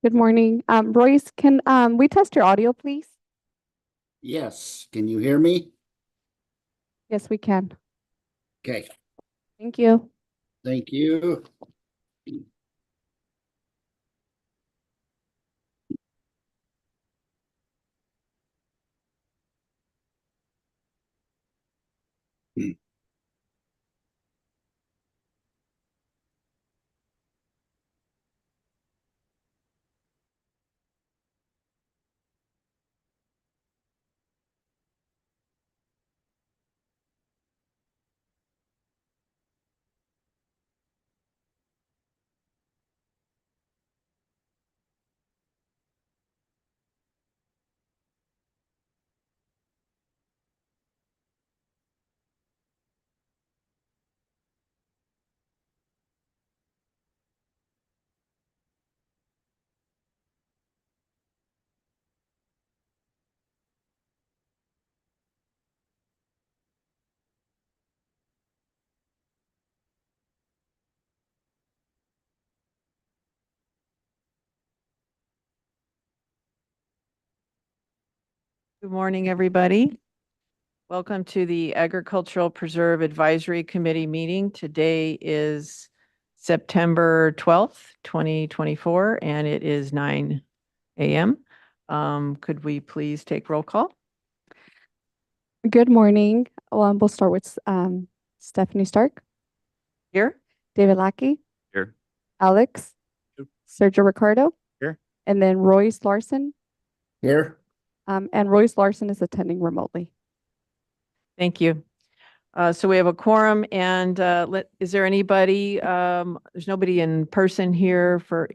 Good morning. Royce, can we test your audio, please? Yes, can you hear me? Yes, we can. Okay, Thank you. thank you. Good morning, everybody. Welcome to the Agricultural Preserve Advisory Committee meeting. Today is September 12th, 2024, and it is 9 a.m. Could we please take roll call? Good morning. We'll start with Stephanie Stark, Here? David Lackey, Here. Alex, Here. Sergio Ricardo, Here. and then Royce Larson. Here, And Royce Larson is attending remotely. Thank you. So we have a quorum and is there anybody, there's nobody in person here for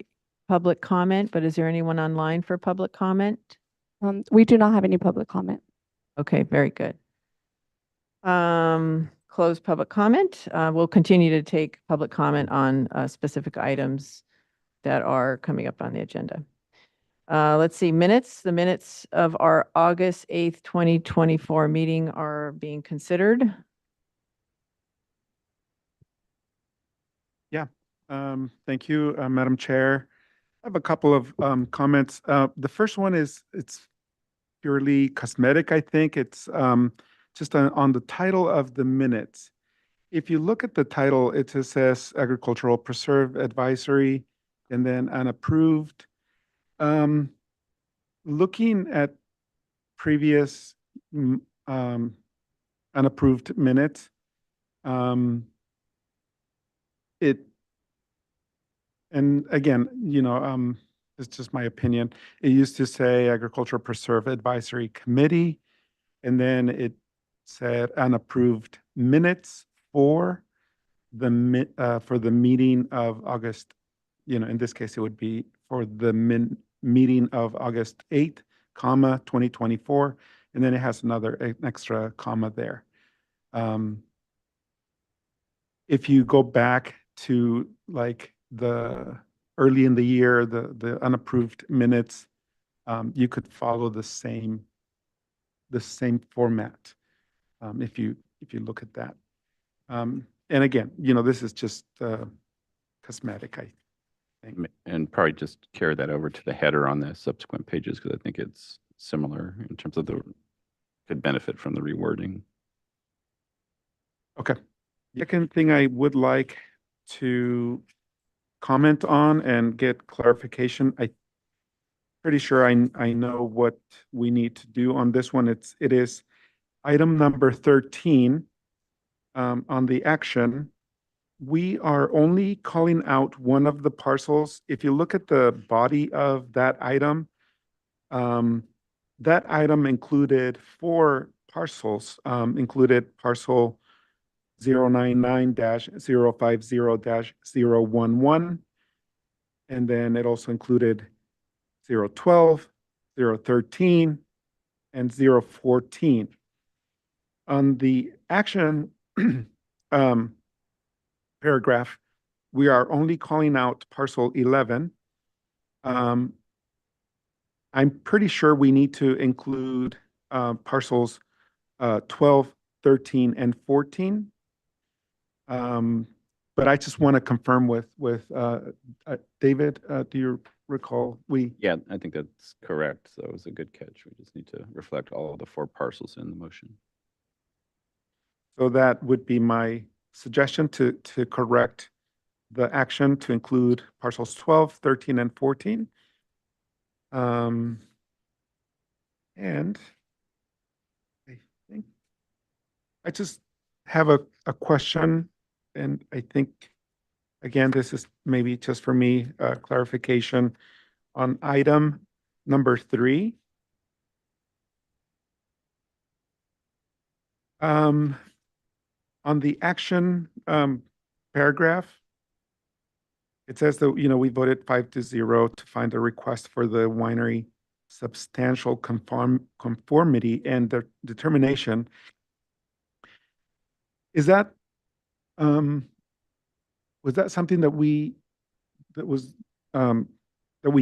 public comment, but is there anyone online for public comment? We do not have any public comment. Okay, very good. Close public comment. We'll continue to take public comment on specific items that are coming up on the agenda. Let's see, minutes. The minutes of our August 8th, 2024 meeting are being considered. Thank you, Madam Chair. I have a couple of comments. The first one is it's purely cosmetic, I think. It's just on the title of the minutes. If you look at the title, it just says Agricultural Preserve Advisory and then unapproved. Looking at previous unapproved minutes, and again, it's just my opinion. It used to say Agricultural Preserve Advisory Committee, and then it said unapproved minutes for the meeting of August. In this case, it would be for the meeting of August 8th, 2024, and then it has an extra comma there. If you go back to like the early in the year, the unapproved minutes, you could follow the same format if you look at that. And again, this is just cosmetic, I think. And probably just carry that over to the header on the subsequent pages because I think it's similar in terms of could benefit from the rewording. Okay. Second thing I would like to comment on and get clarification. I'm pretty sure I know what we need to do on this one. It is item number 13 on the action. We are only calling out one of the parcels. If you look at the body of that item included 4 parcels, included parcel 099-050-011. And then it also included 012, 013, and 014. On the action paragraph, we are only calling out parcel 11. I'm pretty sure we need to include parcels 12, 13, and 14. but I just want to confirm with David, do you recall? Yeah, I think that's correct. So it was a good catch. We just need to reflect all of the 4 parcels in the motion. So that would be my suggestion to correct the action to include parcels 12, 13, and 14. And I think I just have a question, and I think, again, this is maybe just for me, clarification on item number 3. On the action paragraph, it says that, we voted 5-0 to find a request for the winery substantial conformity and the determination. Is that, was that something that we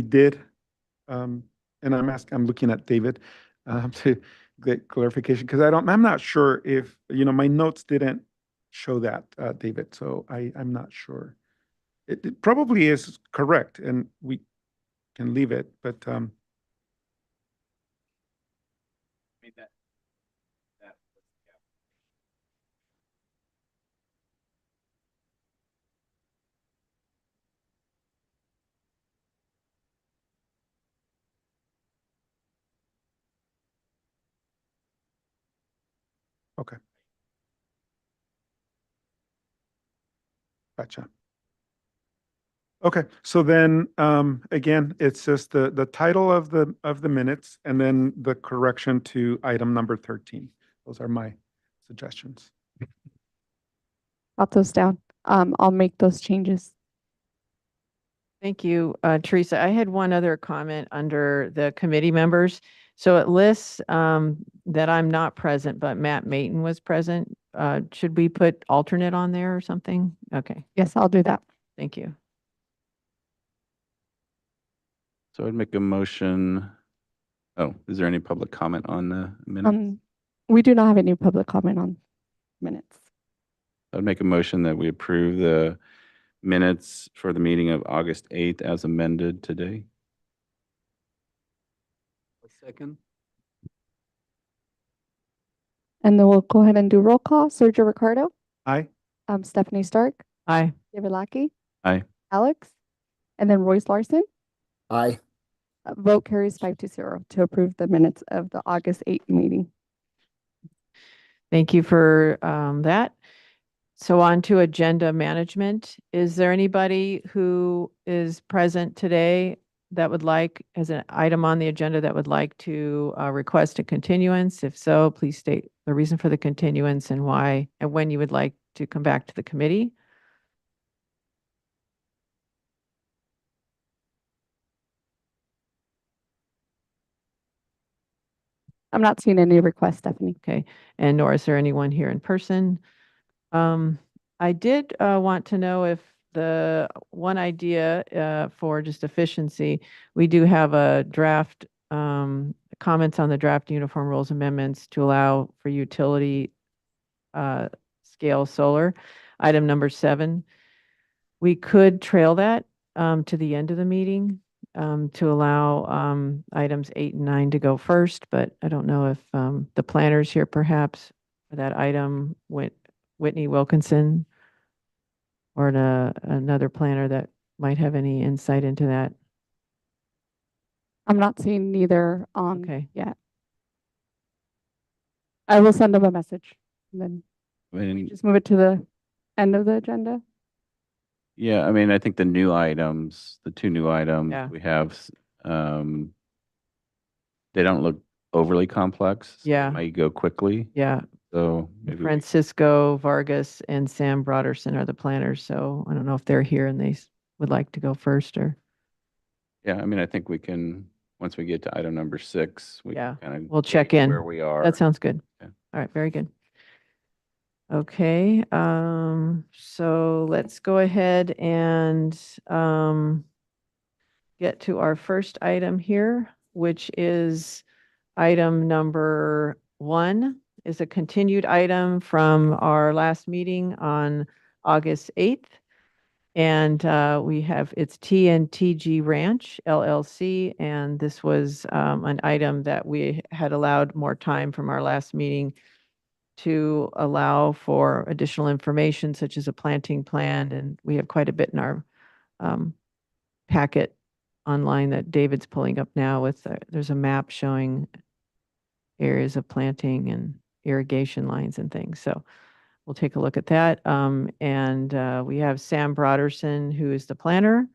did? And I'm looking at David to get clarification, because I'm not sure if, my notes didn't show that, David, so I'm not sure. It probably is correct, and we can leave it, but okay. Gotcha. Okay, so then, again, it's just the title of the minutes and then the correction to item number 13. Those are my suggestions. Got those down. I'll make those changes. Thank you, Teresa. I had one other comment under the committee members. So it lists that I'm not present, but Matt Mayton was present. Should we put alternate on there or something? Okay, Yes, I'll do that. thank you. So I'd make a motion. Oh, is there any public comment on the minutes? We do not have any public comment on minutes. I'd make a motion that we approve the minutes for the meeting of August 8th as amended today. A second. And then we'll go ahead and do roll call. Sergio Ricardo, Aye. Stephanie Stark, Aye. David Lackey. Aye. Alex, and then Royce Larson. Aye. Vote carries 5-0 to approve the minutes of the August 8th meeting. Thank you for that. So on to agenda management. Is there anybody who is present today that would like, as an item on the agenda, that would like to request a continuance? If so, please state the reason for the continuance and why, and when you would like to come back to the committee. I'm not seeing any requests, Stephanie. Okay, and nor is there anyone here in person. I did want to know if the one idea for just efficiency, we do have a draft, comments on the draft uniform rules amendments to allow for utility scale solar, item number 7. We could trail that to the end of the meeting to allow items 8 and 9 to go first, but I don't know if the planners here perhaps for that item, Whitney Wilkinson, or another planner that might have any insight into that. I'm not seeing neither on Okay. yet. I will send them a message and then I mean, just move it to the end of the agenda. yeah, I mean, I think the new items, the 2 new items Yeah. we have, they don't look overly complex. So Yeah. they might go quickly. Yeah, So maybe Francisco Vargas and Sam Broderson are the planners, so I don't know if they're here and they would like to go first or. yeah, I mean, I think we can, once we get to item number 6, we Yeah, can kind of we'll check in. where we are. That sounds good. Yeah. All right, very good. Okay, so let's go ahead and get to our first item here, which is item number 1, is a continued item from our last meeting on August 8th. And it's TNTG Ranch LLC, and this was an item that we had allowed more time from our last meeting to allow for additional information such as a planting plan, and we have quite a bit in our packet online that David's pulling up now with, there's a map showing areas of planting and irrigation lines and things. So we'll take a look at that. And we have Sam Broderson, who is the planner.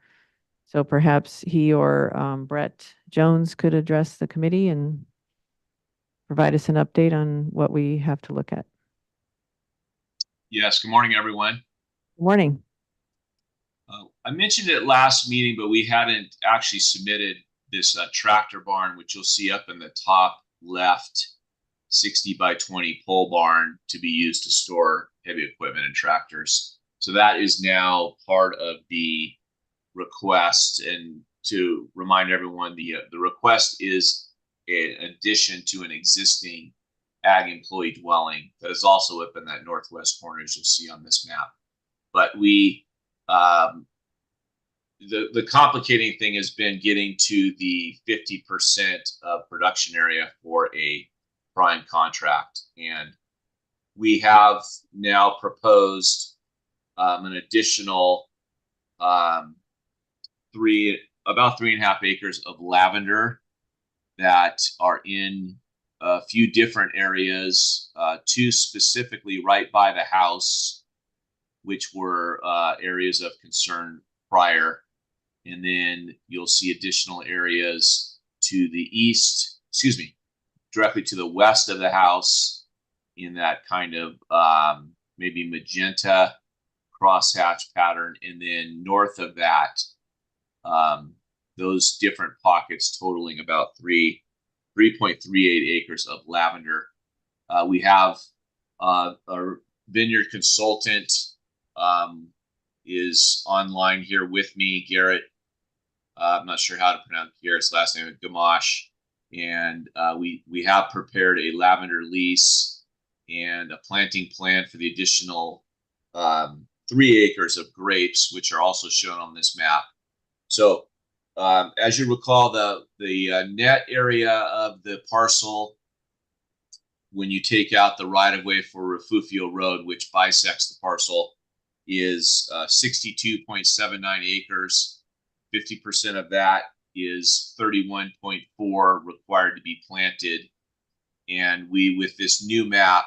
So perhaps he or Brett Jones could address the committee and provide us an update on what we have to look at. Yes, good morning, everyone. Good morning. I mentioned it last meeting, but we hadn't actually submitted this tractor barn, which you'll see up in the top left, 60 by 20 pole barn to be used to store heavy equipment and tractors. So that is now part of the request. And to remind everyone, the request is an addition to an existing ag employee dwelling that is also up in that northwest corner, as you'll see on this map. But we, the complicating thing has been getting to the 50% of production area for a prime contract. And we have now proposed an additional about 3.5 acres of lavender that are in a few different areas, two specifically right by the house, which were areas of concern prior. And then you'll see additional areas to the east, directly to the west of the house in that kind of maybe magenta crosshatch pattern. And then north of that, those different pockets totaling about 3.38 acres of lavender. We have a vineyard consultant is online here with me, Garrett. I'm not sure how to pronounce Garrett's last name, Gamache. And we have prepared a lavender lease and a planting plan for the additional 3 acres of grapes, which are also shown on this map. So as you recall, the net area of the parcel, when you take out the right-of-way for Refugio Road, which bisects the parcel, is 62.79 acres. 50% of that is 31.4 required to be planted. And we, with this new map,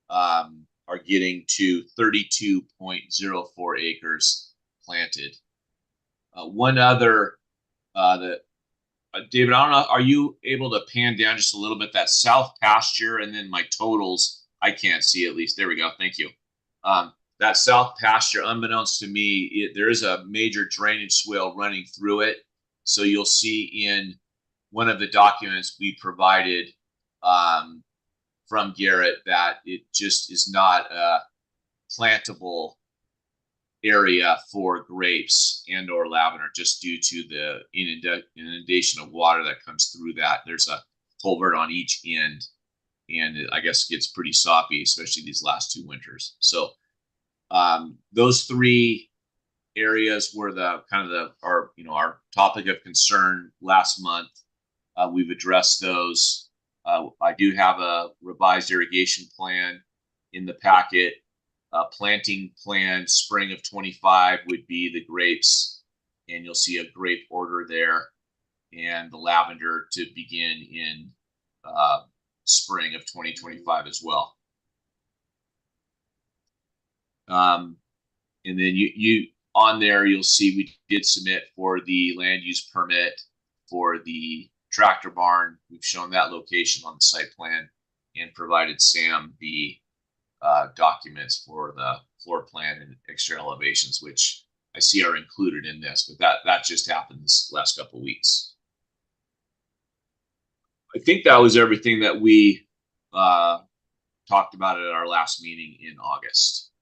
are getting to 32.04 acres planted. One other, David, I don't know, are you able to pan down just a little bit that south pasture and then my totals? I can't see at least. There we go. Thank you. That south pasture, unbeknownst to me, there is a major drainage swale running through it. So you'll see in one of the documents we provided from Garrett that it just is not a plantable area for grapes and or lavender, just due to the inundation of water that comes through that. There's a culvert on each end, and I guess it gets pretty soppy, especially these last 2 winters. So those 3 areas were our topic of concern last month. We've addressed those. I do have a revised irrigation plan in the packet. Planting plan spring of 25 would be the grapes, and you'll see a grape order there, and the lavender to begin in spring of 2025 as well. And then you on there, you'll see we did submit for the land use permit for the tractor barn. We've shown that location on the site plan and provided Sam the documents for the floor plan and external elevations, which I see are included in this, but that just happened this last couple of weeks. I think that was everything that we talked about at our last meeting in August.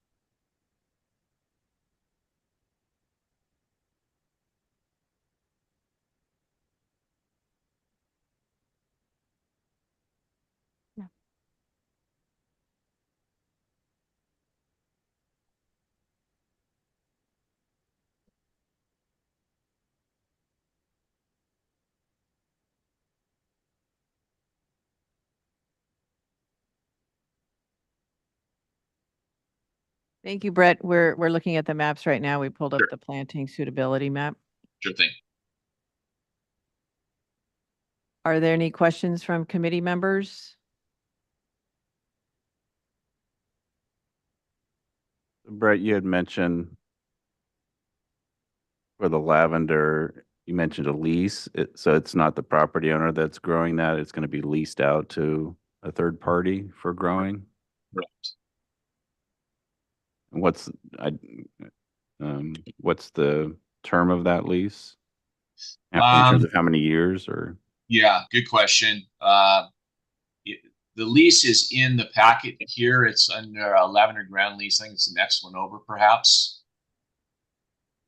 Thank you, Brett. We're looking at the maps right now. We pulled up Sure. the planting suitability map. Sure thing. Are there any questions from committee members? Brett, you had mentioned for the lavender, you mentioned a lease. So it's not the property owner that's growing that. It's going to be leased out to a third party for growing. Correct. And what's the term of that lease? In terms of how many years or? Yeah, good question. The lease is in the packet here. It's under a Lavender ground lease. I think it's the next one over, perhaps.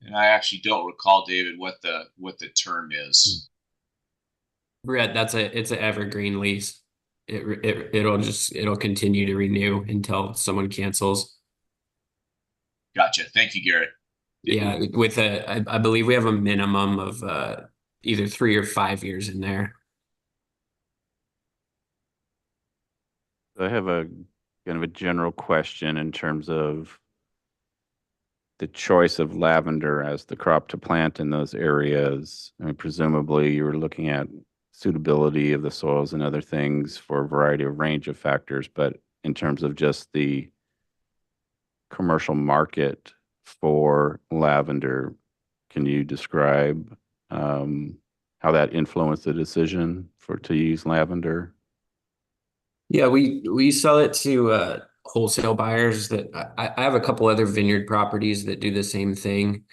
And I actually don't recall, David, what the term is. Brett, it's an evergreen lease. It'll continue to renew until someone cancels. Gotcha. Thank you, Garrett. Yeah, I believe we have a minimum of either 3 or 5 years in there. I have a kind of a general question in terms of the choice of lavender as the crop to plant in those areas. I mean, presumably you were looking at suitability of the soils and other things for a variety of range of factors, but in terms of just the commercial market for lavender, can you describe how that influenced the decision to use lavender? Yeah, we sell it to wholesale buyers that I have a couple other vineyard properties that do the same thing.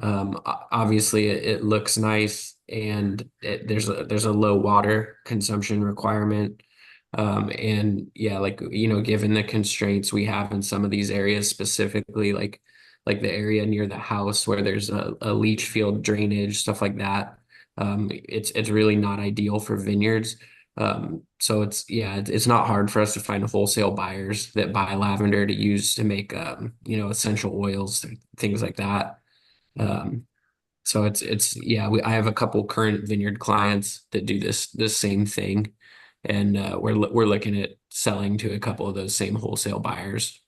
Obviously it looks nice and there's a low water consumption requirement. And yeah, like, given the constraints we have in some of these areas, specifically like the area near the house where there's a leach field drainage, stuff like that. It's really not ideal for vineyards. So it's not hard for us to find wholesale buyers that buy lavender to use to make, essential oils, things like that. So I have a couple current vineyard clients that do this same thing. And, we're looking at selling to a couple of those same wholesale buyers.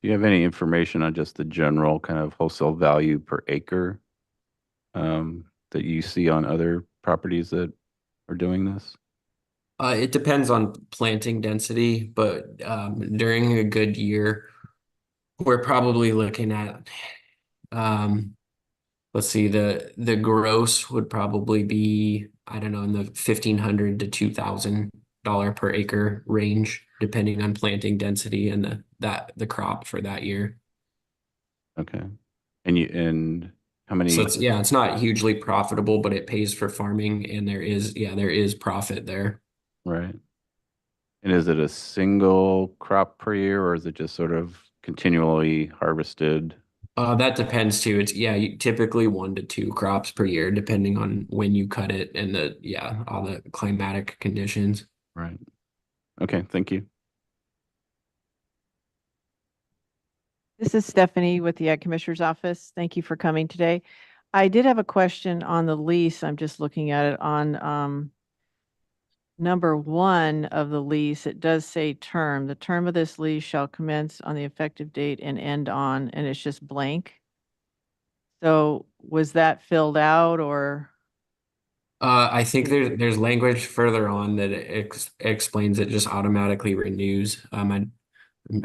Do you have any information on just the general kind of wholesale value per acre that you see on other properties that are doing this? It depends on planting density, but during a good year, we're probably looking at, let's see, the gross would probably be, I don't know, in the $1,500 to $2,000 per acre range, depending on planting density and the crop for that year. Okay. And how many? So it's not hugely profitable, but it pays for farming, and there is profit there. Right. And is it a single crop per year, or is it just sort of continually harvested? That depends too. Typically 1 to 2 crops per year, depending on when you cut it and all the climatic conditions. Right. Okay, thank you. This is Stephanie with the Ag Commissioner's Office. Thank you for coming today. I did have a question on the lease. I'm just looking at it on number 1 of the lease. It does say term. The term of this lease shall commence on the effective date and end on, and it's just blank. So was that filled out or? I think there's language further on that explains it just automatically renews. I'm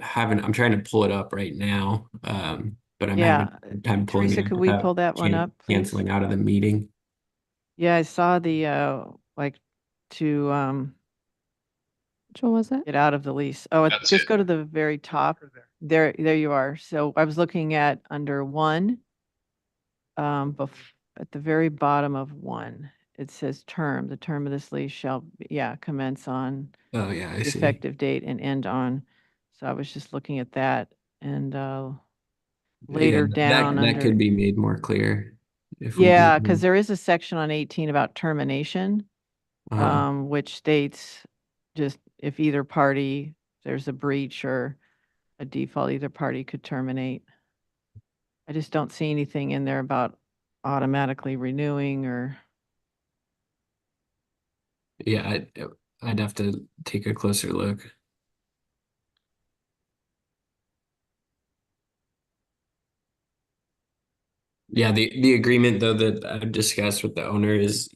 trying to pull it up right now. But I'm having time pulling Teresa, it up could we without pull that one up, please? canceling out of the meeting. Yeah, I saw the to Which one was it? get out of the lease. Oh, That's just it. go to the very top. There you are. So I was looking at under 1, at the very bottom of 1, it says term. The term of this lease shall, commence on Oh yeah, I the see. effective date and end on. So I was just looking at that and later down that under. could be made more clear if we Yeah, did. because there is a section on 18 about termination, which states just if either party, there's a breach or a default, either party could terminate. I just don't see anything in there about automatically renewing or. Yeah, I'd have to take a closer look. Yeah, the agreement though that I've discussed with the owner is,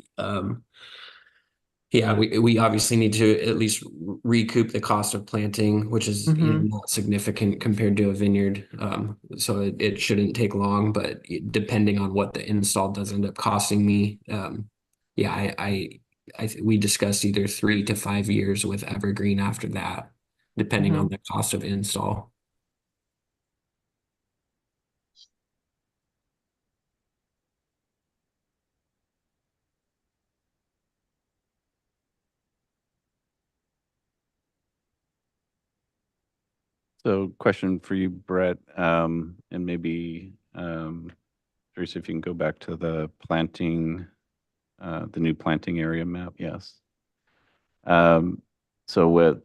yeah, we obviously need to at least recoup the cost of planting, which is, you know, Mhm. not significant compared to a vineyard. So it shouldn't take long, but depending on what the install does end up costing me, yeah, we discussed either 3 to 5 years with Evergreen after that, depending on Mhm. the cost of install. So question for you, Brett, and maybe, Teresa, if you can go back to the planting, the new planting area map, yes. So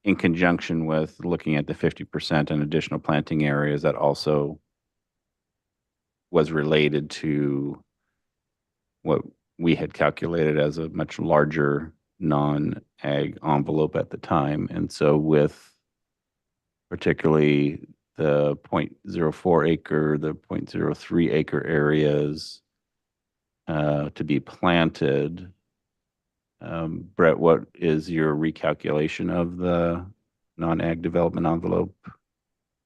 in conjunction with looking at the 50% and additional planting areas, that also was related to what we had calculated as a much larger non-ag envelope at the time. And so with particularly the 0.04 acre, the 0.03 acre areas to be planted, Brett, what is your recalculation of the non-ag development envelope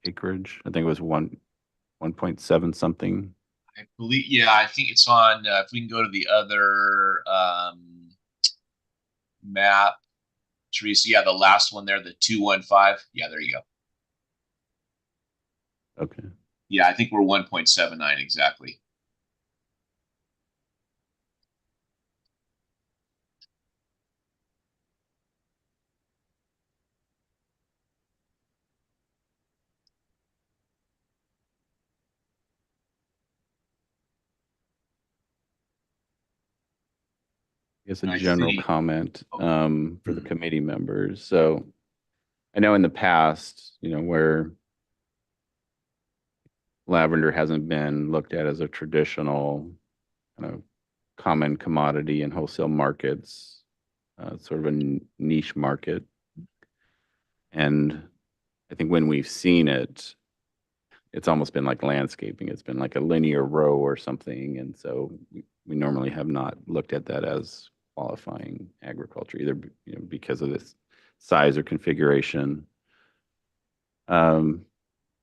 acreage? I think it was 1.7 something. I believe, yeah, I think it's on, if we can go to the other, map, Teresa, yeah, the last one there, the 215. Yeah, there you go. Okay. Yeah, I think we're 1.79 exactly. I guess a I general think- comment for the committee members. So I know in the past, you know, where lavender hasn't been looked at as a traditional kind of common commodity in wholesale markets, sort of a niche market. And I think when we've seen it, it's almost been like landscaping. It's been like a linear row or something. And so we normally have not looked at that as qualifying agriculture, either you know, because of this size or configuration. I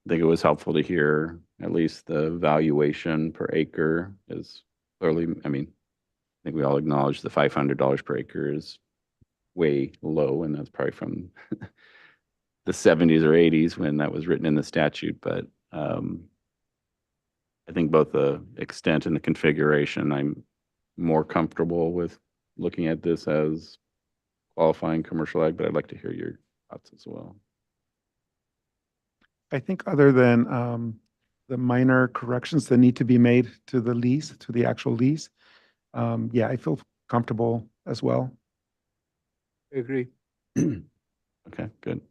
think it was helpful to hear at least the valuation per acre is clearly, I mean, I think we all acknowledge the $500 per acre is way low, and that's probably from the 70s or 80s when that was written in the statute. But I think both the extent and the configuration, I'm more comfortable with looking at this as qualifying commercial ag, but I'd like to hear your thoughts as well. I think other than the minor corrections that need to be made to the lease, to the actual lease, yeah, I feel comfortable as well. I agree. Okay, good.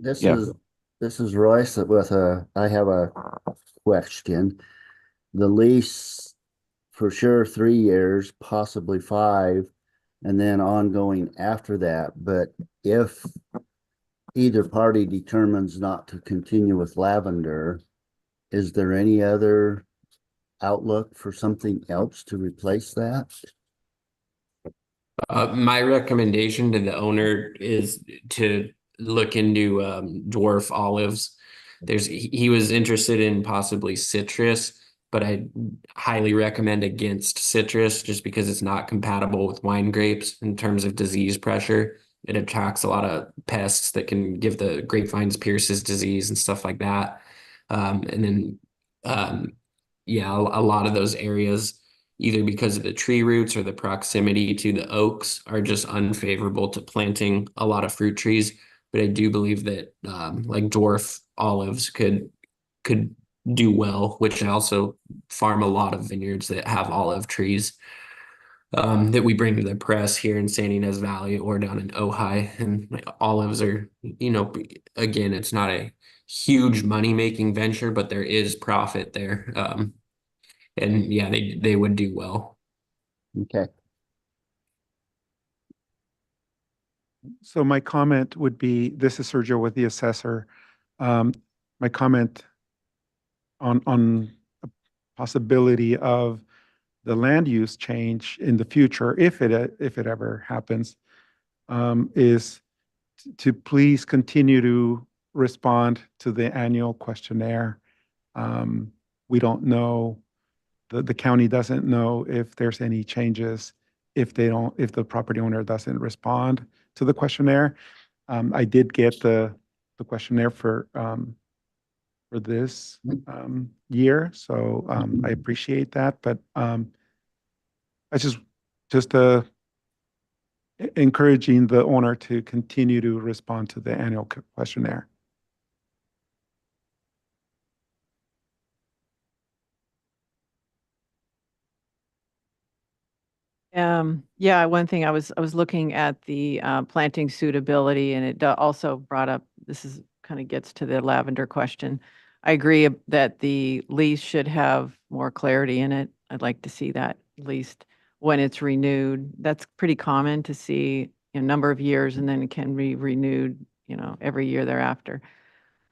This Yeah. is Royce with I have a question. The lease for sure 3 years, possibly 5, and then ongoing after that. But if either party determines not to continue with lavender, is there any other outlook for something else to replace that? My recommendation to the owner is to look into dwarf olives. He was interested in possibly citrus, but I highly recommend against citrus just because it's not compatible with wine grapes in terms of disease pressure. It attracts a lot of pests that can give the grapevines Pierce's disease and stuff like that. And then, yeah, a lot of those areas, either because of the tree roots or the proximity to the oaks, are just unfavorable to planting a lot of fruit trees. But I do believe that like dwarf olives could do well, which I also farm a lot of vineyards that have olive trees that we bring to the press here in San Ynez Valley or down in Ojai. And olives are, you know, again, it's not a huge money-making venture, but there is profit there. And yeah, they would do well. Okay. So my comment would be, this is Sergio with the assessor. My comment on a possibility of the land use change in the future, if it ever happens, is to please continue to respond to the annual questionnaire. We don't know, the county doesn't know if there's any changes if the property owner doesn't respond to the questionnaire. I did get the questionnaire for this year, so I appreciate that, but I just encouraging the owner to continue to respond to the annual questionnaire. Yeah, one thing I was looking at the planting suitability, and it also brought up, this is kind of gets to the lavender question. I agree that the lease should have more clarity in it. I'd like to see that at least when it's renewed. That's pretty common to see a number of years and then it can be renewed, every year thereafter.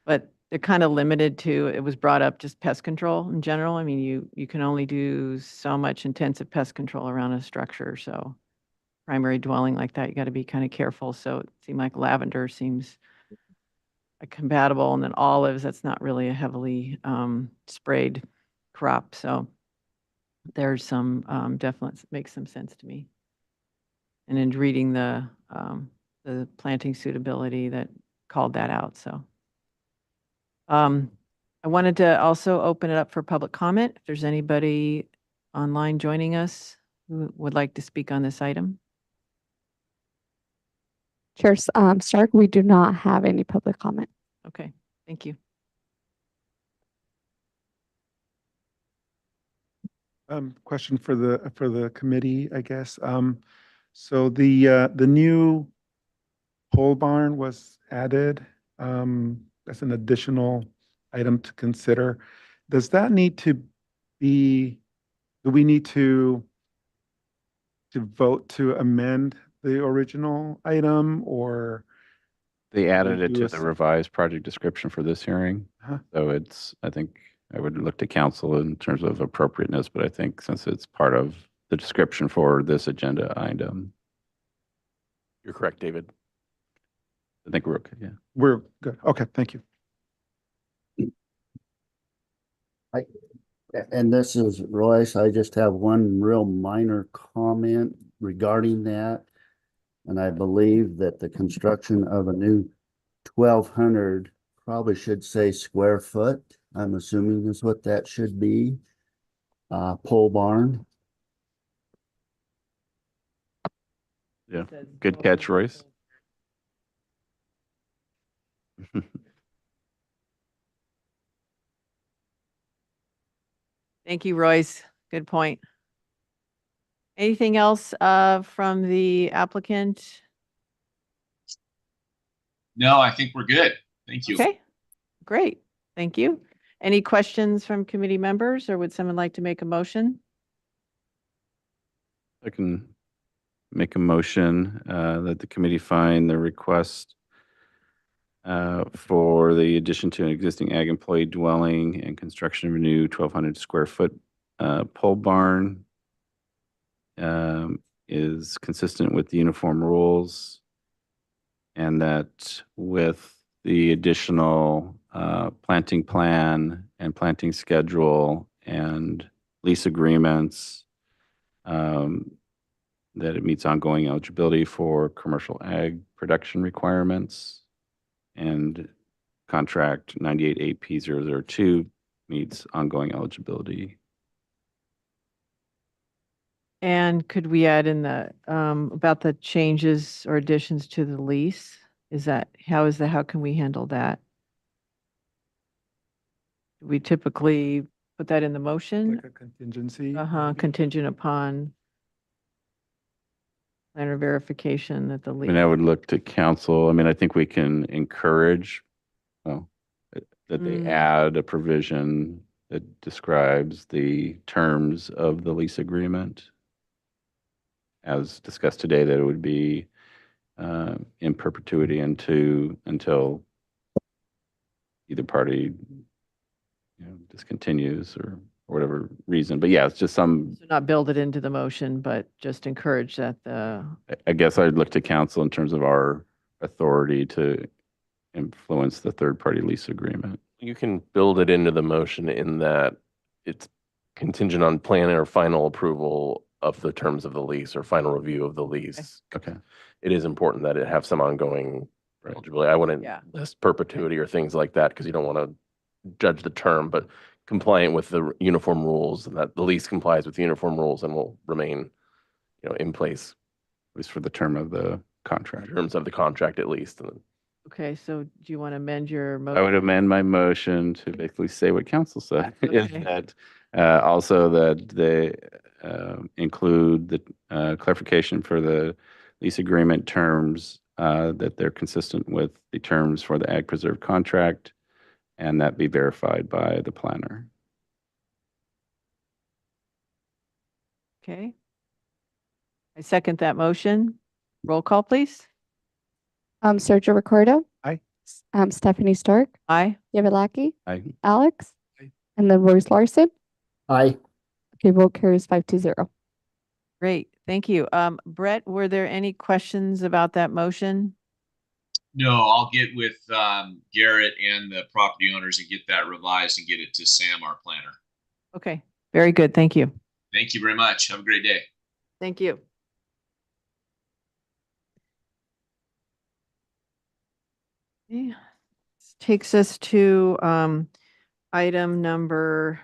But they're kind of limited to, it was brought up, just pest control in general. I mean, you can only do so much intensive pest control around a structure. So primary dwelling like that, you got to be kind of careful. So it seemed like lavender seems compatible, and then olives, that's not really a heavily sprayed crop. So there's some definitely makes some sense to me. And in reading the planting suitability that called that out. So I wanted to also open it up for public comment. If there's anybody online joining us who would like to speak on this item. Chair Stark, we do not have any public comment. Okay, thank you. Question for the committee, I guess. So the new pole barn was added as an additional item to consider. Does that need to be, do we need to vote to amend the original item, or? They added it do to a the s- revised project description for this hearing. Huh? So I think I would look to council in terms of appropriateness, but I think since it's part of the description for this agenda item. You're correct, David. I think we're okay, yeah. We're good. Okay, thank you. And this is Royce. I just have one real minor comment regarding that. And I believe that the construction of a new 1,200 probably should say square foot. I'm assuming is what that should be. Pole barn. Yeah, good catch, Royce. Thank you, Royce. Good point. Anything else from the applicant? No, I think we're good. Thank you. Okay, great. Thank you. Any questions from committee members, or would someone like to make a motion? I can make a motion that the committee find the request for the addition to an existing ag employee dwelling and construction of a new 1,200 square foot pole barn is consistent with the uniform rules, and that with the additional planting plan and planting schedule and lease agreements, that it meets ongoing eligibility for commercial ag production requirements, and contract 98 AP002 meets ongoing eligibility. And could we add in the about the changes or additions to the lease? How can we handle that? We typically put that in the motion, Like a contingency. contingent upon planner verification that the I lease. mean, I would look to council. I mean, I think we can encourage, well, that they add a provision that describes the terms of the lease agreement. As discussed today, that it would be in perpetuity until either party, discontinues or whatever reason. But yeah, it's just some, So not build it into the motion, but just encourage that I guess I'd look to council in terms of our authority to influence the third-party lease agreement. You can build it into the motion in that it's contingent on plan or final approval of the terms of the lease or final review of the lease. Okay. It is important that it have some ongoing eligibility. I wouldn't Yeah. list perpetuity or things like that because you don't want to judge the term, but compliant with the uniform rules and that the lease complies with the uniform rules and will remain, in place At least for the term of the in contract. terms of the contract at least. And okay, so do you want to amend your I would motion? amend my motion to basically say what council said, is Okay. that also that they include the clarification for the lease agreement terms, that they're consistent with the terms for the ag preserve contract, and that be verified by the planner. Okay. I second that motion. Roll call, please. Sergio Ricardo. Aye. Stephanie Stark, Aye. David Lackey, I Alex. Aye. And then Royce Larson. Aye. Okay, vote carries 5-0. Great, thank you. Brett, were there any questions about that motion? No, I'll get with Garrett and the property owners and get that revised and get it to Sam, our planner. Okay, very good, thank you. Thank you very much. Have a great day. Thank you. Okay, this takes us to item number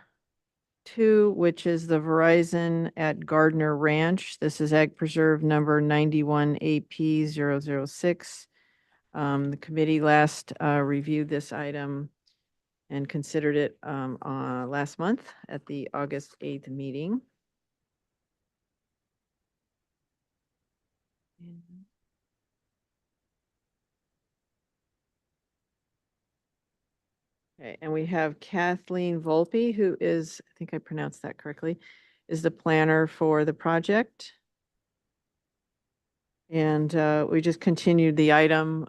2, which is the Verizon at Gardner Ranch. This is Ag Preserve number 91 AP 006. The committee last reviewed this item and considered it last month at the August 8th meeting. Okay, and we have Kathleen Volpe, who is, I think I pronounced that correctly, is the planner for the project. And we just continued the item,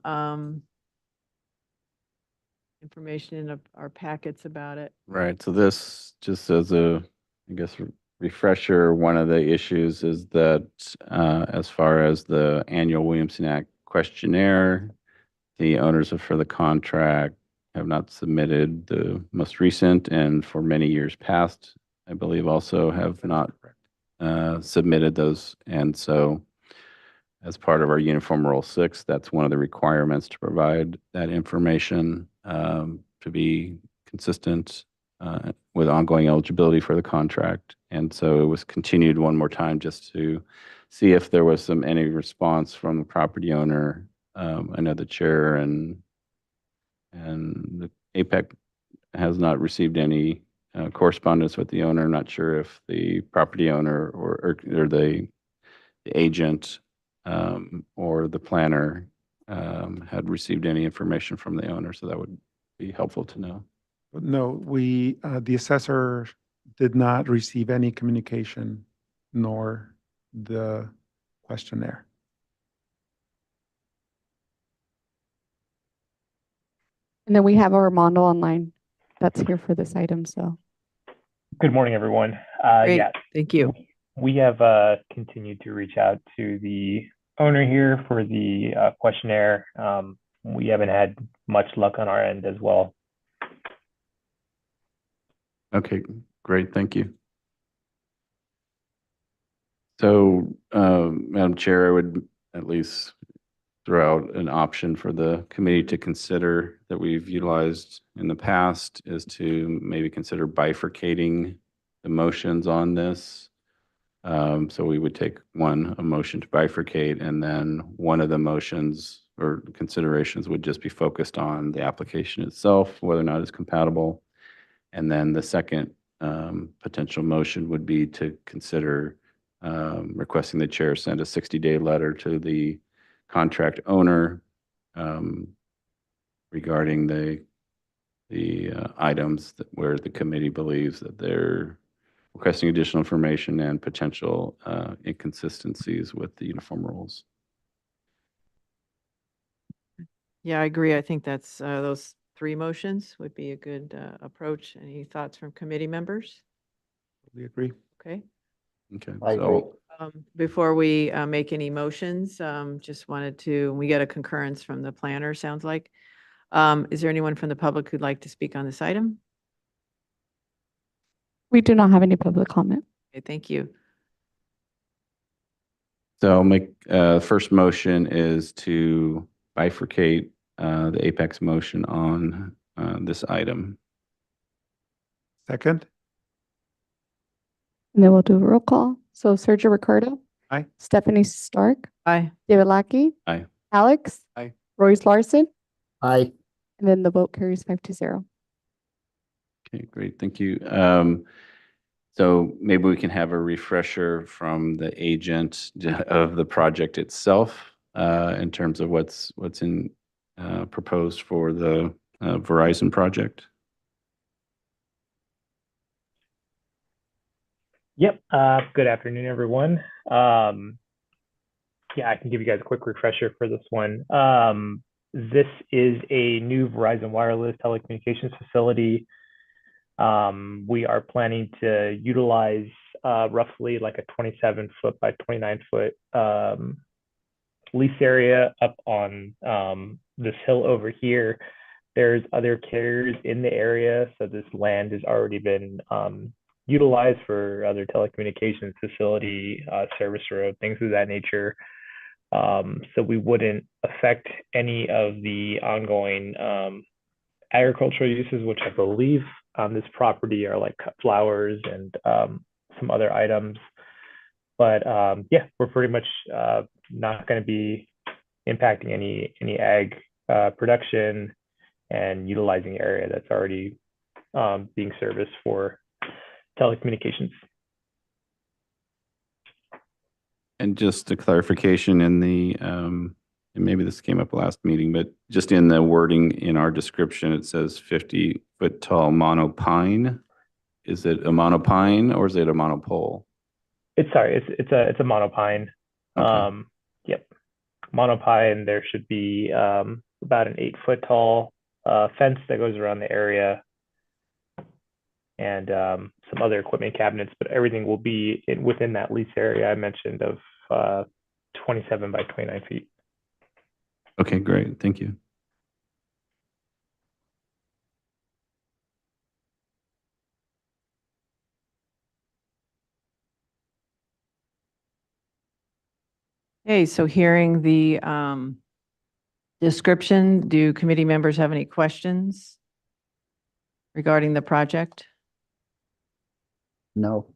information in our packets about it. Right, so this, just as a, I guess, refresher, one of the issues is that as far as the annual Williamson Act questionnaire, the owners for the contract have not submitted the most recent, and for many years past, I believe also have not submitted those. And so as part of our Uniform Rule 6, that's one of the requirements to provide that information to be consistent with ongoing eligibility for the contract. And so it was continued one more time just to see if there was any response from the property owner. I know the chair and the APEC has not received any correspondence with the owner. I'm not sure if the property owner or the agent or the planner had received any information from the owner, so that would be helpful to know. No, the assessor did not receive any communication nor the questionnaire. And then we have Armando online that's here for this item, so. Good morning, everyone. Great, Yeah, thank you. we have continued to reach out to the owner here for the questionnaire. We haven't had much luck on our end as well. Okay, great, thank you. So, Madam Chair, I would at least throw out an option for the committee to consider that we've utilized in the past, is to maybe consider bifurcating the motions on this. So we would take a motion to bifurcate, and then one of the motions or considerations would just be focused on the application itself, whether or not it's compatible. And then the second potential motion would be to consider requesting the chair send a 60-day letter to the contract owner regarding the items where the committee believes that they're requesting additional information and potential inconsistencies with the uniform rules. Yeah, I agree. I think that's those 3 motions would be a good approach. Any thoughts from committee members? We agree. Okay. Okay, I agree. so Before we make any motions, just wanted to, we get a concurrence from the planner, sounds like. Is there anyone from the public who'd like to speak on this item? We do not have any public comment. Okay, thank you. So I'll make, first motion is to bifurcate the Apex motion on this item. Second? And then we'll do a roll call. So Sergio Ricardo. Aye. Stephanie Stark, Aye. David Lackey. Aye. Alex. Aye. Royce Larson, Aye. and then the vote carries 5-0. Okay, great, thank you. So maybe we can have a refresher from the agent of the project itself in terms of what's in proposed for the Verizon project. Yep. Good afternoon, everyone. Yeah, I can give you guys a quick refresher for this one. This is a new Verizon Wireless telecommunications facility. We are planning to utilize roughly like a 27-foot by 29-foot lease area up on this hill over here. There's other carriers in the area, so this land has already been utilized for other telecommunications facility, service road, things of that nature. So we wouldn't affect any of the ongoing agricultural uses, which I believe on this property are like cut flowers and some other items. But yeah, we're pretty much not going to be impacting any ag production and utilizing area that's already being serviced for telecommunications. And just a clarification in the, and maybe this came up last meeting, but just in the wording in our description, it says 50-foot tall monopine. Is it a monopine or is it a monopole? It's a monopine. Okay. Yep, monopine. There should be about an 8-foot tall fence that goes around the area, and some other equipment cabinets, but everything will be within that lease area I mentioned of 27 by 29 feet. Okay, great. Thank you. Okay, so hearing the description, do committee members have any questions regarding the project? No.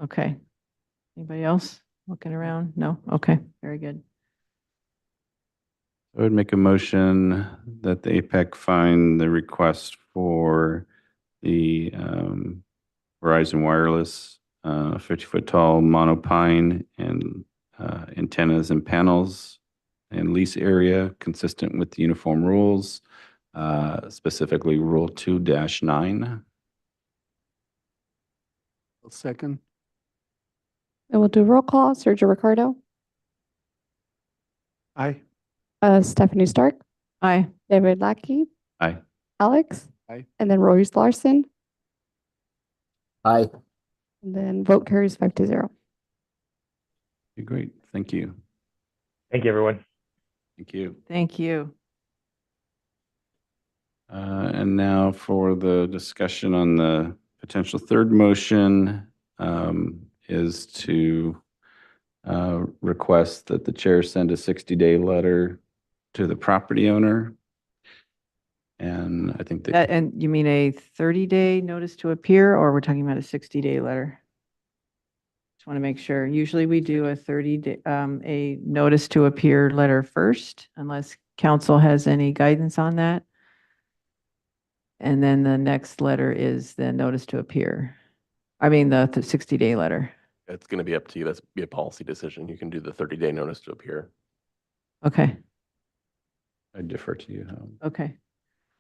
Okay. Anybody else looking around? No? Okay, very good. I would make a motion that the APEC find the request for the Verizon Wireless 50-foot tall monopine and antennas and panels and lease area consistent with the uniform rules, specifically Rule 2-9. Second. And we'll do roll call. Sergio Ricardo, Aye. Stephanie Stark, Aye. David Lackey, Aye. Alex. Aye. And then Royce Larson, Aye. and then vote carries 5-0. Okay, great. Thank you. Thank you, everyone. Thank you. Thank you. And now for the discussion on the potential third motion is to request that the chair send a 60-day letter to the property owner. And I think that, And you mean a 30-day notice to appear, or we're talking about a 60-day letter? Just want to make sure. Usually we do a 30-day, a notice to appear letter first, unless council has any guidance on that. And then the next letter is the notice to appear. I mean, the 60-day letter. It's going to be up to you. That's be a policy decision. You can do the 30-day notice to appear. Okay, I defer to you. okay.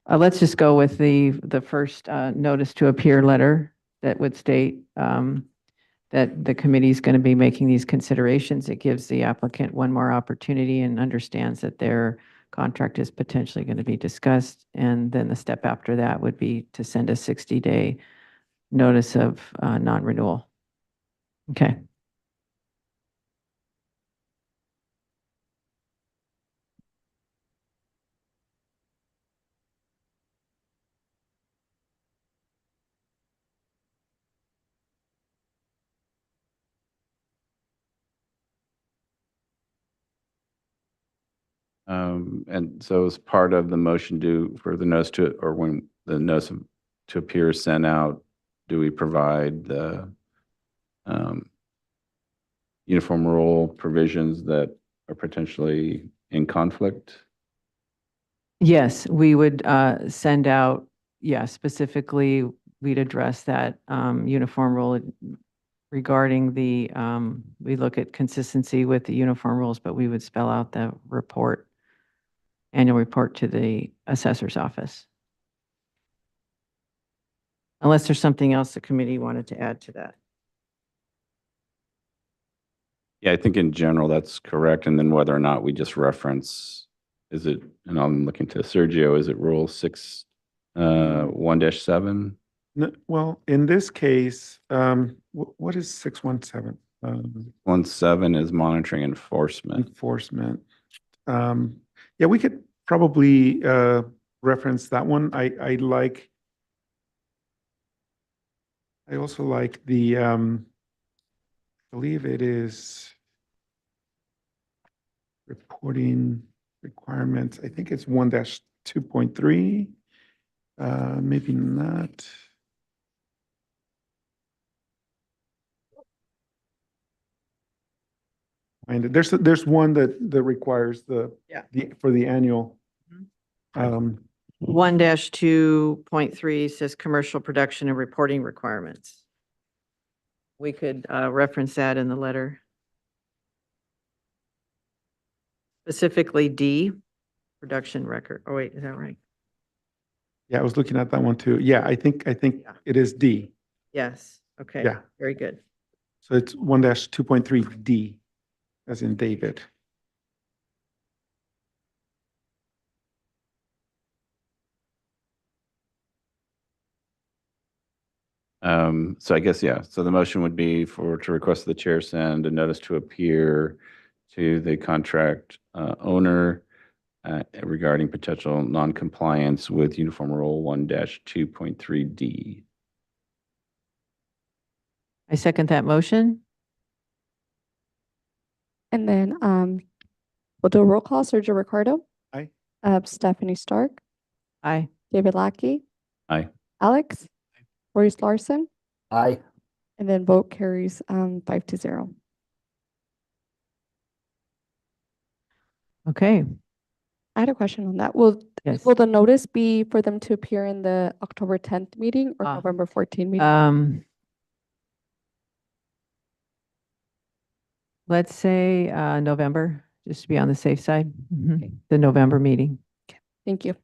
Let's just go with the first notice to appear letter that would state that the committee is going to be making these considerations. It gives the applicant one more opportunity and understands that they're contract is potentially going to be discussed. And then the step after that would be to send a 60-day notice of non-renewal. Okay. And so as part of the motion for the notice to, or when the notice to appear is sent out, do we provide the uniform rule provisions that are potentially in conflict? Yes, we would send out, specifically, we'd address that uniform rule regarding the, we look at consistency with the uniform rules, but we would spell out the annual report to the assessor's office. Unless there's something else the committee wanted to add to that. Yeah, I think in general that's correct. And then whether or not we just reference, is it, and I'm looking to Sergio, is it rule 1-7? No, well, in this case, what is 617? 17 is monitoring enforcement. Enforcement. Yeah, we could probably reference that one. I also like the I believe it is reporting requirements. I think it's 1-2.3. Maybe not. And there's one that requires for the annual. 1-2.3 says commercial production and reporting requirements. We could reference that in the letter. Specifically D, production record. Oh, wait, is that right? Yeah, I was looking at that one too. Yeah, I think it is D. Yes. Okay. Yeah. Very good. So it's 1-2.3 D, as in David. So I guess, yeah, so the motion would be to request the chair send a notice to appear to the contract owner regarding potential non-compliance with Uniform Rule 1-2.3D. I second that motion. And then we'll do a roll call. Sergio Ricardo. Aye. Stephanie Stark. Aye. David Lackey. Aye. Alex. Maurice Larson. Aye. And then vote carries 5-0. Okay. I had a question on that. Yes. Will the notice be for them to appear in the October 10th meeting or November 14th meeting? Let's say November, just to be on the safe side. The November meeting. Thank you.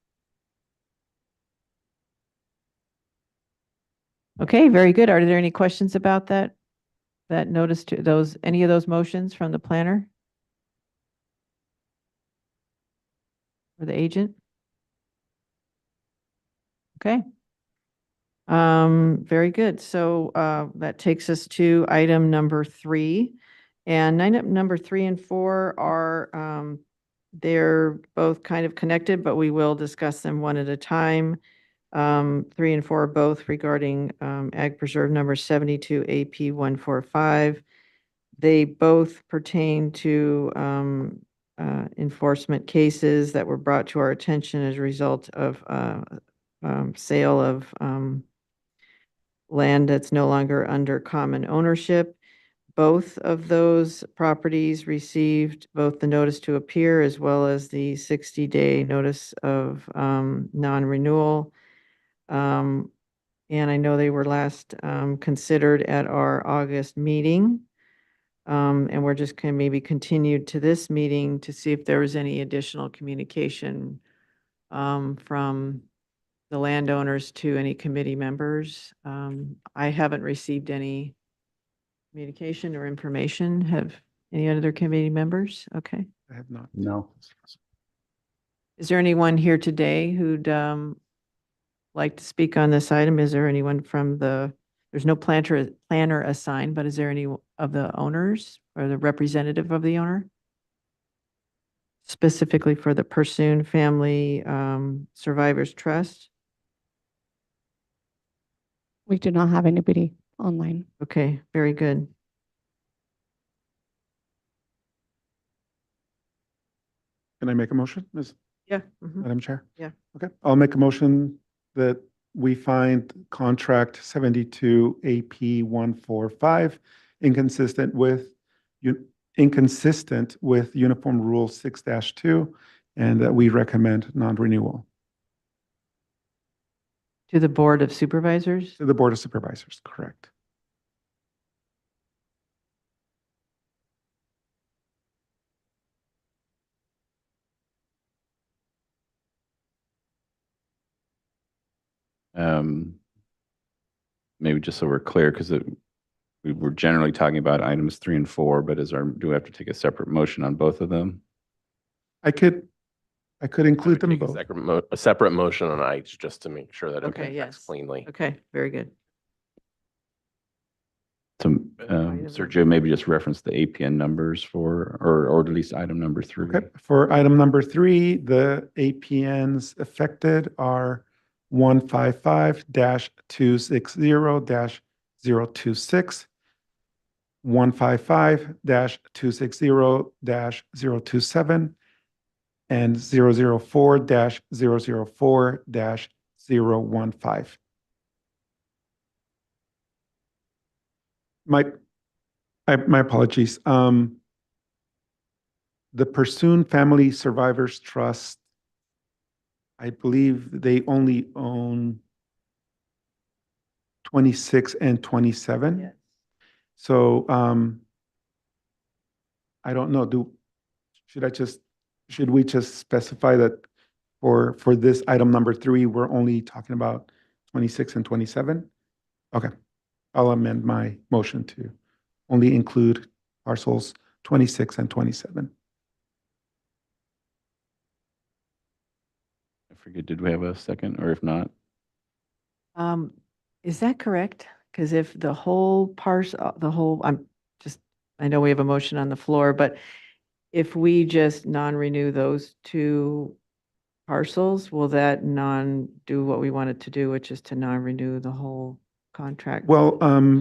Okay, very good. Are there any questions about that notice to any of those motions from the planner? Or the agent? Okay. Very good. So that takes us to item number 3. And number 3 and 4 are, they're both kind of connected, but we will discuss them one at a time. 3 and 4 are both regarding Ag Preserve number 72 AP 145. They both pertain to enforcement cases that were brought to our attention as a result of sale of land that's no longer under common ownership. Both of those properties received both the notice to appear as well as the 60-day notice of non-renewal. And I know they were last considered at our August meeting. And we're just going to maybe continued to this meeting to see if there was any additional communication from the landowners to any committee members. I haven't received any communication or information. Have any other committee members? Okay. I have not. No. Is there anyone here today who'd like to speak on this item? Is there anyone from there's no planner assigned, but is there any of the owners or the representative of the owner? Specifically for the Pursoon Family Survivors Trust? We do not have anybody online. Okay, very good. Can I make a motion, Ms. Yeah. mhm. Madam Chair? Yeah. Okay, I'll make a motion that we find contract 72 AP 145 inconsistent with Uniform Rule 6-2, and that we recommend non-renewal To the Board of Supervisors? to the Board of Supervisors, correct? Maybe just so we're clear, because we were generally talking about items 3 and 4, but do we have to take a separate motion on both of them? I could include them Take a both. a separate motion on each, just to make sure that Okay, it yes. affects cleanly. Okay, very good. So, Item Sergio, maybe just reference the APN numbers or at least item number 3. Okay, for item number 3, the APNs affected are 155-260-026, 155-260-027, and 004-004-015. My apologies. The Pursoon Family Survivors Trust, I believe they only own 26 and 27. Yes. So I don't know. Should we just specify that for this item number 3, we're only talking about 26 and 27? Okay, I'll amend my motion to only include parcels 26 and 27. I forget, did we have a second, or if not? Is that correct? Because if the whole I know we have a motion on the floor, but if we just non-renew those 2 parcels, will that do what we wanted to do, which is to non-renew the whole contract? Well,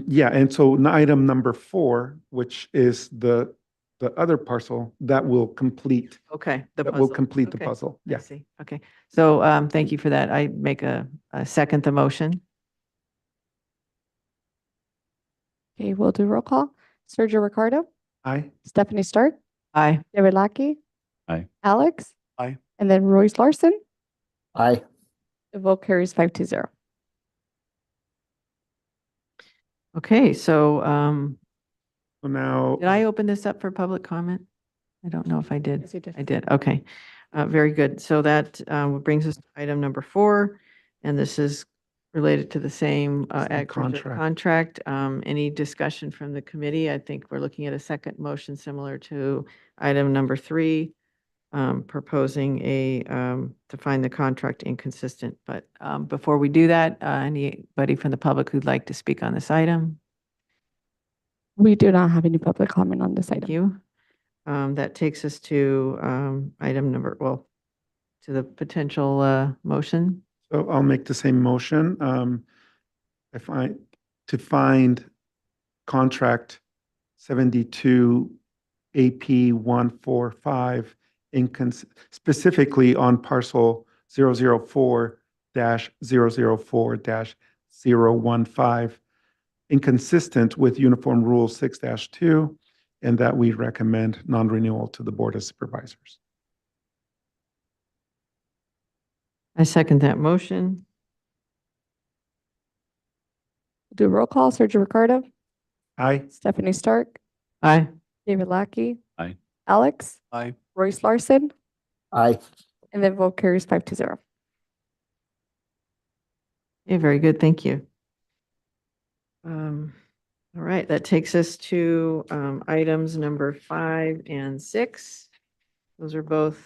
yeah, and so item number 4, which is the other parcel, that will complete, Okay, the that will puzzle. complete the Okay, puzzle. I Yeah. see. Okay, so thank you for that. I make a second the motion. Okay, we'll do roll call. Sergio Ricardo, Aye. Stephanie Stark, Aye. David Lackey. Aye. Alex. Aye. And then Royce Larson. Aye. The vote carries 5-0. Okay, so So now. did I open this up for public comment? I don't know if I did. Yes, you did. I did, okay. Very good. So that brings us to item number 4, and this is related to the same agriculture contract. Any discussion from the committee? I think we're looking at a second motion similar to item number 3, proposing to find the contract inconsistent. But before we do that, anybody from the public who'd like to speak on this item? We do not have any public comment on this Thank item. you. That takes us to to the potential motion. So I'll make the same motion. To find contract 72 AP 145 specifically on parcel 004-004-015 inconsistent with Uniform Rule 6-2, and that we recommend non-renewal to the Board of Supervisors. I second that motion. Do roll call. Sergio Ricardo, Aye. Stephanie Stark, Aye. David Lackey. Aye. Alex. Aye. Royce Larson. Aye. And then vote carries 5-0. Yeah, very good. Thank you. All right, that takes us to items number 5 and 6. Those are both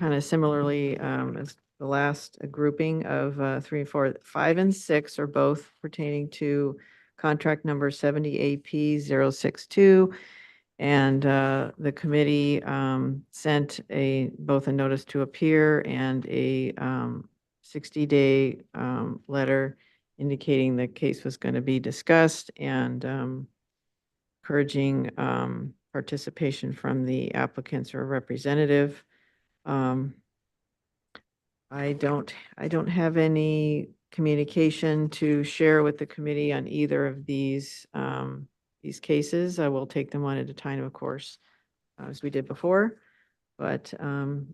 kind of similarly as the last grouping of 3, 4, 5, and 6 are both pertaining to contract number 70 AP 062. And the committee sent both a notice to appear and a 60-day letter indicating the case was going to be discussed and encouraging participation from the applicants or representative. I don't have any communication to share with the committee on either of these cases. I will take them one at a time, of course, as we did before. But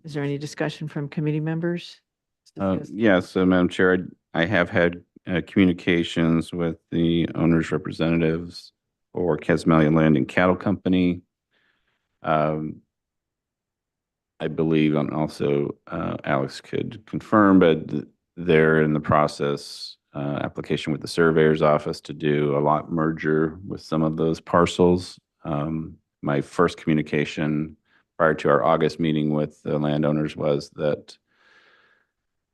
is there any discussion from committee members? Yes, Madam Chair, I have had communications with the owner's representatives for Casmalia Land and Cattle Company. I believe, and also Alex could confirm, but they're in the process, application with the surveyor's office to do a lot merger with some of those parcels. My first communication prior to our August meeting with the landowners was that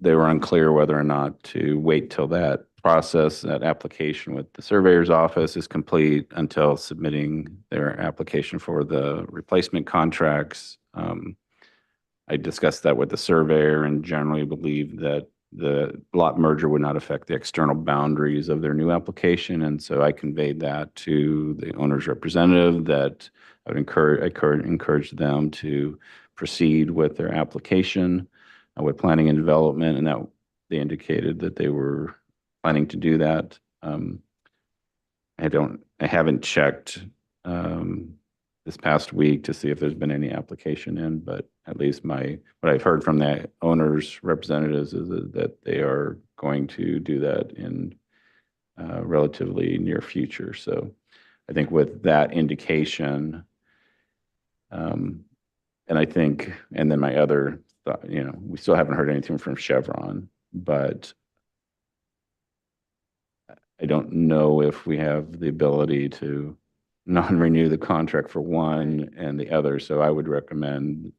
they were unclear whether or not to wait till that process, that application with the surveyor's office is complete until submitting their application for the replacement contracts. I discussed that with the surveyor and generally believe that the lot merger would not affect the external boundaries of their new application. And so I conveyed that to the owner's representative that I would encourage them to proceed with their application with planning and development, and that they indicated that they were planning to do that. I haven't checked this past week to see if there's been any application in, but at least what I've heard from the owners' representatives is that they are going to do that in relatively near future. So I think with that indication, and then my other thought, we still haven't heard anything from Chevron, but I don't know if we have the ability to non-renew the contract for one and the other. So I would recommend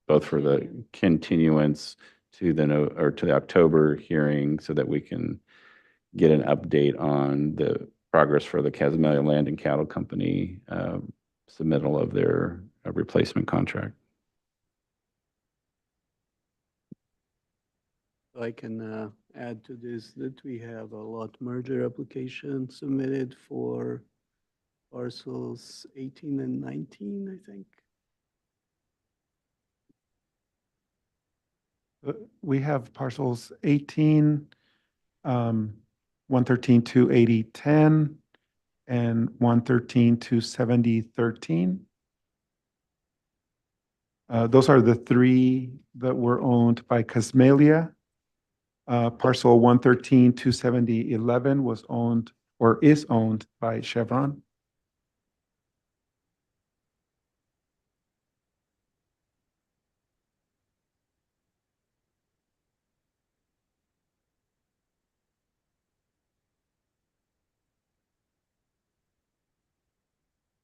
both for the continuance to the October hearing so that we can get an update on the progress for the Casmalia Land and Cattle Company submittal of their replacement contract. I can add to this that we have a lot merger application submitted for parcels 18 and 19, I think. We have parcels 18, 113 to 8010, and 113 to 7013. Those are the three that were owned by Casmalia. Parcel 113 to 7011 was owned or is owned by Chevron.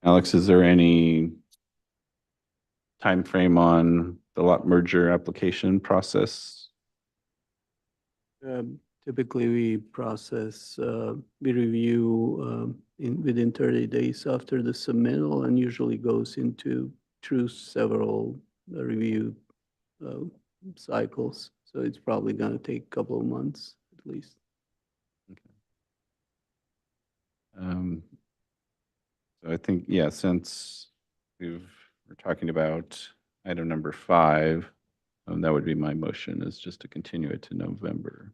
Alex, is there any time frame on the lot merger application process? Typically, we process, we review within 30 days after the submittal, and usually goes through several review cycles. So it's probably going to take a couple of months at least. Okay. So I think, yeah, since we're talking about item number 5, that would be my motion, is just to continue it to November.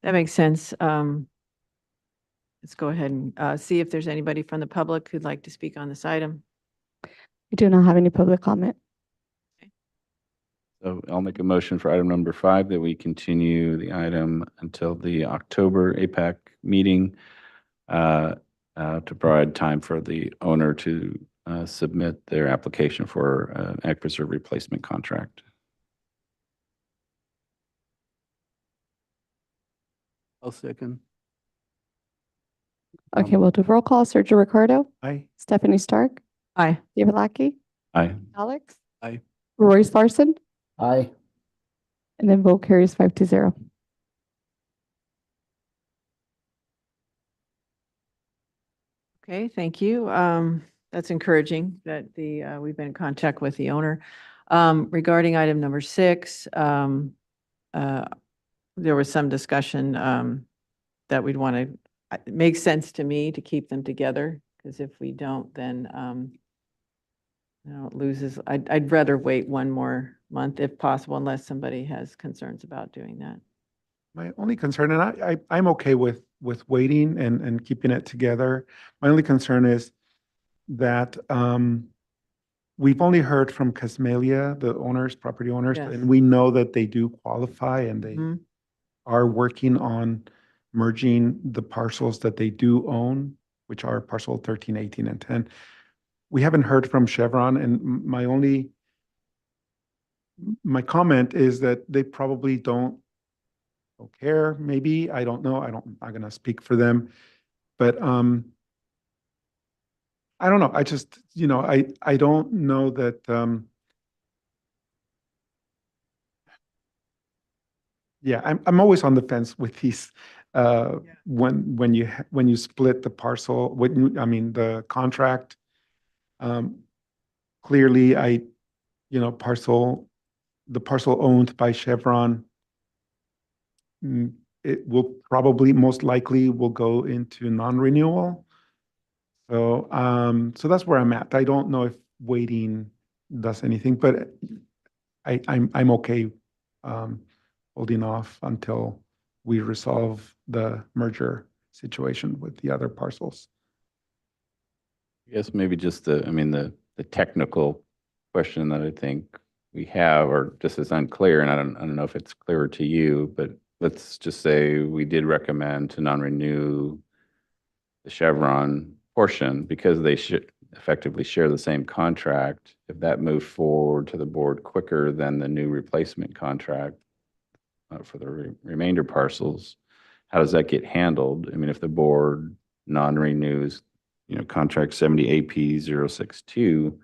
That makes sense. Let's go ahead and see if there's anybody from the public who'd like to speak on this item. We do not have any public comment. So I'll make a motion for item number 5 that we continue the item until the October APAC meeting to provide time for the owner to submit their application for an ag preserve replacement contract. I'll second. Okay, we'll do roll call. Sergio Ricardo, Aye. Stephanie Stark, Aye. David Lackey, Aye. Alex. Aye. Royce Larson, Aye. and then vote carries 5-0. Okay, thank you. That's encouraging that we've been in contact with the owner. Regarding item number 6, there was some discussion that we'd want to, it makes sense to me to keep them together, because if we don't, then it loses. I'd rather wait one more month if possible, unless somebody has concerns about doing that. My only concern, and I'm okay with waiting and keeping it together. My only concern is that we've only heard from Casmalia, the owners, property owners, Yes. and we know that they do qualify and they Mhm. are working on merging the parcels that they do own, which are parcel 13, 18, and 10. We haven't heard from Chevron, and my comment is that they probably don't care, maybe, I don't know, I'm not gonna speak for them, but I don't know, I just, I don't know that, yeah, I'm always on the fence with these, when you split the parcel, the contract, clearly the parcel owned by Chevron, it will probably, most likely will go into non-renewal. So, so that's where I'm at. I don't know if waiting does anything, but I'm okay, holding off until we resolve the merger situation with the other parcels. I guess maybe just the technical question that I think we have, or just is unclear, and I don't know if it's clearer to you, but let's just say we did recommend to non-renew the Chevron portion because they should effectively share the same contract. If that moved forward to the board quicker than the new replacement contract for the remainder parcels, how does that get handled? I mean, if the board non-renews, contract 70 AP 062,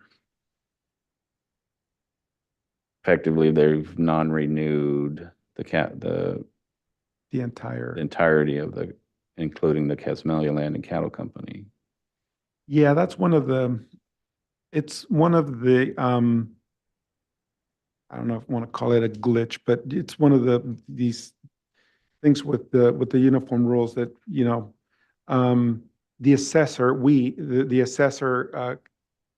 effectively they've non-renewed the entirety of including the Casmalia Land and Cattle Company. Yeah, that's it's one of the, I don't know if I want to call it a glitch, but it's one of these things with the uniform rules that, the assessor, the assessor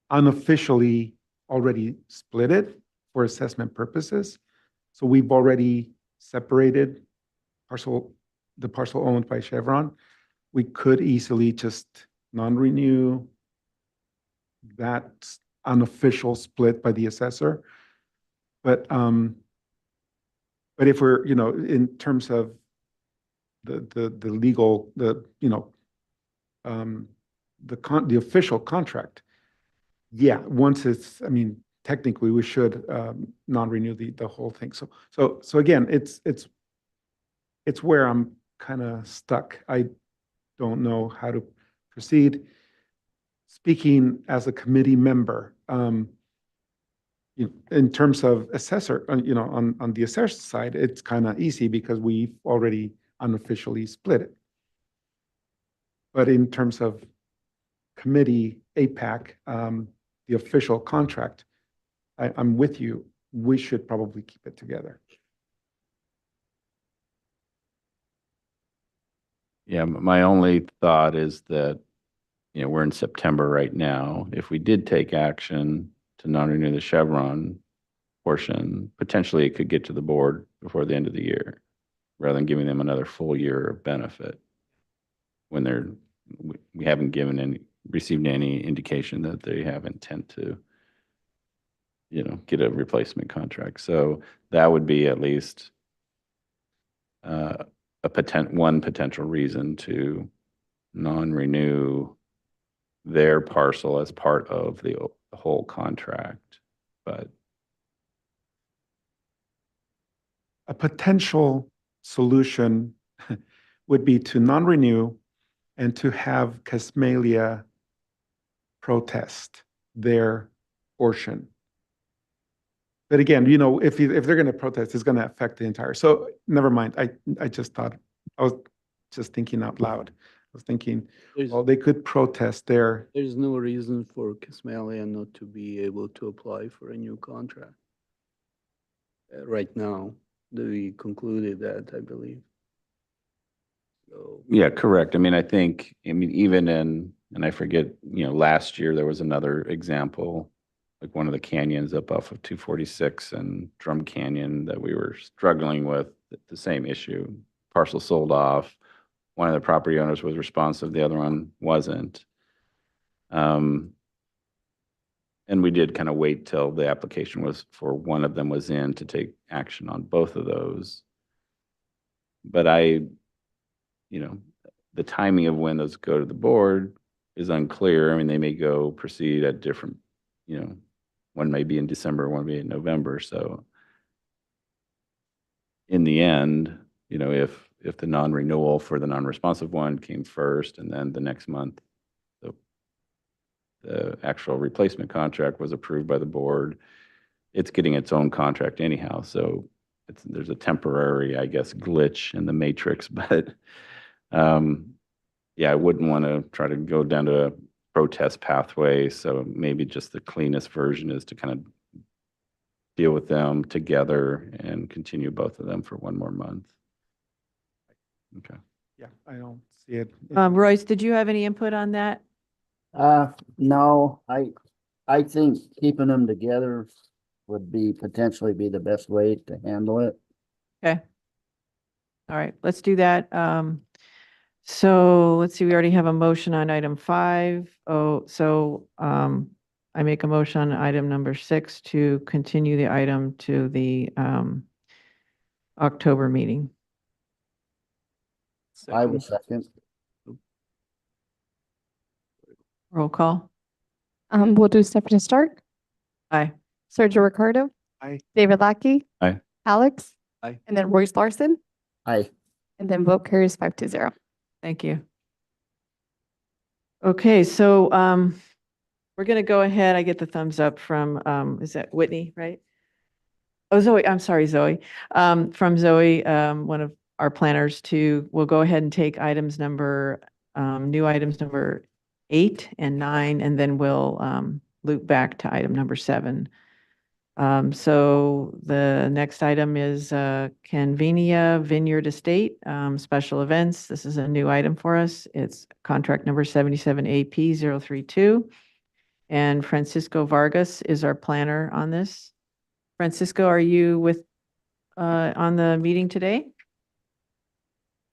unofficially already split it for assessment purposes. So we've already separated the parcel owned by Chevron. We could easily just non-renew that unofficial split by the assessor. But if we're, in terms of the legal, the official contract, yeah, once it's, technically we should non-renew the whole thing. So again, it's where I'm kind of stuck. I don't know how to proceed. Speaking as a committee member, in terms of assessor, on the assessor side, it's kind of easy because we've already unofficially split it. But in terms of committee, APAC, the official contract, I'm with you. We should probably keep it together. Yeah, my only thought is that, we're in September right now. If we did take action to non-renew the Chevron portion, potentially it could get to the board before the end of the year, rather than giving them another full year of benefit when we haven't received any indication that they have intent to, get a replacement contract. So that would be at least one potential reason to non-renew their parcel as part of the whole contract. But a potential solution would be to non-renew and to have Casmalia protest their portion. But again, you know, if they're going to protest, it's going to affect the entire, so never mind. I just thought, I was just thinking out loud. I was thinking, There's, well, they could protest there. there's no reason for Kismalia not to be able to apply for a new contract. Right now, we concluded that, I believe. So, Yeah, correct. I mean, even and I forget, you know, last year there was another example, like one of the canyons up off of 246 and Drum Canyon that we were struggling with the same issue. Parcel sold off. One of the property owners was responsive, the other one wasn't. And we did kind of wait till the application was for one of them was in to take action on both of those. But you know, the timing of when those go to the board is unclear. I mean, they may proceed at different, you know, one may be in December, one may be in November. So in the end, you know, if the non-renewal for the non-responsive one came first and then the next month, the actual replacement contract was approved by the board, it's getting its own contract anyhow. So there's a temporary, I guess, glitch in the matrix, but yeah, I wouldn't want to try to go down to a protest pathway. So maybe just the cleanest version is to kind of deal with them together and continue both of them for one more month. Okay. Yeah, I don't see it. Royce, did you have any input on that? No, I think keeping them together would potentially be the best way to handle it. Okay. All right, let's do that. So let's see, we already have a motion on item 5. I make a motion on item number 6 to continue the item to the October meeting. I will second. Roll call. We'll do Stephanie Stark, Aye. Sergio Ricardo. Aye. David Lackey. Aye. Alex. Aye. And then Royce Larson, Aye. and then vote carries 5-0. Thank you. Okay, so we're going to go ahead. I get the thumbs up from, is that Whitney, right? Oh, Zoe, I'm sorry, Zoe. From Zoe, one of our planners we'll go ahead and take new items number 8 and 9, and then we'll loop back to item number 7. So the next item is Canvinia Vineyard Estate, special events. This is a new item for us. It's contract number 77AP032. And Francisco Vargas is our planner on this. Francisco, are you on the meeting today?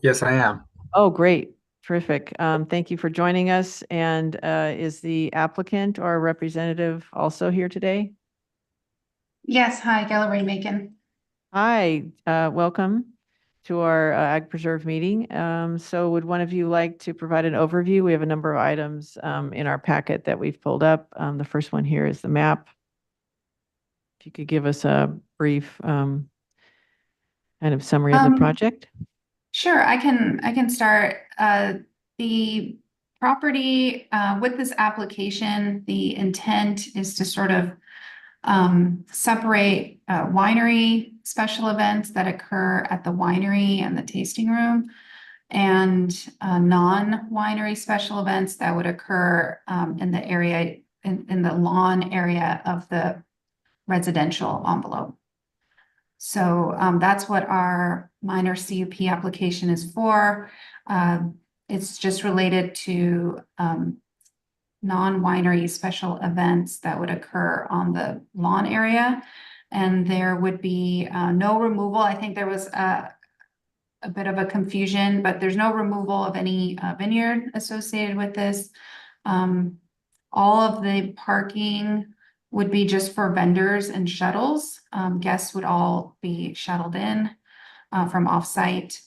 Yes, I am. Oh, great. Terrific. Thank you for joining us. And is the applicant or representative also here today? Yes, hi, Gallery Macon. Hi, welcome to our Ag Preserve meeting. So would one of you like to provide an overview? We have a number of items in our packet that we've pulled up. The first one here is the map. If you could give us a brief kind of summary of the project. Sure, I can start. The property with this application, the intent is to sort of separate winery special events that occur at the winery and the tasting room, and non-winery special events that would occur in the area, in the lawn area of the residential envelope. So that's what our minor CUP application is for. It's just related to non-winery special events that would occur on the lawn area. And there would be no removal. I think there was a bit of a confusion, but there's no removal of any vineyard associated with this. All of the parking would be just for vendors and shuttles. Guests would all be shuttled in from offsite.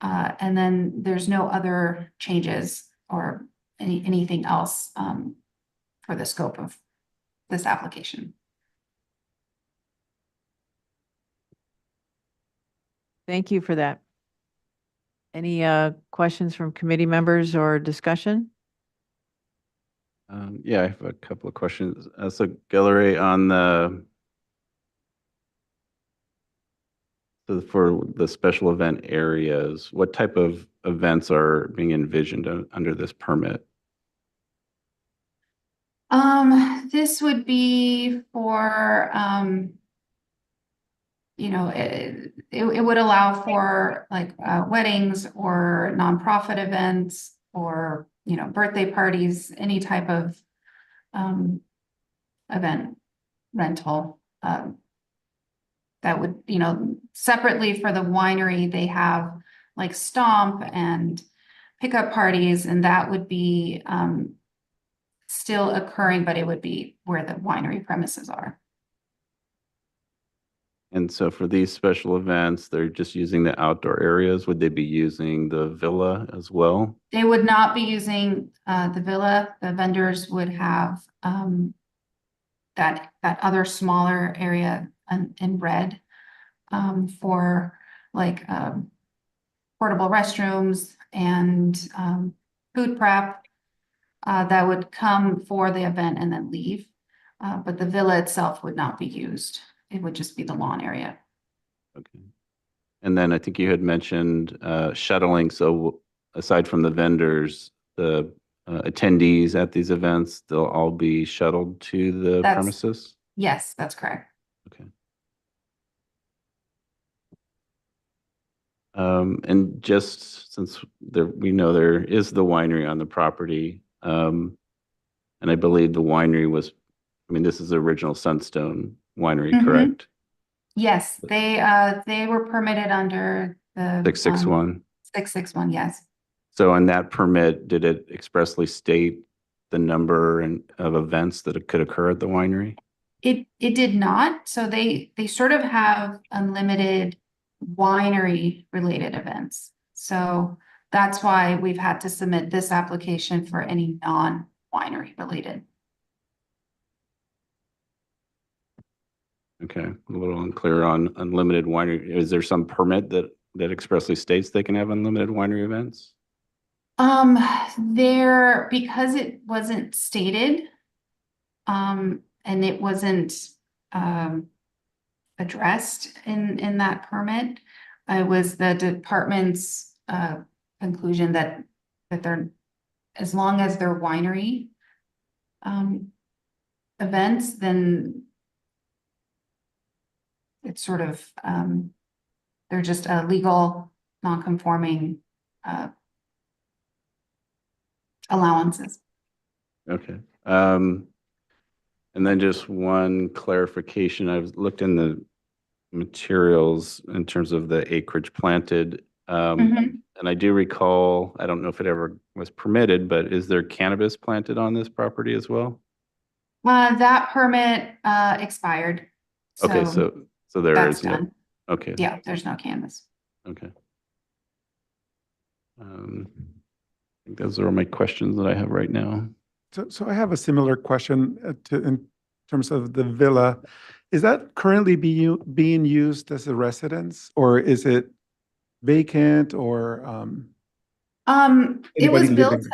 And then there's no other changes or anything else for the scope of this application. Thank you for that. Any questions from committee members or discussion? Yeah, I have a couple of questions. So Gallery, on the So for the special event areas, what type of events are being envisioned under this permit? This would be for, it would allow for like weddings or nonprofit events or, birthday parties, any type of event rental. That would, separately for the winery, they have like stomp and pickup parties, and that would be still occurring, but it would be where the winery premises are. And so for these special events, they're just using the outdoor areas. Would they be using the villa as well? They would not be using the villa. The vendors would have that other smaller area in red for like portable restrooms and food prep that would come for the event and then leave. But the villa itself would not be used. It would just be the lawn area. Okay. And then I think you had mentioned shuttling. So aside from the vendors, the attendees at these events, they'll all be shuttled to the premises? Yes, that's correct. Okay. And just since we know there is the winery on the property, and I believe the winery was, this is the original Sunstone Winery, correct? Yes, they were permitted under the 661. 661, yes. So on that permit, did it expressly state the number of events that could occur at the winery? It did not. So they sort of have unlimited winery related events. So that's why we've had to submit this application for any non-winery related. Okay, a little unclear on unlimited winery. Is there some permit that expressly states they can have unlimited winery events? Because it wasn't stated, and it wasn't addressed in that permit, it was the department's conclusion that they're, as long as they're winery events, then it's sort of they're just a legal non-conforming allowances. Okay. And then just one clarification. I've looked in the materials in terms of the acreage planted. And I do recall, I don't know if it ever was permitted, but is there cannabis planted on this property as well? That permit expired. Okay, so there that's is no. done. Okay. Yeah, there's no cannabis. Okay. I think those are all my questions that I have right now. So I have a similar question in terms of the villa. Is that currently being used as a residence, or is it vacant, or it was anybody built living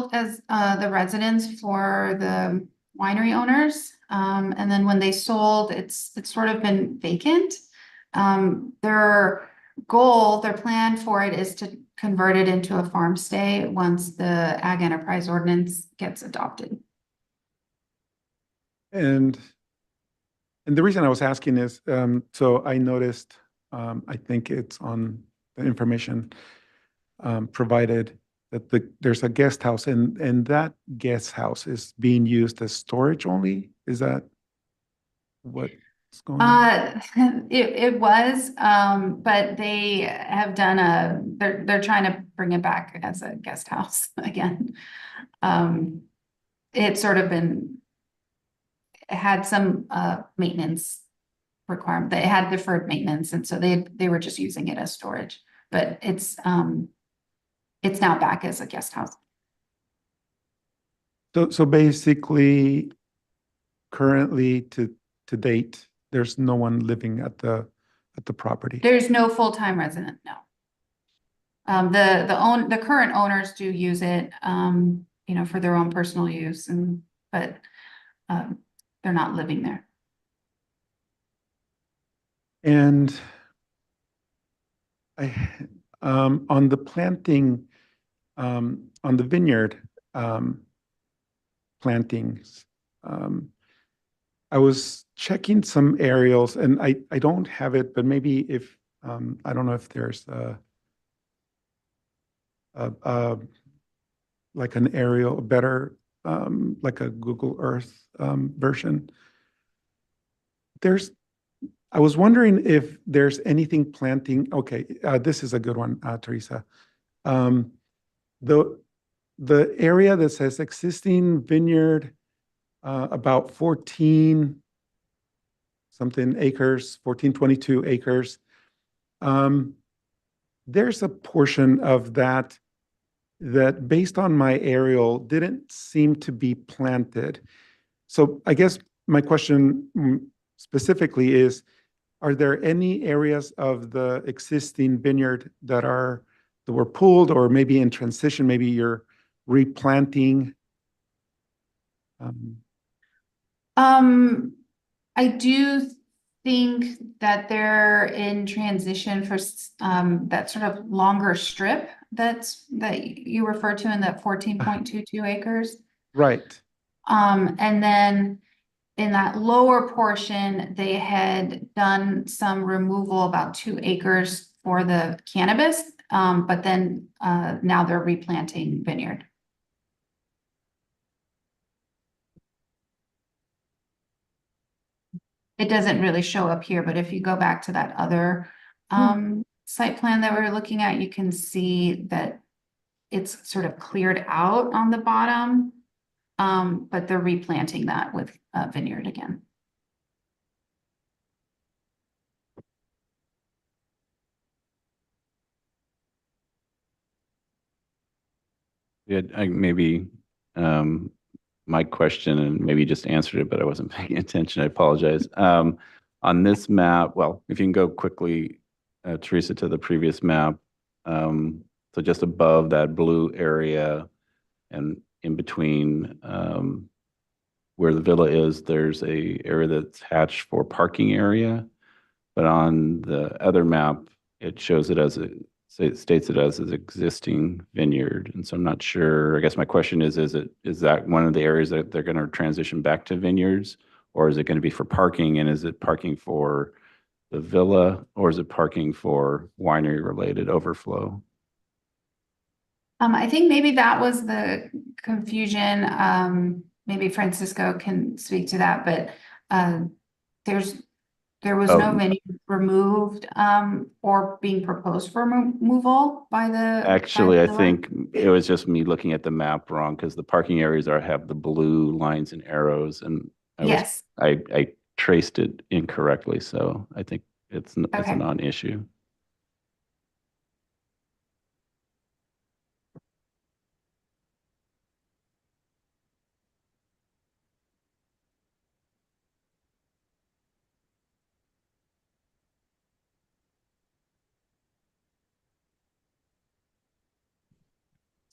as the residence for the winery owners. And then when they sold, it's sort of been vacant. Their plan for it is to convert it into a farm stay once the Ag Enterprise Ordinance gets adopted. And the reason I was asking is, so I noticed, I think it's on the information provided that there's a guest house, and that guest house is being used as storage only. Is that what's going on? It was, but they have done they're trying to bring it back as a guest house again. It's sort of had some maintenance requirement. They had deferred maintenance, and so they were just using it as storage. But it's now back as a guest house. So basically, currently to date, there's no one living at the property. There's no full-time resident, no. The current owners do use it, for their own personal use, but they're not living there. And On the planting, on the vineyard, plantings, I was checking some aerials and I don't have it, but maybe if, I don't know if there's like an aerial, a better, like a Google Earth, version. I was wondering if there's anything planting. Okay, this is a good one, Teresa. The area that says existing vineyard, about 14 something acres, 1422 acres. There's a portion of that based on my aerial didn't seem to be planted. So I guess my question specifically is, are there any areas of the existing vineyard that were pulled or maybe in transition, maybe you're replanting? I do think that they're in transition for that sort of longer strip that you refer to in that 14.22 acres. Right. And then in that lower portion, they had done some removal, about 2 acres for the cannabis, but then now they're replanting vineyard. It doesn't really show up here, but if you go back to that other site plan that we were looking at, you can see that it's sort of cleared out on the bottom, but they're replanting that with vineyard again. Yeah, maybe my question, and maybe you just answered it, but I wasn't paying attention. I apologize. On this map, well, if you can go quickly, Teresa, to the previous map. So just above that blue area and in between where the villa is, there's a area that's hatched for parking area. But on the other map, it shows it as it states it as an existing vineyard. And so I'm not sure, I guess my question is that one of the areas that they're going to transition back to vineyards, or is it going to be for parking? And is it parking for the villa, or is it parking for winery related overflow? I think maybe that was the confusion. Maybe Francisco can speak to that, but there was no vineyard removed or being proposed for removal by the. Actually, I think it was just me looking at the map wrong, because the parking areas have the blue lines and arrows, and I traced it incorrectly. So I think it's a non-issue.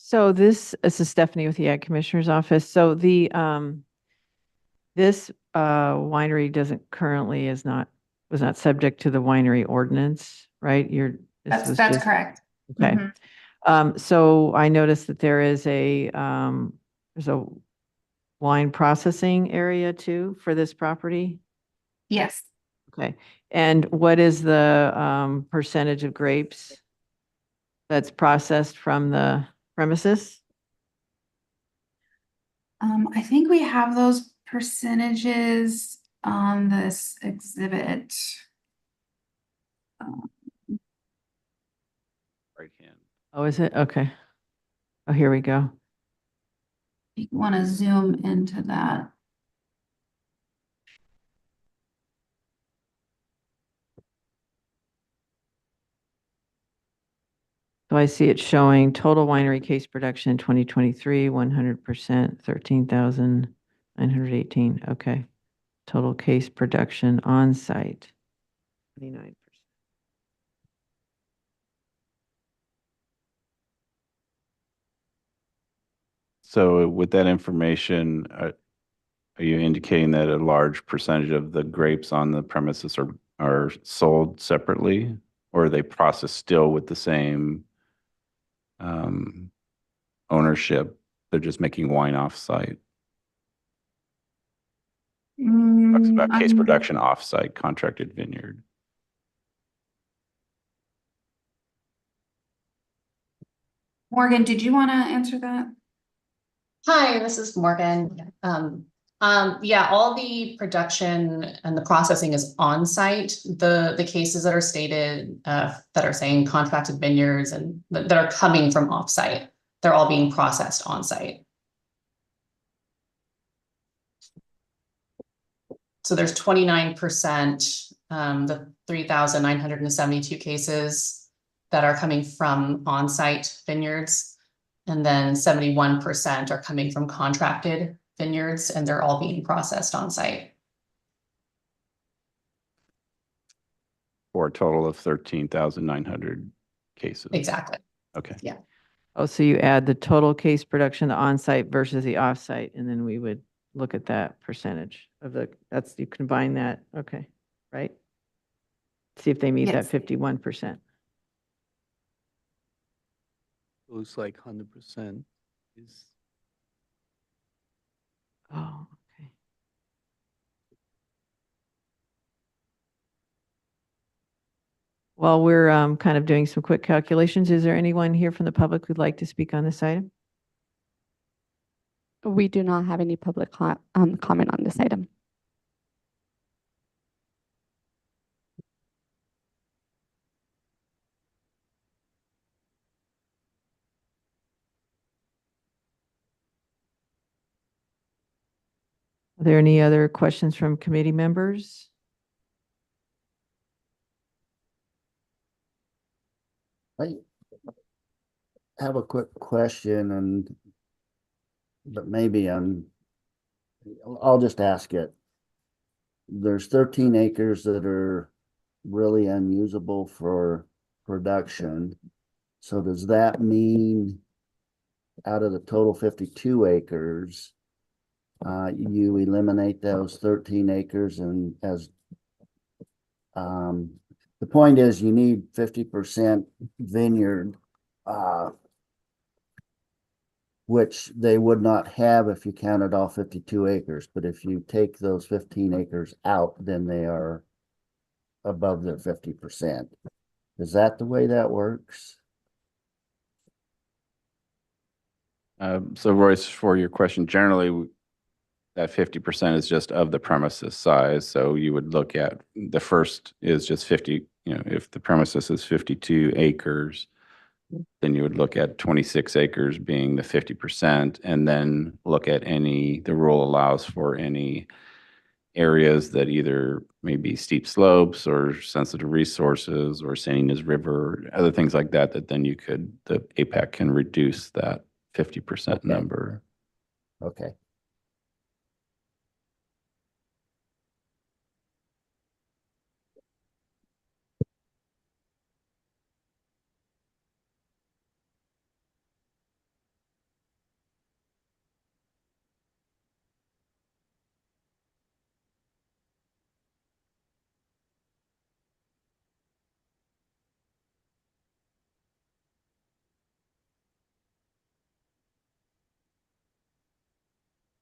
So this is Stephanie with the Ag Commissioner's Office. So the this winery was not subject to the winery ordinance, right? That's correct. Okay. So I noticed that there's a wine processing area too for this property. Yes. Okay. And what is the percentage of grapes that's processed from the premises? I think we have those percentages on this exhibit. Right hand. Oh, is it? Okay. Oh, here we go. You want to zoom into that. So I see it showing total winery case production in 2023, 100%, 13,918. Okay. Total case production on site, 29%. So with that information, are you indicating that a large percentage of the grapes on the premises are sold separately? Or are they processed still with the same ownership? They're just making wine off-site. Talks about case production off-site, contracted vineyard. Morgan, did you want to answer that? Hi, this is Morgan. Yeah, all the production and the processing is on site. The cases that are stated that are saying contracted vineyards and that are coming from offsite, they're all being processed on site. So there's 29%, the 3,972 cases that are coming from on-site vineyards. And then 71% are coming from contracted vineyards, and they're all being processed on site. For a total of 13,900 cases. Exactly. Okay. Yeah. Oh, so you add the total case production, the on-site versus the off-site, and then we would look at that percentage of you combine that, okay, right? See if they meet that Yes. 51%. Looks like 100% is. Oh, okay. While we're kind of doing some quick calculations, is there anyone here from the public who'd like to speak on this item? We do not have any public comment on this item. Are there any other questions from committee members? I have a quick question, but maybe I'll just ask it. There's 13 acres that are really unusable for production. So does that mean out of the total 52 acres, you eliminate those 13 acres and the point is you need 50% vineyard, which they would not have if you counted all 52 acres. But if you take those 15 acres out, then they are above their 50%. Is that the way that works? So Royce, for your question, generally that 50% is just of the premises size. So you would look at the first is just 50, if the premises is 52 acres, then you would look at 26 acres being the 50%, and then look at the rule allows for any areas that either may be steep slopes or sensitive resources or San Ynez River, other things like that, that then the APAC can reduce that 50% number. Okay.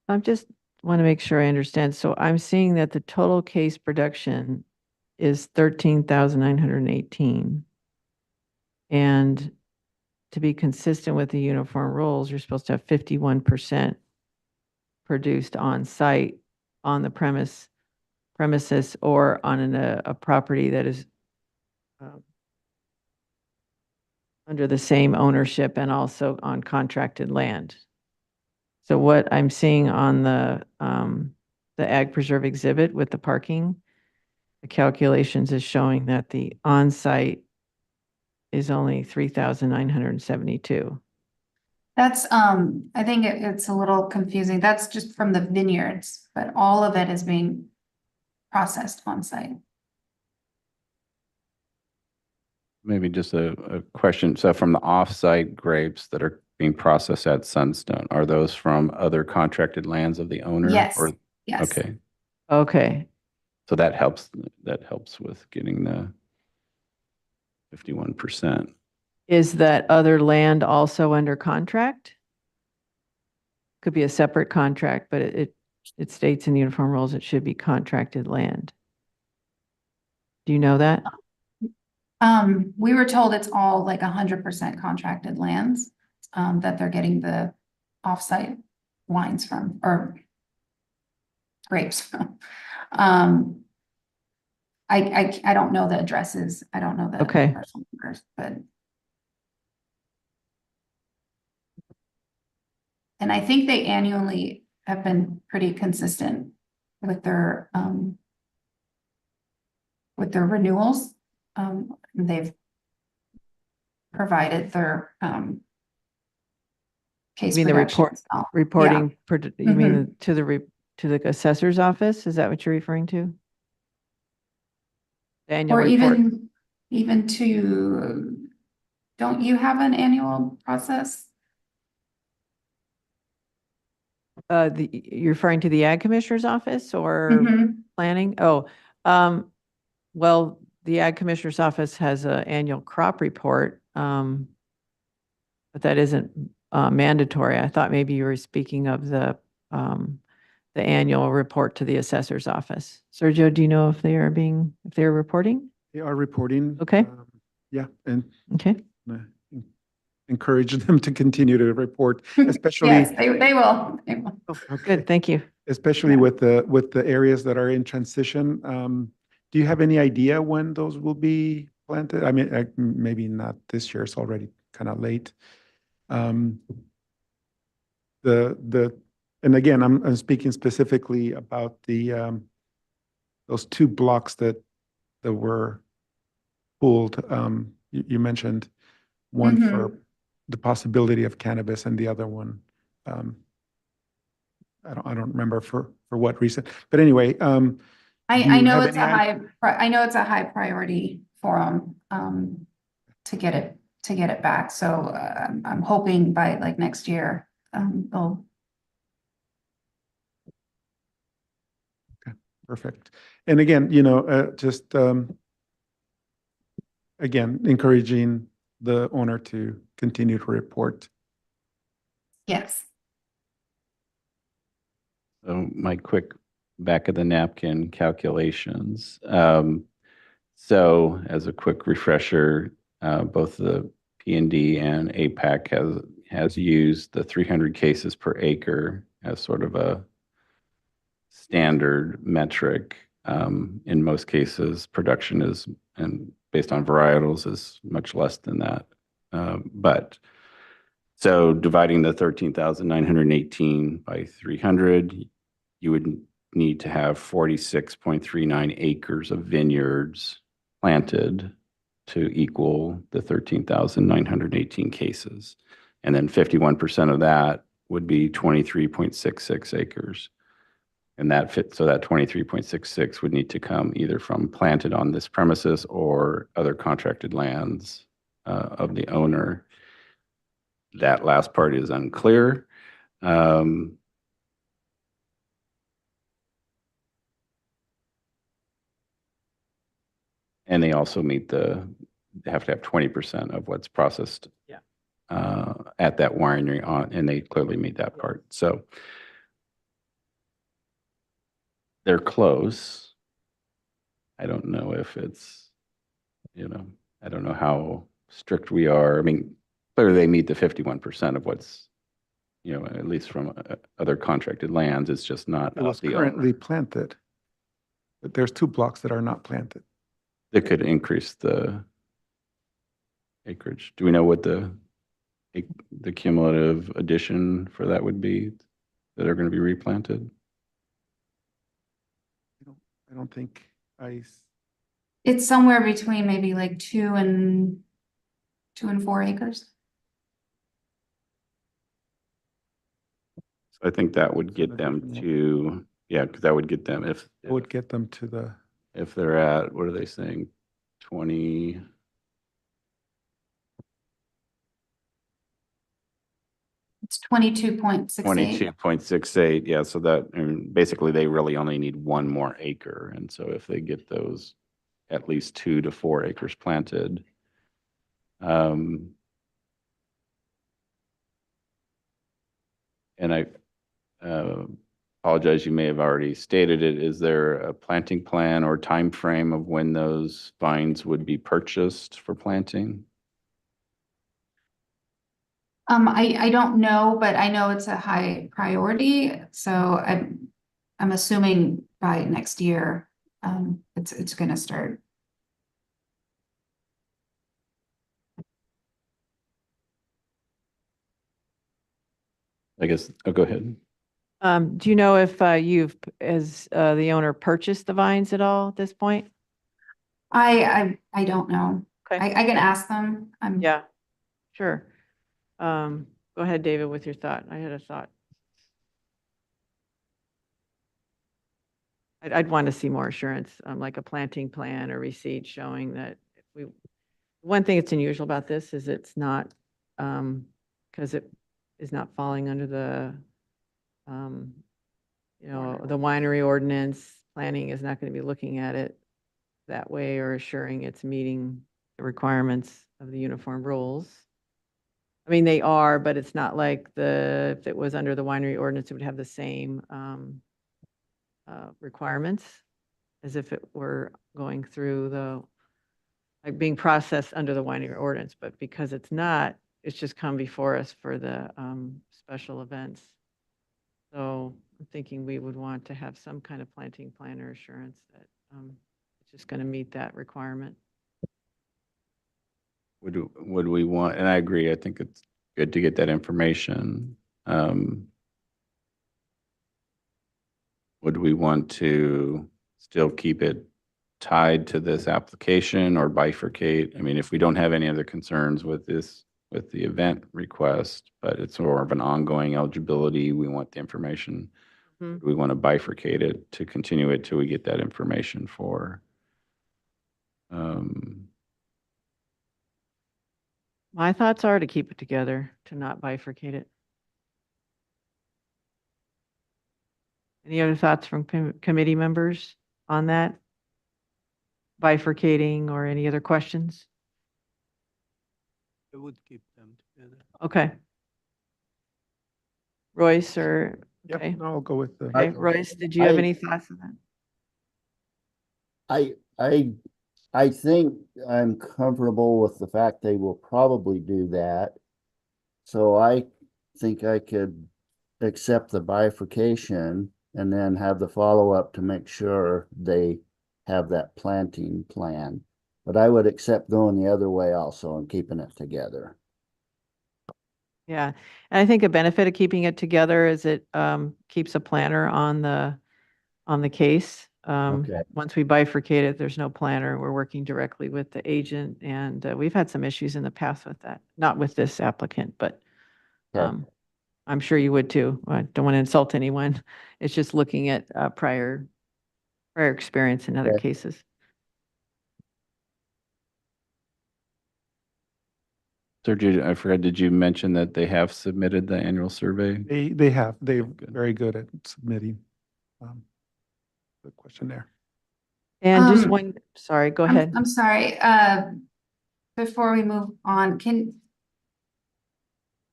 I just want to make sure I understand. So I'm seeing that the total case production is 13,918. And to be consistent with the uniform rules, you're supposed to have 51% produced on site on the premises or on a property that is under the same ownership and also on contracted land. So what I'm seeing on the Ag Preserve exhibit with the parking, the calculations is showing that the on-site is only 3,972. That's, I think it's a little confusing. That's just from the vineyards, but all of it is being processed on site. Maybe just a question. So from the off-site grapes that are being processed at Sunstone, are those from other contracted lands of the owner? Yes. Yes. Okay. Okay. So that helps with getting 51%. Is that other land also under contract? Could be a separate contract, but it states in the uniform rules it should be contracted land. Do you know that? We were told it's all like 100% contracted lands, that they're getting the offsite wines from, or grapes from. I don't know the addresses. I don't know the Okay. parcel numbers, but. And I think they annually have been pretty consistent with their renewals. They've provided their case You mean the projections. reporting, you Mhm. mean to the assessor's office? Is that what you're referring to? The annual Or report? even to, don't you have an annual process? You're referring to the ag commissioner's office or Mhm. planning? Oh, well, the ag commissioner's office has an annual crop report, but that isn't mandatory. I thought maybe you were speaking of the annual report to the assessor's office. Sergio, do you know if they're reporting? They are reporting. Okay. Yeah, and Okay. uh, encourage them to continue to report, especially. Yes, they will. They will. Okay. Good, thank you. Especially Yeah. with the areas that are in transition. Do you have any idea when those will be planted? I mean, maybe not this year, it's already kind of late. And again, I'm speaking specifically about those 2 blocks that were pulled. You mentioned one for the possibility of cannabis and the other one, I don't remember for what reason, but anyway, do I you know have it's any I know it's a high priority for them, to get it back. So, I'm hoping by like next year, they'll. Perfect. And again, just again, encouraging the owner to continue to report. Yes. So my quick back of the napkin calculations. So as a quick refresher, both the P&D and APAC has used the 300 cases per acre as sort of a standard metric. In most cases, production is, and based on varietals, is much less than that. But so dividing the 13,918 by 300, you would need to have 46.39 acres of vineyards planted to equal the 13,918 cases. And then 51% of that would be 23.66 acres. And that fits, so that 23.66 would need to come either from planted on this premises or other contracted lands of the owner. That last part is unclear. And they also meet they have to have 20% of what's processed at that winery and they clearly meet that part. So they're close. I don't know if it's, I don't know how strict we are. I mean, clearly they meet the 51% of what's, at least from other contracted lands. It's just not. It was currently planted, but there's 2 blocks that are not planted. That could increase the acreage. Do we know what the cumulative addition for that would be that are going to be replanted? I don't think It's somewhere between maybe like 2 and 4 acres. So I think that would get them to, because that would get them it would get them to the. if they're at, what are they saying? 20. It's 22.68. 22.68, yeah, so that, and basically they really only need 1 more acre. And so if they get those at least 2 to 4 acres planted, And I apologize, you may have already stated it. Is there a planting plan or time frame of when those vines would be purchased for planting? I don't know, but I know it's a high priority, so I'm assuming by next year, it's gonna start. I guess, oh, go ahead. Do you know if you've, as the owner, purchased the vines at all at this point? I don't know. Okay. I can ask them. Yeah, sure. Go ahead, David, with your thought. I had a thought. I'd want to see more assurance, like a planting plan or receipt showing that one thing that's unusual about this is it's not, because it is not falling under the, the winery ordinance. Planning is not going to be looking at it that way or assuring it's meeting the requirements of the uniform rules. I mean, they are, but it's not like if it was under the winery ordinance, it would have the same requirements as if it were going through like being processed under the winery ordinance. But because it's not, it's just come before us for the special events. So I'm thinking we would want to have some kind of planting plan or assurance that it's just going to meet that requirement. Would we want, and I agree, I think it's good to get that information. Would we want to still keep it tied to this application or bifurcate? I mean, if we don't have any other concerns with the event request, but it's more of an ongoing eligibility, we want the information. Mm-hmm. We want to bifurcate it to continue it till we get that information for. My thoughts are to keep it together, to not bifurcate it. Any other thoughts from committee members on that? Bifurcating or any other questions? I would keep them together. Okay. Royce or, Yep, okay. no, I'll go with the. Okay, Royce, did you have any thoughts on that? I think I'm comfortable with the fact they will probably do that. So I think I could accept the bifurcation and then have the follow-up to make sure they have that planting plan. But I would accept going the other way also and keeping it together. Yeah, and I think a benefit of keeping it together is it keeps a planner on the case. Okay. Once we bifurcate it, there's no planner. We're working directly with the agent, and we've had some issues in the past with that. Not with this applicant, but Okay. I'm sure you would too. I don't want to insult anyone. It's just looking at prior experience in other Okay. cases. Sir, I forgot, did you mention that they have submitted the annual survey? They're Good. very good at submitting the questionnaire. And just one, sorry, go ahead. I'm sorry, before we move on, can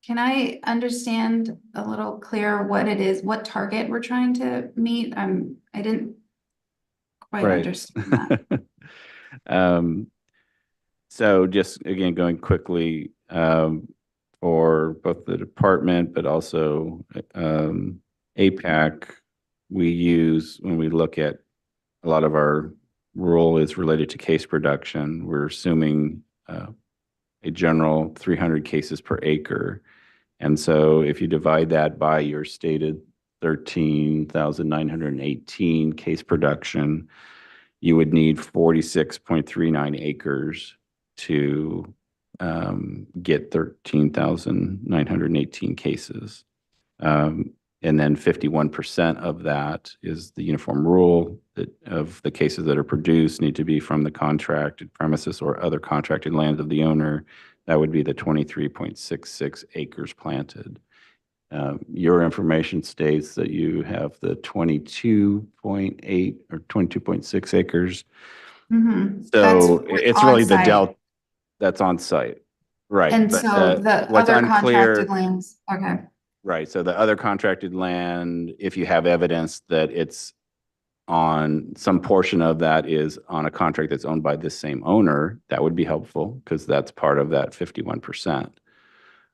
I understand a little clearer what it is, what target we're trying to meet? I didn't quite Right. understand that. So just again, going quickly, for both the department, but also APAC, we use, when we look at a lot of our rule is related to case production, we're assuming a general 300 cases per acre. And so if you divide that by your stated 13,918 case production, you would need 46.39 acres to get 13,918 cases. And then 51% of that is the uniform rule that of the cases that are produced need to be from the contracted premises or other contracted land of the owner. That would be the 23.66 acres planted. Your information states that you have the 22.8 or 22.6 acres. Mhm. So That's it's really the on-site. delta that's on site. Right. And but, so the what's other unclear- contracted lands, okay. Right, so the other contracted land, if you have evidence that it's on, some portion of that is on a contract that's owned by this same owner, that would be helpful, because that's part of that 51%.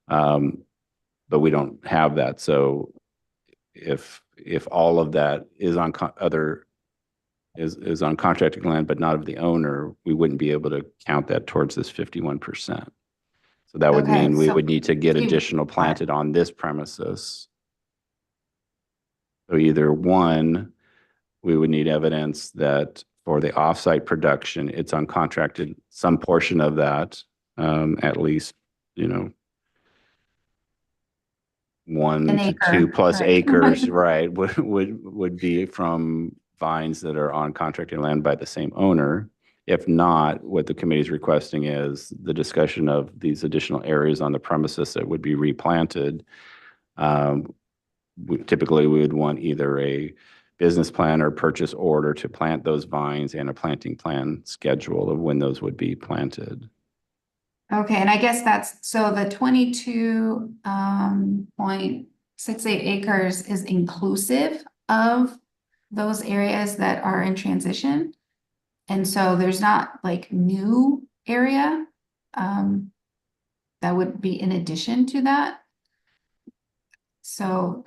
But we don't have that, so if all of that is on is on contracted land, but not of the owner, we wouldn't be able to count that towards this 51%. So that would Okay, mean we so would need to get we- additional planted on this premises. So either one, we would need evidence that for the offsite production, it's uncontracted, some portion of that, at least, 1 An to acre, 2 plus right. acres, right, would be from vines that are on contracted land by the same owner. If not, what the committee is requesting is the discussion of these additional areas on the premises that would be replanted. Typically, we would want either a business plan or purchase order to plant those vines and a planting plan schedule of when those would be planted. Okay, and I guess that's, so the 22.68 acres is inclusive of those areas that are in transition. And so there's not like new area that would be in addition to that. So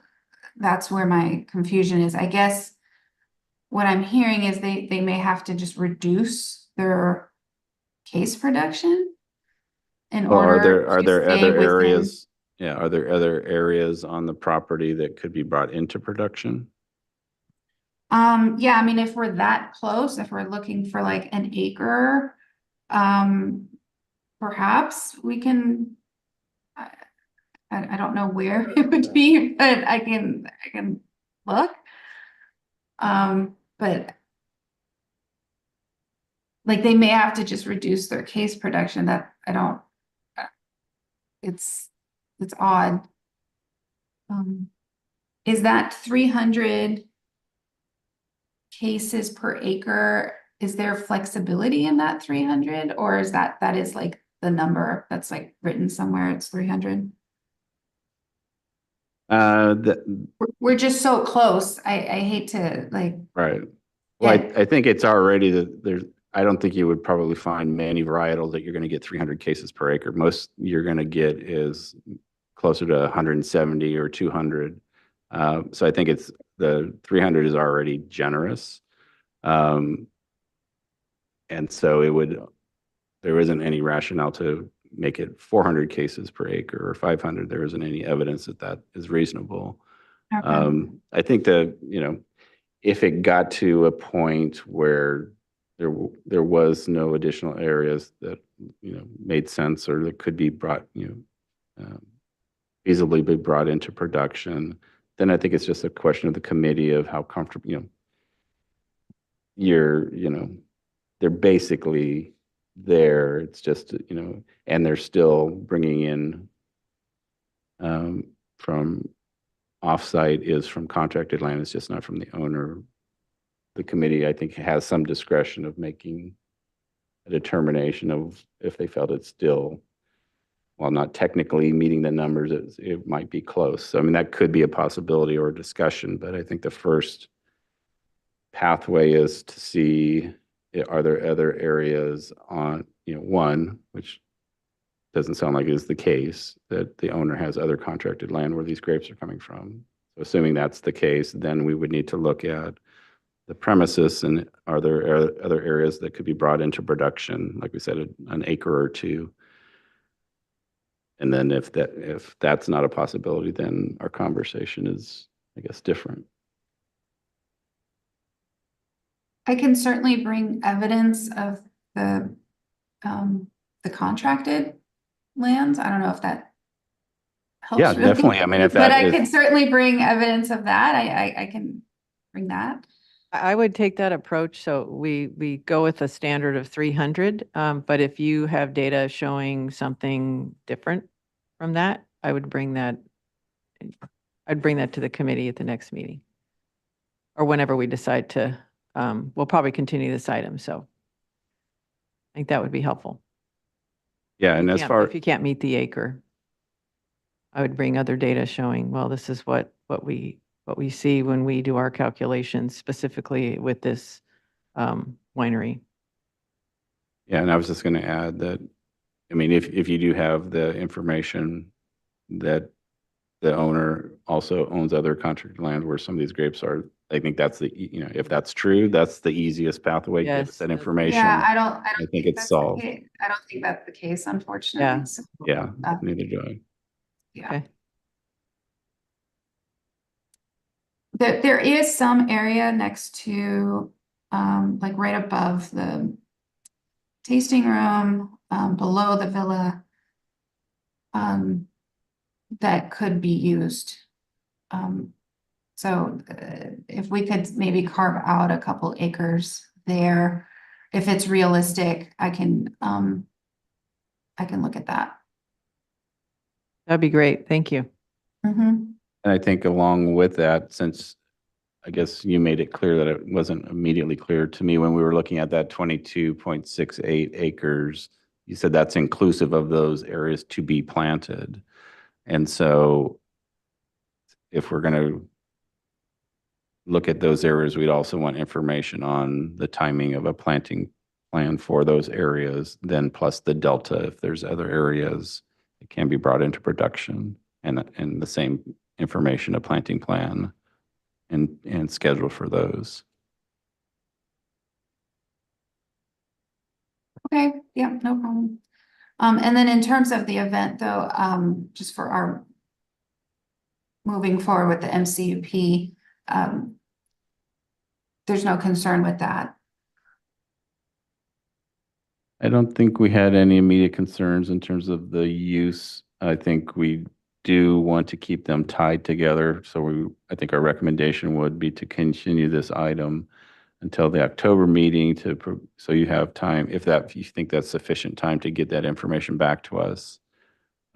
that's where my confusion is. I guess what I'm hearing is they may have to just reduce their case production in Or order are to there stay other within- areas? Yeah, are there other areas on the property that could be brought into production? Yeah, I mean, if we're that close, if we're looking for like an acre, perhaps we can. I don't know where it would be, but I can look. But like they may have to just reduce their case production. That I don't. It's odd. Is that 300 cases per acre? Is there flexibility in that 300, or is that is like the number that's like written somewhere? It's 300. We're just so close. I hate to like. Right. Well, Yeah. I think it's already there's, I don't think you would probably find many varietals that you're going to get 300 cases per acre. Most you're going to get is closer to 170 or 200. So I think it's the 300 is already generous. And so there isn't any rationale to make it 400 cases per acre or 500. There isn't any evidence that is reasonable. Okay. I think that, if it got to a point where there was no additional areas that, made sense or that could be brought, feasibly be brought into production, then I think it's just a question of the committee of how comfortable, they're basically there. It's just, and they're still bringing in from offsite is from contracted land. It's just not from the owner. The committee, I think, has some discretion of making a determination of if they felt it's still, while not technically meeting the numbers, it might be close. So, I mean, that could be a possibility or a discussion, but I think the first pathway is to see, are there other areas on, one, which doesn't sound like is the case, that the owner has other contracted land where these grapes are coming from. So assuming that's the case, then we would need to look at the premises and are there other areas that could be brought into production, like we said, an acre or two. And then if that's not a possibility, then our conversation is, I guess, different. I can certainly bring evidence of the contracted lands. I don't know if that helps. Yeah, really. definitely. I mean, if But that I is- can certainly bring evidence of that. I can bring that. I would take that approach. So we go with a standard of 300. But if you have data showing something different from that, I'd bring that to the committee at the next meeting. Or whenever we decide to, we'll probably continue this item. So I think that would be helpful. Yeah, and as far, If you can't meet the acre, I would bring other data showing, well, this is what we see when we do our calculations specifically with this winery. yeah, and I was just going to add that, I mean, if you do have the information that the owner also owns other contract land where some of these grapes are, I think that's if that's true, that's the easiest pathway. Give us Yes, that that's- information. Yeah, I don't I think think it's that's the solved. case. I don't think that's the case, unfortunately. Yeah. So, Yeah, Uh, neither do I. yeah. Okay. There is some area next to, like right above the tasting room, below the villa, that could be used. So if we could maybe carve out a couple acres there, if it's realistic, I can look at that. That'd be great. Thank you. Mhm. And I think along with that, since I guess you made it clear that it wasn't immediately clear to me when we were looking at that 22.68 acres, you said that's inclusive of those areas to be planted. And so if we're going to look at those areas, we'd also want information on the timing of a planting plan for those areas, then plus the delta if there's other areas that can be brought into production, and the same information, a planting plan and schedule for those. Okay, yeah, no problem. And then in terms of the event though, just for our moving forward with the MCUP, there's no concern with that. I don't think we had any immediate concerns in terms of the use. I think we do want to keep them tied together. So I think our recommendation would be to continue this item until the October meeting so you have time, if you think that's sufficient time to get that information back to us.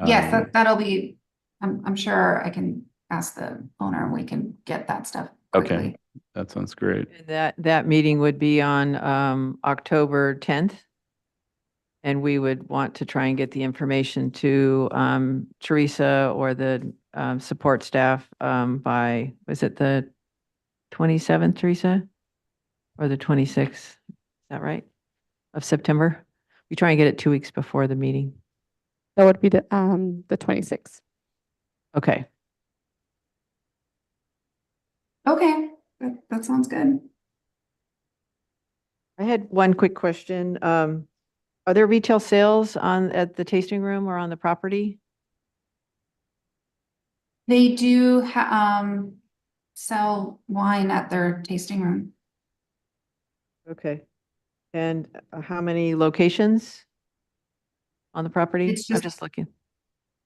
Yes, that'll be, I'm sure I can ask the owner and we can get that stuff quickly. Okay, that sounds great. And that meeting would be on October 10th. And we would want to try and get the information to Teresa or the support staff by, was it the 27th, Teresa? Or the 26th? Is that right? Of September? We try and get it 2 weeks before the meeting. That would be the 26th. Okay. Okay, that sounds good. I had one quick question. Are there retail sales at the tasting room or on the property? They do sell wine at their tasting room. Okay. And how many locations on the property? It's I'm just- just looking.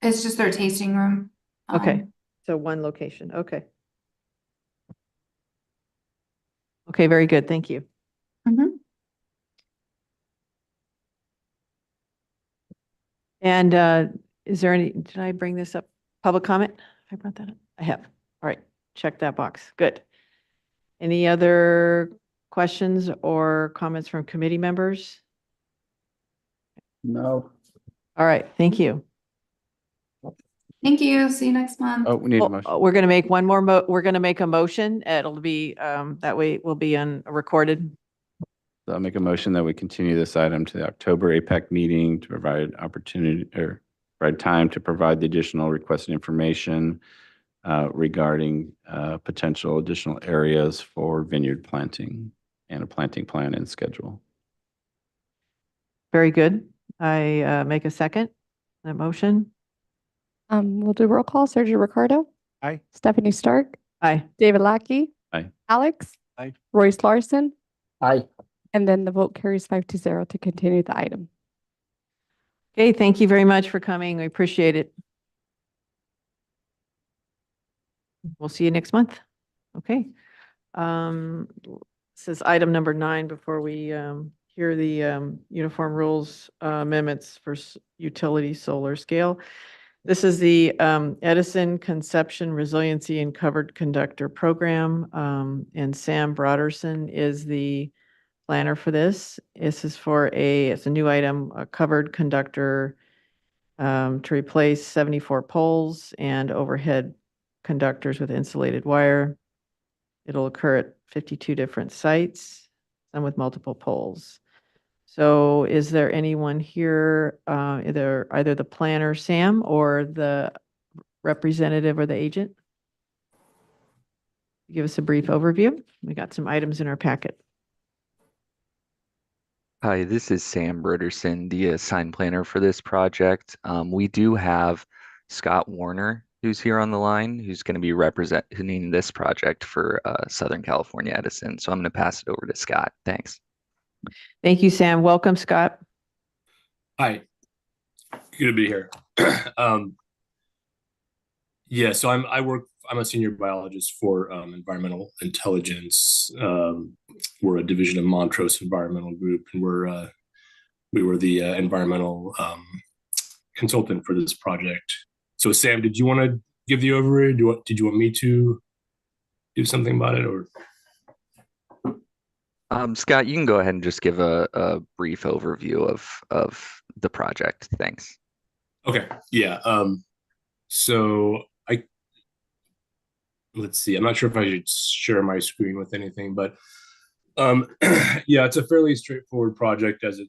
It's just their tasting room. Okay, so one location. Okay. Okay, very good. Thank you. Mhm. And is there did I bring this up? Public comment? I brought that up. I have. All right, check that box. Good. Any other questions or comments from committee members? No. All right, thank you. Thank you. See you next month. Oh, we need a Well, motion. we're going to make one more we're going to make a motion. It'll be that way it will be recorded. So I'll make a motion that we continue this item to the October APEC meeting to provide opportunity or provide time to provide the additional requested information regarding potential additional areas for vineyard planting and a planting plan and schedule. Very good. I make a second that motion. We'll do roll call. Sergio Ricardo. Aye. Stephanie Stark. Aye. David Lackey. Aye. Alex. Aye. Royce Larson. Aye. And then the vote carries 5-0 to continue the item. Okay, thank you very much for coming. We appreciate it. We'll see you next month. Okay. This is item number 9 before we hear the uniform rules amendments for utility solar scale. This is the Edison Conception Resiliency and Covered Conductor Program, and Sam Broderson is the planner for this. This is for it's a new item, a covered conductor to replace 74 poles and overhead conductors with insulated wire. It'll occur at 52 different sites, some with multiple poles. So is there anyone here, either the planner, Sam, or the representative or the agent? Give us a brief overview. We got some items in our packet. Hi, this is Sam Broderson, the assigned planner for this project. We do have Scott Warner, who's here on the line, who's going to be representing this project for Southern California Edison. So I'm going to pass it over to Scott. Thanks. Thank you, Sam. Welcome, Scott. Hi, good to be here. Yeah, so I'm a senior biologist for environmental intelligence. We're a division of Montrose Environmental Group, and we were the environmental consultant for this project. So Sam, did you want to give the overview? Did you want me to do something about it, or? Scott, you can go ahead and just give a brief overview of the project. Thanks. Okay. Yeah. So let's see. I'm not sure if I should share my screen with anything, but yeah, it's a fairly straightforward project as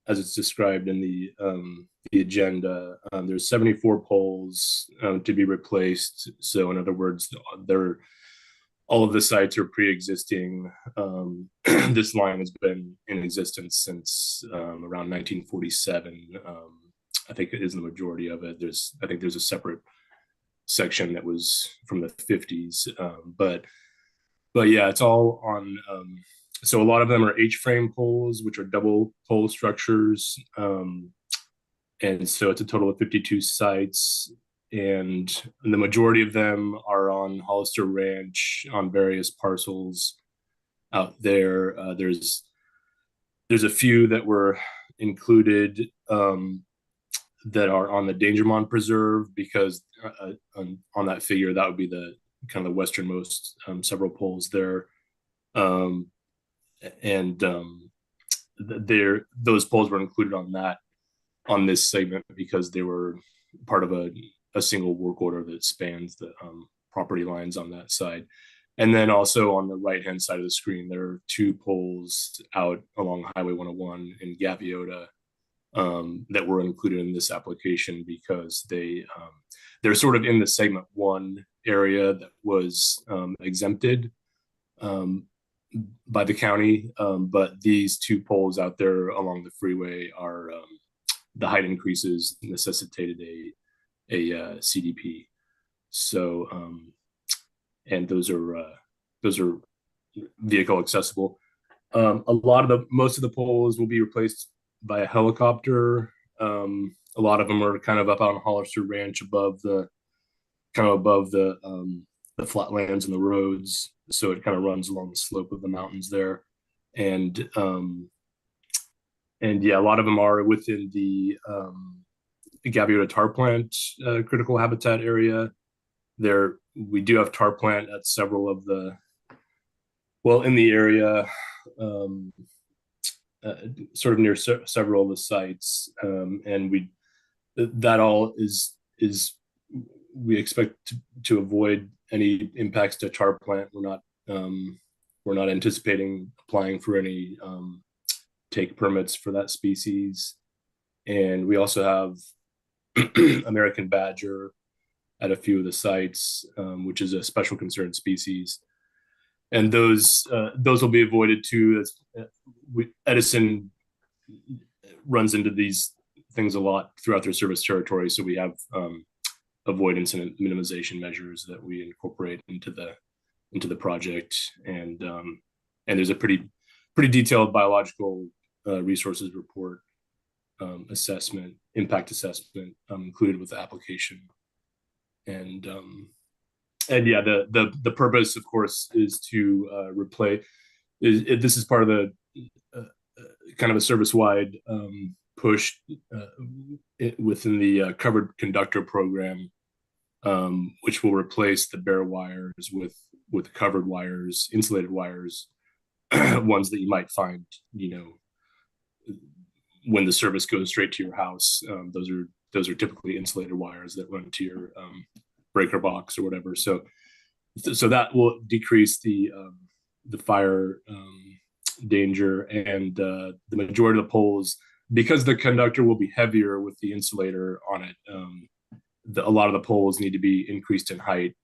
it's described in the agenda. There's 74 poles to be replaced. So in other words, all of the sites are pre-existing. This line has been in existence since around 1947. I think it is the majority of it. I think there's a separate section that was from the 50s. But yeah, it's all on. So a lot of them are H-frame poles, which are double pole structures. And so it's a total of 52 sites. And the majority of them are on Hollister Ranch on various parcels out there. There's a few that were included that are on the Dangermond Preserve, because on that figure, that would be the kind of the westernmost several poles there. Those poles were included on this segment because they were part of a single work order that spans the property lines on that side. And then also on the right-hand side of the screen, there are 2 poles out along Highway 101 in Gaviota that were included in this application because they're sort of in the segment 1 area that was exempted by the county. But these 2 poles out there along the freeway are the height increases necessitated a CDP. So and those are vehicle accessible. Most of the poles will be replaced by a helicopter. A lot of them are kind of up on Hollister Ranch above the flatlands and the roads. So it kind of runs along the slope of the mountains there. And yeah, a lot of them are within the Gaviota tar plant critical habitat area. We do have tar plant at several of in the area, sort of near several of the sites, and we expect to avoid any impacts to tar plant. We're not anticipating applying for any take permits for that species, and we also have American badger at a few of the sites, which is a special concern species, and those will be avoided too. Edison runs into these things a lot throughout their service territory, so we have avoidance and minimization measures that we incorporate into the project, and there's a pretty detailed biological resources report impact assessment included with the application. And yeah, the purpose, of course, is to replace. This is part of the kind of a service-wide push within the covered conductor program, which will replace the bare wires with covered wires, insulated wires, ones that you might find, when the service goes straight to your house. Those are typically insulated wires that run to your breaker box or whatever. So that will decrease the fire danger, and the majority of the poles, because the conductor will be heavier with the insulator on it, a lot of the poles need to be increased in height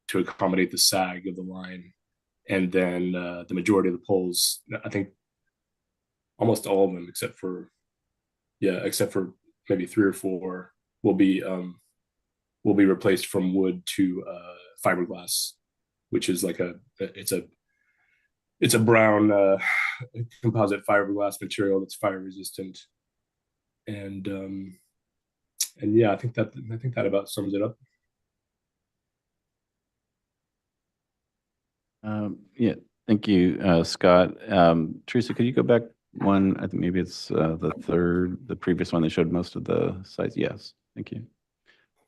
to accommodate the sag of the line. And then the majority of the poles, I think almost all of them, except for maybe 3 or 4, will be replaced from wood to fiberglass, which is like it's a brown composite fiberglass material that's fire resistant. And yeah, I think that about sums it up. Yeah, thank you, Scott. Teresa, could you go back one? I think maybe it's the previous one that showed most of the sites. Yes, thank you.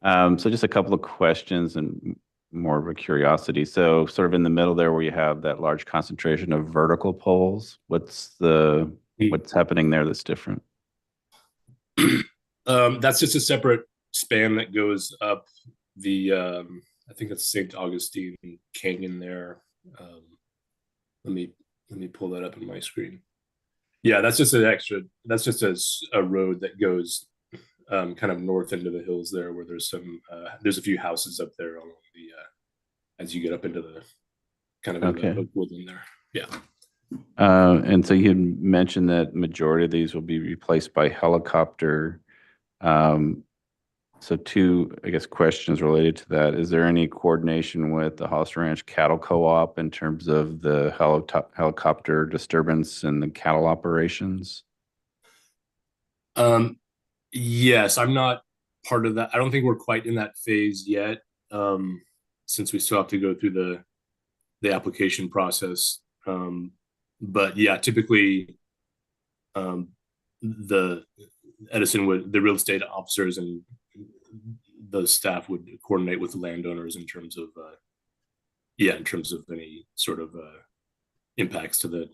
So just a couple of questions and more of a curiosity. So sort of in the middle there where you have that large concentration of vertical poles, what's happening there that's different? That's just a separate span that goes up the I think it's St. Augustine Canyon there. Let me pull that up on my screen. Yeah, that's just a road that goes kind of north into the hills there, where there's a few houses up there along the as you get up into the kind of the woodland there. Yeah. And so you had mentioned that majority of these will be replaced by helicopter. So 2, I guess, questions related to that. Is there any coordination with the Hollister Ranch Cattle Co-op in terms of the helicopter disturbance and the cattle operations? Yes, I'm not part of that. I don't think we're quite in that phase yet, since we still have to go through the application process. But yeah, typically, the real estate officers and the staff would coordinate with the landowners in terms of any sort of impacts to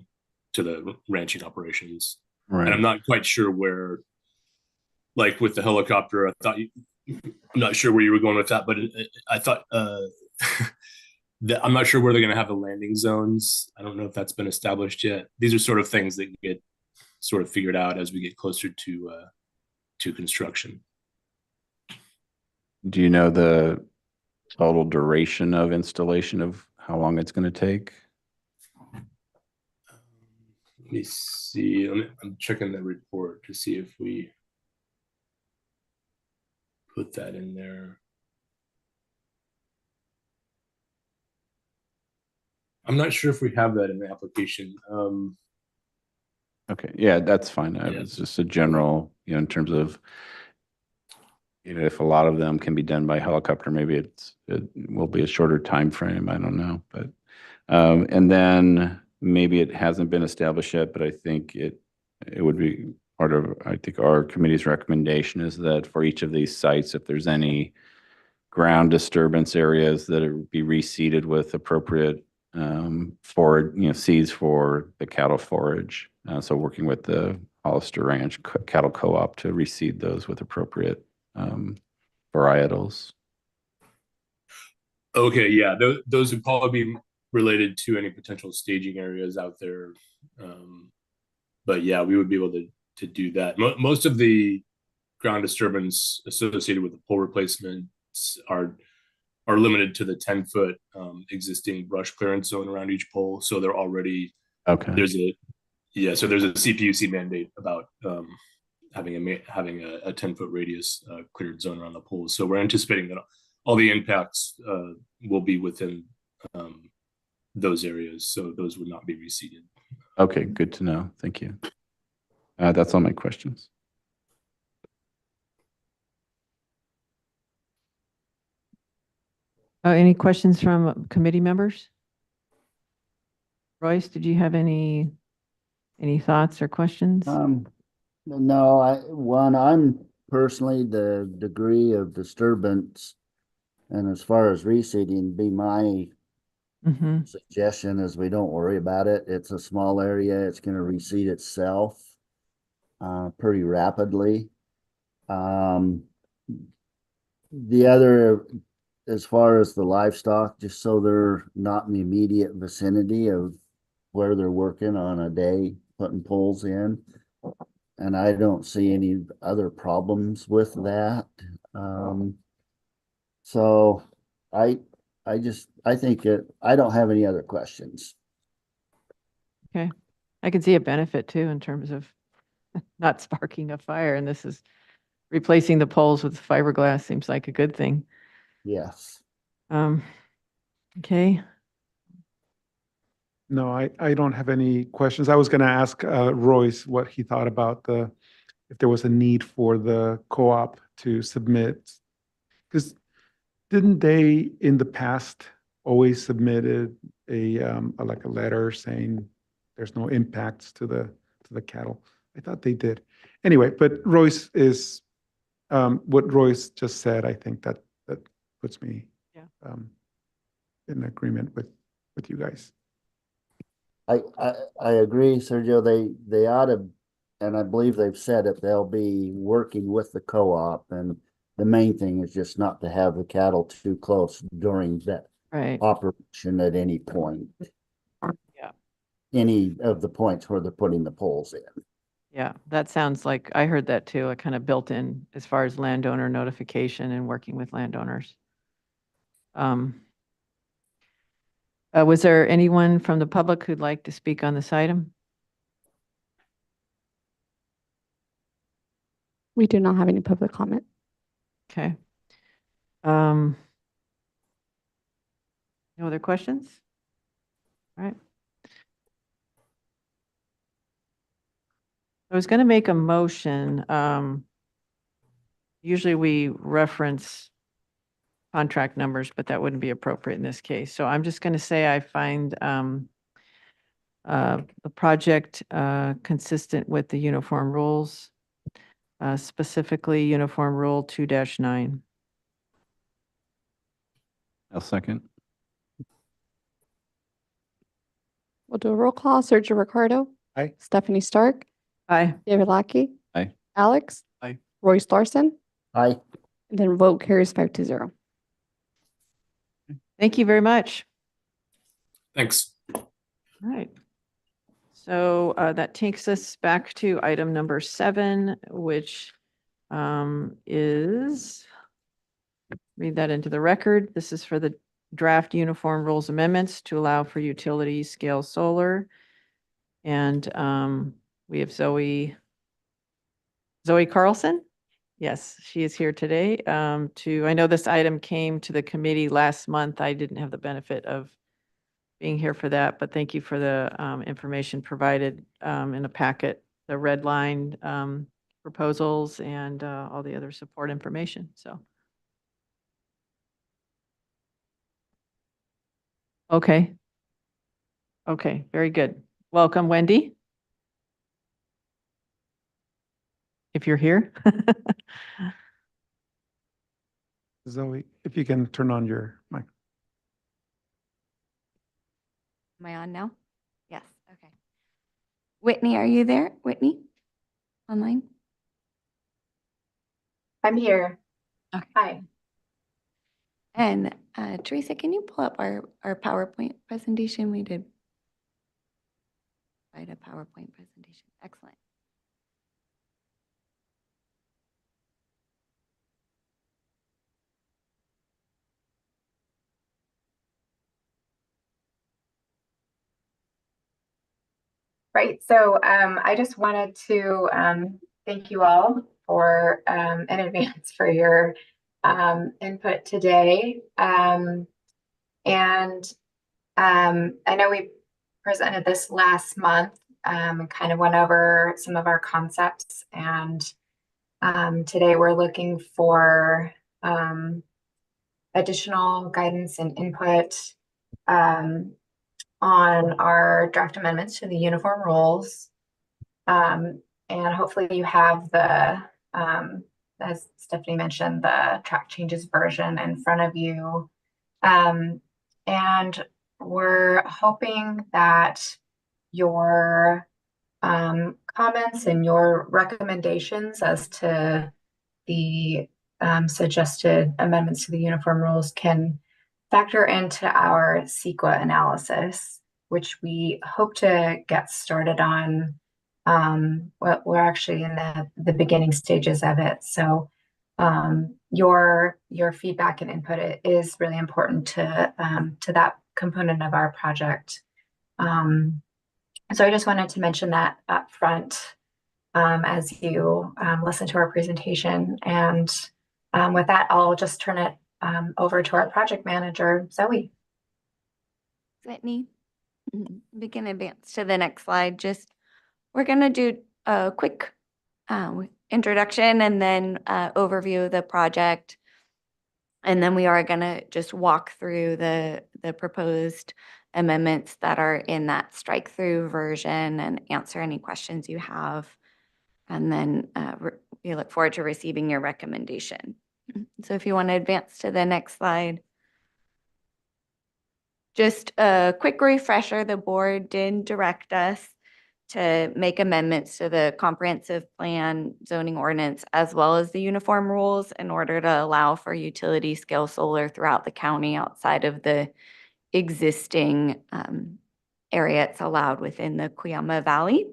the ranching operations. Right. And I'm not quite sure where, like with the helicopter, I'm not sure where you were going with that, but I thought I'm not sure where they're going to have the landing zones. I don't know if that's been established yet. These are sort of things that get sort of figured out as we get closer to construction. Do you know the total duration of installation of how long it's going to take? Let me see. I'm checking the report to see if we put that in there. I'm not sure if we have that in the application. Okay, yeah, that's fine. It's just a general, in terms of, if a lot of them can be done by helicopter, maybe it will be a shorter time frame. I don't know, but and then maybe it hasn't been established yet, but I think it would be part of, I think, our committee's recommendation is that for each of these sites, if there's any ground disturbance areas, that it would be reseeded with appropriate seeds for the cattle forage. So working with the Hollister Ranch Cattle Co-op to reseed those with appropriate varietals. Okay, yeah, those would probably be related to any potential staging areas out there. But yeah, we would be able to do that. Most of the ground disturbance associated with the pole replacements are limited to the 10-foot existing brush clearance zone around each pole. So they're already there's a CPUC mandate about having a 10-foot radius cleared zone around the poles. So we're anticipating that all the impacts will be within those areas. So those would not be reseeded. Okay, good to know. Thank you. That's all my questions. Any questions from committee members? Royce, did you have any thoughts or questions? No, I'm personally, the degree of disturbance, and as far as reseeding, be my suggestion is we don't worry about it. It's a small area. It's going to reseed itself. pretty rapidly. The other, as far as the livestock, just so they're not in the immediate vicinity of where they're working on a day, putting poles in. And I don't see any other problems with that. So I think I don't have any other questions. Okay. I can see a benefit too in terms of not sparking a fire, and this is replacing the poles with fiberglass seems like a good thing. Yes. Okay. No, I don't have any questions. I was going to ask Royce what he thought about if there was a need for the co-op to submit, because didn't they in the past always submitted like a letter saying there's no impacts to the cattle? I thought they did. Anyway, but Royce is what Royce just said. I think that puts me in agreement with you guys. I agree, Sergio. They ought to, and I believe they've said it, they'll be working with the co-op, and the main thing is just not to have the cattle too close during that operation at any point. Yeah. Any of the points where they're putting the poles in. Yeah, that sounds like, I heard that too, kind of built in as far as landowner notification and working with landowners. Was there anyone from the public who'd like to speak on this item? We do not have any public comment. Okay. No other questions? All right. I was going to make a motion. Usually we reference contract numbers, but that wouldn't be appropriate in this case. So I'm just going to say I find the project consistent with the uniform rules, specifically Uniform Rule 2-9. I'll second. We'll do a roll call. Sergio Ricardo. Aye. Stephanie Stark. Aye. David Lackey. Aye. Alex. Aye. Royce Larson. Aye. And then vote carries 5-0. Thank you very much. Thanks. All right. So that takes us back to item number 7, which is, read that into the record. This is for the draft uniform rules amendments to allow for utility scale solar. And we have Zoe Carlson. Yes, she is here today I know this item came to the committee last month. I didn't have the benefit of being here for that, but thank you for the information provided in a packet, the red line proposals and all the other support information. So. Okay. Okay, very good. Welcome, Wendy. If you're here. Zoe, if you can turn on your mic. Am I on now? Yes, okay. Whitney, are you there? Whitney? Online? I'm here. Okay. Hi. And Teresa, can you pull up our PowerPoint presentation? We did write a PowerPoint presentation. Excellent. Right. So I just wanted to thank you all for in advance for your input today. And I know we presented this last month and kind of went over some of our concepts. And today we're looking for additional guidance and input on our draft amendments to the uniform rules. And hopefully you have the, as Stephanie mentioned, the track changes version in front of you. And we're hoping that your comments and your recommendations as to the suggested amendments to the uniform rules can factor into our CEQA analysis, which we hope to get started on. We're actually in the beginning stages of it. So your feedback and input is really important to that component of our project. So I just wanted to mention that up front as you listen to our presentation. And with that, I'll just turn it over to our project manager, Zoe. Whitney, we can advance to the next slide. We're going to do a quick introduction and then overview of the project. And then we are going to just walk through the proposed amendments that are in that strike-through version and answer any questions you have. And then we look forward to receiving your recommendation. So if you want to advance to the next slide. Just a quick refresher, the board did direct us to make amendments to the comprehensive plan zoning ordinance as well as the uniform rules in order to allow for utility scale solar throughout the county outside of the existing area it's allowed within the Cuyama Valley.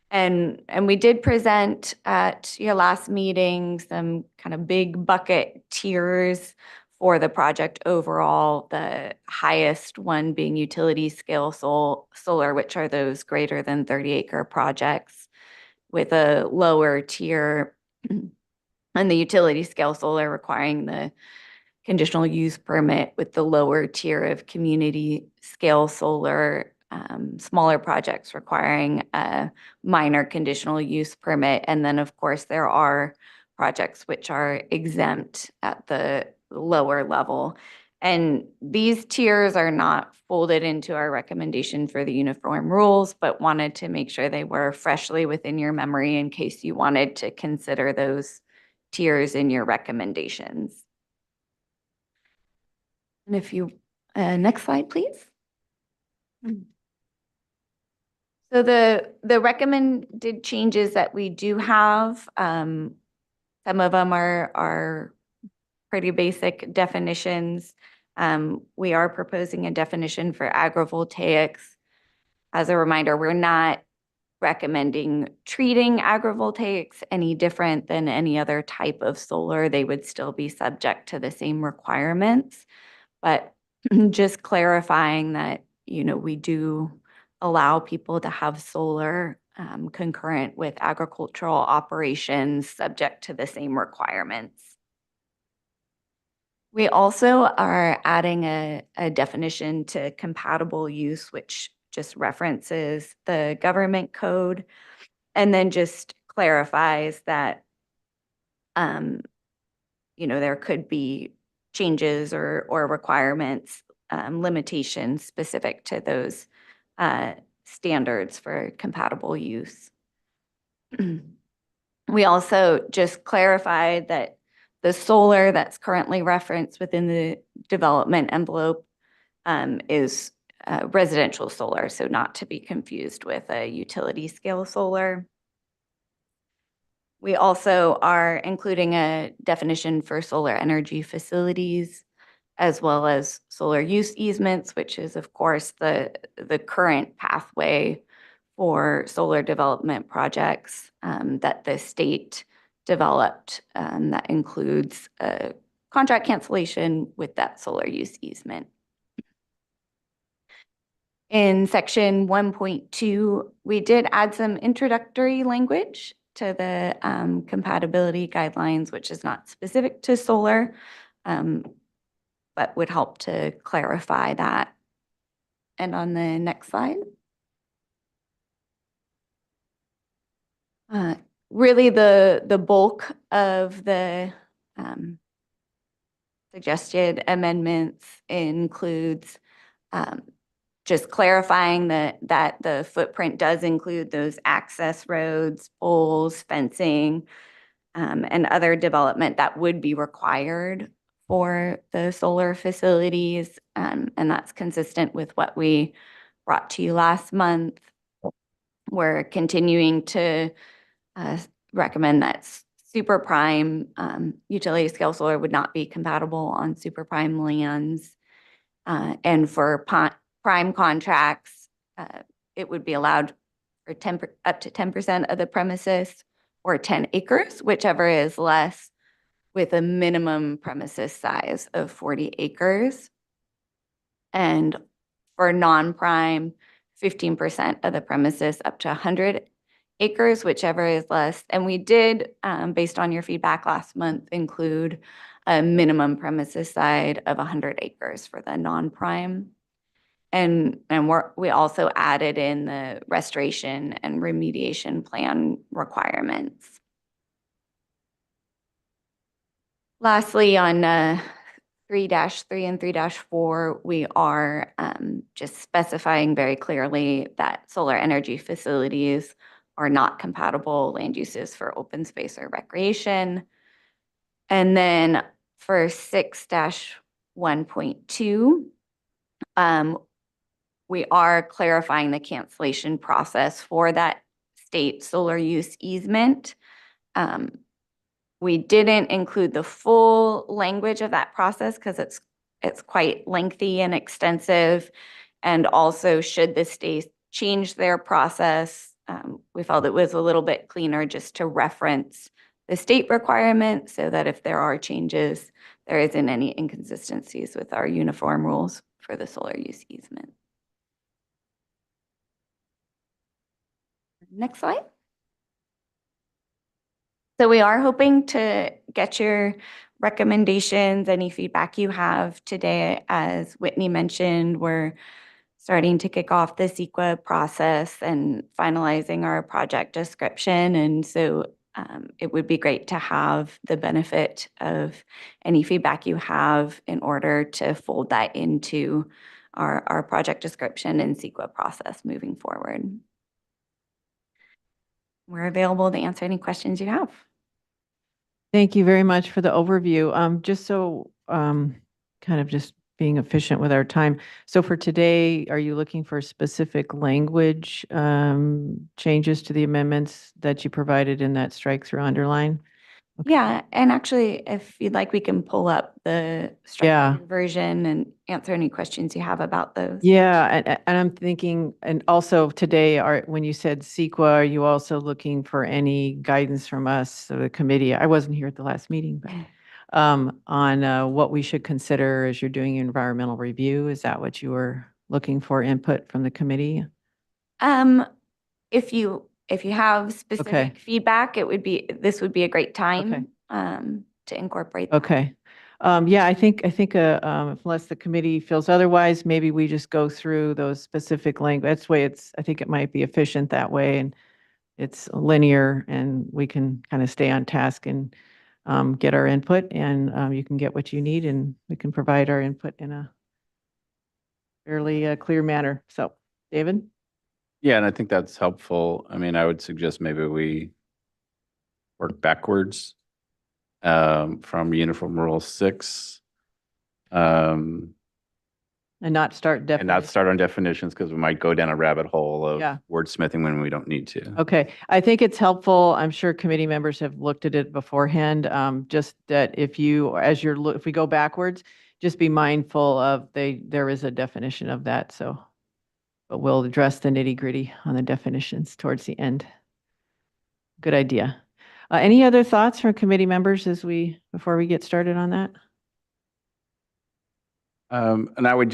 And we did present at your last meeting some kind of big bucket tiers for the project overall, the highest one being utility scale solar, which are those greater than 30-acre projects, with a lower tier and the utility scale solar requiring the conditional use permit, with the lower tier of community scale solar, smaller projects requiring a minor conditional use permit. And then of course there are projects which are exempt at the lower level. And these tiers are not folded into our recommendation for the uniform rules, but wanted to make sure they were freshly within your memory in case you wanted to consider those tiers in your recommendations. And if you, next slide, please. So the recommended changes that we do have, some of them are pretty basic definitions. We are proposing a definition for agrivoltaics. As a reminder, we're not recommending treating agrivoltaics any different than any other type of solar. They would still be subject to the same requirements, but just clarifying that, you know, we do allow people to have solar concurrent with agricultural operations subject to the same requirements. We also are adding a definition to compatible use, which just references the government code and then just clarifies that, you know, there could be changes or requirements, limitations specific to those standards for compatible use. We also just clarified that the solar that's currently referenced within the development envelope is residential solar, so not to be confused with a utility scale solar. We also are including a definition for solar energy facilities, as well as solar use easements, which is of course the current pathway for solar development projects that the state developed, that includes a contract cancellation with that solar use easement. In section 1.2, we did add some introductory language to the compatibility guidelines, which is not specific to solar, but would help to clarify that. And on the next slide. Really the bulk of the suggested amendments includes just clarifying that the footprint does include those access roads, poles, fencing, and other development that would be required for the solar facilities. And that's consistent with what we brought to you last month. we're continuing to recommend that super prime utility scale solar would not be compatible on super prime lands. And for prime contracts, it would be allowed for up to 10% of the premises or 10 acres, whichever is less, with a minimum premises size of 40 acres. And for non-prime, 15% of the premises up to 100 acres, whichever is less. And we did, based on your feedback last month, include a minimum premises side of 100 acres for the non-prime. And we also added in the restoration and remediation plan requirements. Lastly, on 3-3 and 3-4, we are just specifying very clearly that solar energy facilities are not compatible land uses for open space or recreation. And then for 6-1.2, we are clarifying the cancellation process for that state solar use easement. We didn't include the full language of that process because it's quite lengthy and extensive. And also, should the state change their process, we felt it was a little bit cleaner just to reference the state requirement so that if there are changes, there isn't any inconsistencies with our uniform rules for the solar use easement. Next slide. So we are hoping to get your recommendations, any feedback you have today. As Whitney mentioned, we're starting to kick off the CEQA process and finalizing our project description. And so it would be great to have the benefit of any feedback you have in order to fold that into our project description and CEQA process moving forward. We're available to answer any questions you have. Thank you very much for the overview. Just so kind of just being efficient with our time. So for today, are you looking for specific language changes to the amendments that you provided in that strike through underline? Okay. Yeah, and actually, if you'd like, we can pull up the strike version and answer any questions you have about those. Yeah, and I'm thinking, and also today, when you said CEQA, are you also looking for any guidance from us, the committee? I wasn't here at the last meeting, but on what we should consider as you're doing your environmental review. Is that what you were looking for, input from the committee? If you have specific feedback, this would be a great time to incorporate that. Okay. Yeah, I think unless the committee feels otherwise, maybe we just go through those specific language. That's the way I think it might be efficient that way, and it's linear, and we can kind of stay on task and get our input, and you can get what you need, and we can provide our input in a fairly clear manner. So, David? Yeah, and I think that's helpful. I mean, I would suggest maybe we work backwards from Uniform Rule 6. And not start And not start on definitions because we might go down a rabbit hole of wordsmithing when we don't need to. Okay, I think it's helpful. I'm sure committee members have looked at it beforehand. Just that if we go backwards, just be mindful of there is a definition of that. So, but we'll address the nitty-gritty on the definitions towards the end. Good idea. Any other thoughts from committee members before we get started on that? And I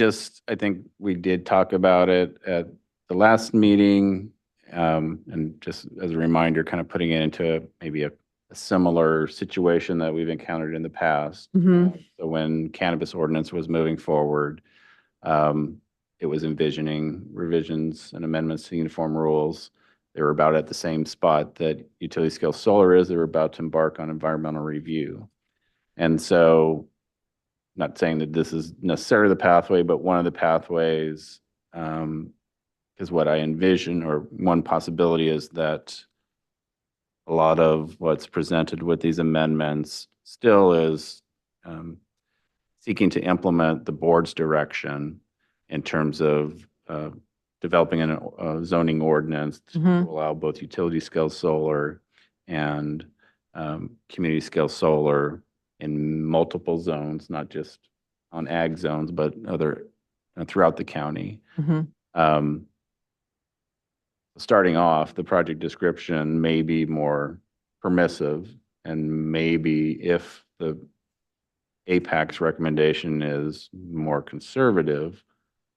think we did talk about it at the last meeting, and just as a reminder, kind of putting it into maybe a similar situation that we've encountered in the past. So when cannabis ordinance was moving forward, it was envisioning revisions and amendments to uniform rules. They were about at the same spot that utility scale solar is. They were about to embark on environmental review. And so, not saying that this is necessarily the pathway, but one of the pathways is what I envision, or one possibility is that a lot of what's presented with these amendments still is seeking to implement the board's direction in terms of developing a zoning ordinance to Mhm. allow both utility scale solar and community scale solar in multiple zones, not just on ag zones, but other throughout the county. Mhm. Starting off, the project description may be more permissive, and maybe if the APAC's recommendation is more conservative,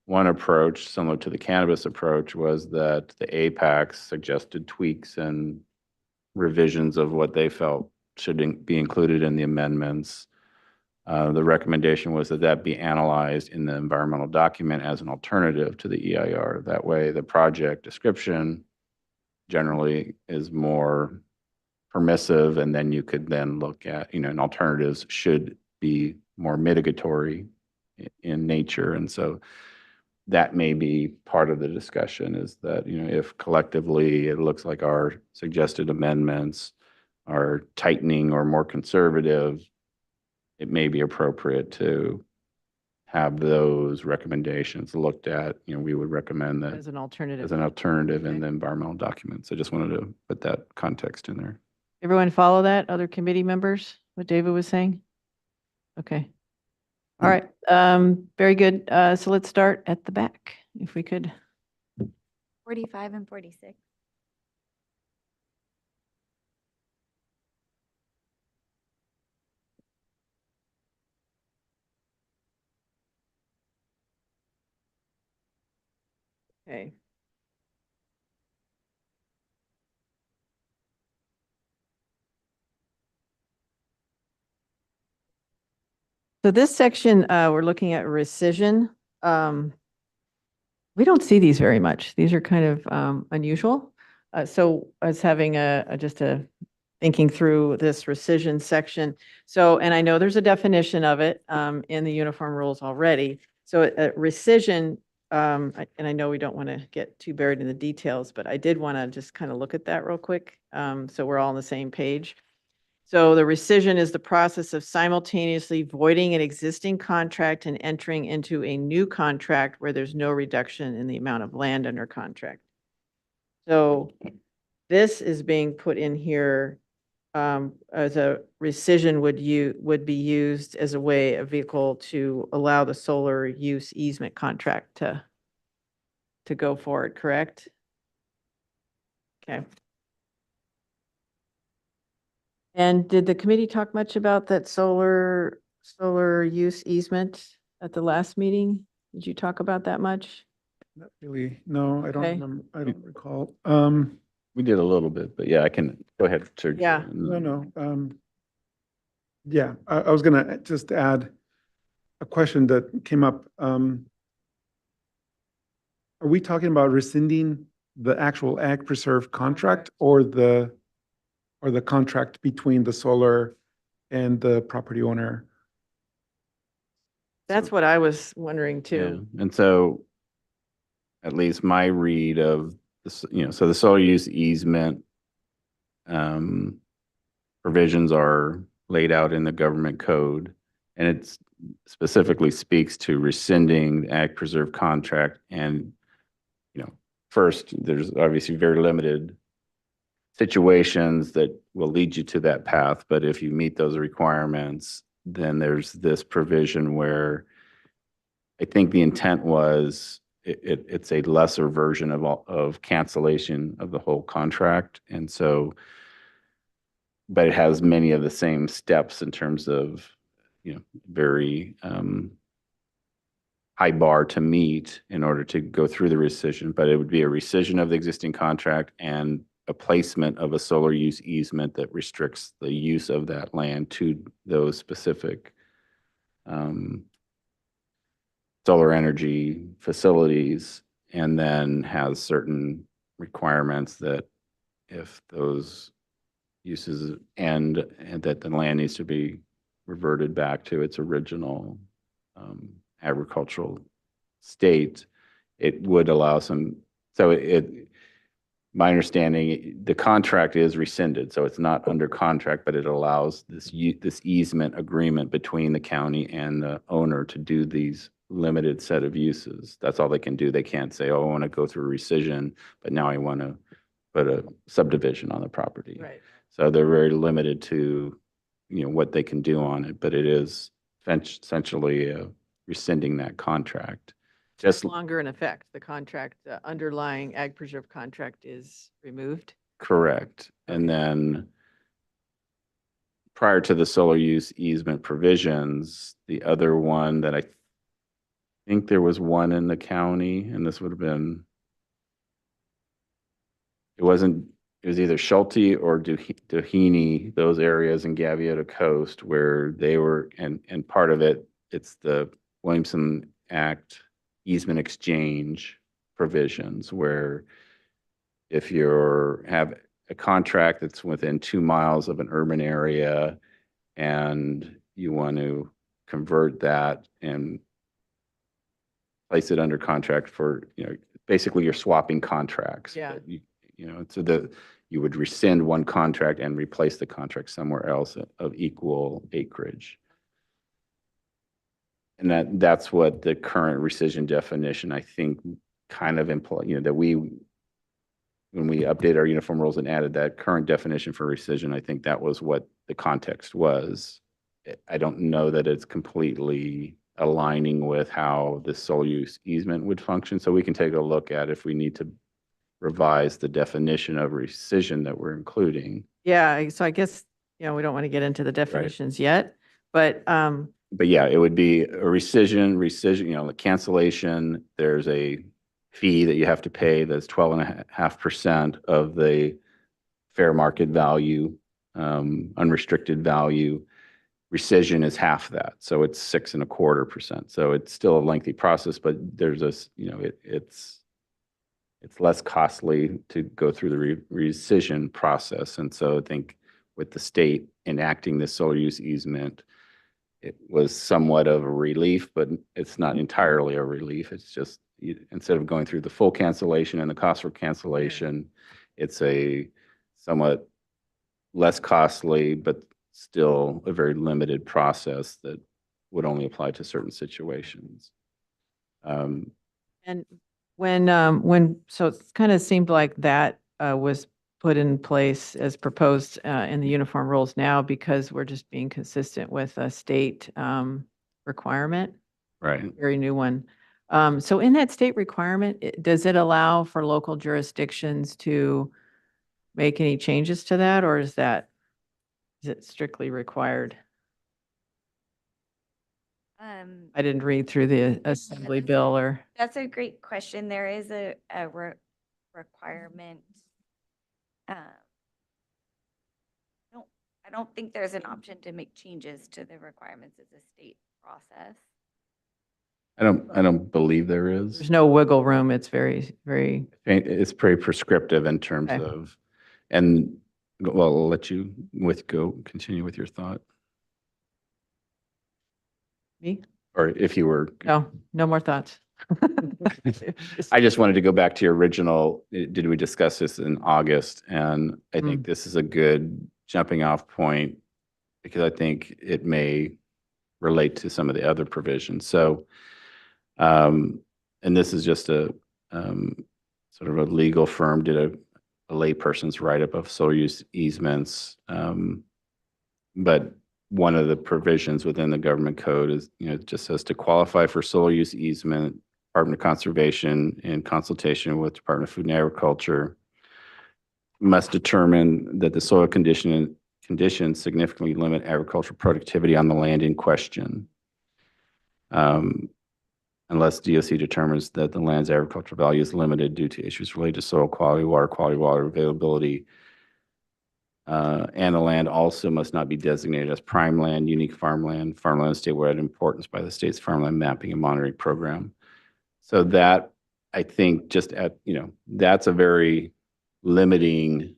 one approach, similar to the cannabis approach, was that the APAC suggested tweaks and revisions of what they felt should be included in the amendments. The recommendation was that that be analyzed in the environmental document as an alternative to the EIR. That way, the project description generally is more permissive, and then you could then look at, and alternatives should be more mitigatory in nature. And so that may be part of the discussion, is that, if collectively it looks like our suggested amendments are tightening or more conservative, it may be appropriate to have those recommendations looked at. We would recommend that As an alternative. as an alternative in Okay. the environmental documents. I just wanted to put that context in there. Everyone follow that? Other committee members, what David was saying? Okay. All right, very good. So let's start at the back, if we could. 45 and 46. Okay. So this section, we're looking at rescission. We don't see these very much. These are kind of unusual. So I was having just a thinking through this rescission section. So, and I know there's a definition of it in the uniform rules already. So rescission, and I know we don't want to get too buried in the details, but I did want to just kind of look at that real quick. So we're all on the same page. So the rescission is the process of simultaneously voiding an existing contract and entering into a new contract where there's no reduction in the amount of land under contract. So this is being put in here as a rescission would be used as a vehicle to allow the solar use easement contract to go forward, correct? Okay. And did the committee talk much about that solar use easement at the last meeting? Did you talk about that much? Not really. No, I don't Okay. remember. I don't recall. We did a little bit, but yeah, I can go ahead. Sergio. Yeah. No. Yeah, I was gonna just add a question that came up. Are we talking about rescinding the actual ag preserve contract or the contract between the solar and the property owner? That's what I was wondering too. Yeah. And so at least my read of this, so the solar use easement provisions are laid out in the government code, and it specifically speaks to rescinding the ag preserve contract. And, first, there's obviously very limited situations that will lead you to that path. But if you meet those requirements, then there's this provision where I think the intent was it's a lesser version of cancellation of the whole contract. And so, but it has many of the same steps in terms of, very high bar to meet in order to go through the rescission. But it would be a rescission of the existing contract and a placement of a solar use easement that restricts the use of that land to those specific solar energy facilities, and then has certain requirements that if those uses end, and that the land needs to be reverted back to its original agricultural state, it would allow some, so my understanding, the contract is rescinded, so it's not under contract, but it allows this easement agreement between the county and the owner to do these limited set of uses. That's all they can do. They can't say, oh, I want to go through rescission, but now I want to put a subdivision on the property. Right. So they're very limited to, what they can do on it, but it is essentially rescinding that contract. Just Longer in effect, the contract, the underlying ag preserve contract is removed. correct. And then prior to the solar use easement provisions, the other one that I think there was one in the county, and this would have been, it was either Schulte or Doheny, those areas in Gaviota Coast where they were, and part of it, it's the Williamson Act easement exchange provisions where if have a contract that's within 2 miles of an urban area and you want to convert that and place it under contract for, basically you're swapping contracts. Yeah. But so you would rescind one contract and replace the contract somewhere else of equal acreage. And that's what the current rescission definition, I think, kind of imply, that when we updated our uniform rules and added that current definition for rescission, I think that was what the context was. I don't know that it's completely aligning with how the sole use easement would function. So we can take a look at if we need to revise the definition of rescission that we're including. Yeah, so I guess, we don't want to get into the definitions yet, but yeah, it would be a rescission, the cancellation, there's a fee that you have to pay that's 12.5% of the fair market value, unrestricted value. Rescission is half that, so it's 6.25%. So it's still a lengthy process, but there's it's less costly to go through the rescission process. And so I think with the state enacting this solar use easement, it was somewhat of a relief, but it's not entirely a relief. It's just instead of going through the full cancellation and the cost for cancellation, it's a somewhat less costly, but still a very limited process that would only apply to certain situations. And so it kind of seemed like that was put in place as proposed in the uniform rules now because we're just being consistent with a state requirement. Right. Very new one. So in that state requirement, does it allow for local jurisdictions to make any changes to that, or is it strictly required? I didn't read through the assembly bill or. That's a great question. There is a requirement. I don't think there's an option to make changes to the requirements of the state process. I don't believe there is. There's no wiggle room. It's very, very. It's pretty prescriptive in terms of, and well, I'll let you continue with your thought. Me? Or if you were. No more thoughts. I just wanted to go back to your original, did we discuss this in August? And I think this is a good jumping off point because I think it may relate to some of the other provisions. So, and this is just a sort of a legal firm did a layperson's write-up of solar use easements. But one of the provisions within the government code is, it just says to qualify for solar use easement, Department of Conservation in consultation with Department of Food and Agriculture must determine that the soil conditions significantly limit agricultural productivity on the land in question. Unless DOC determines that the land's agricultural value is limited due to issues related to soil quality, water availability, and the land also must not be designated as prime land, unique farmland of statewide importance by the state's farmland mapping and monitoring program. So that, I think, that's a very limiting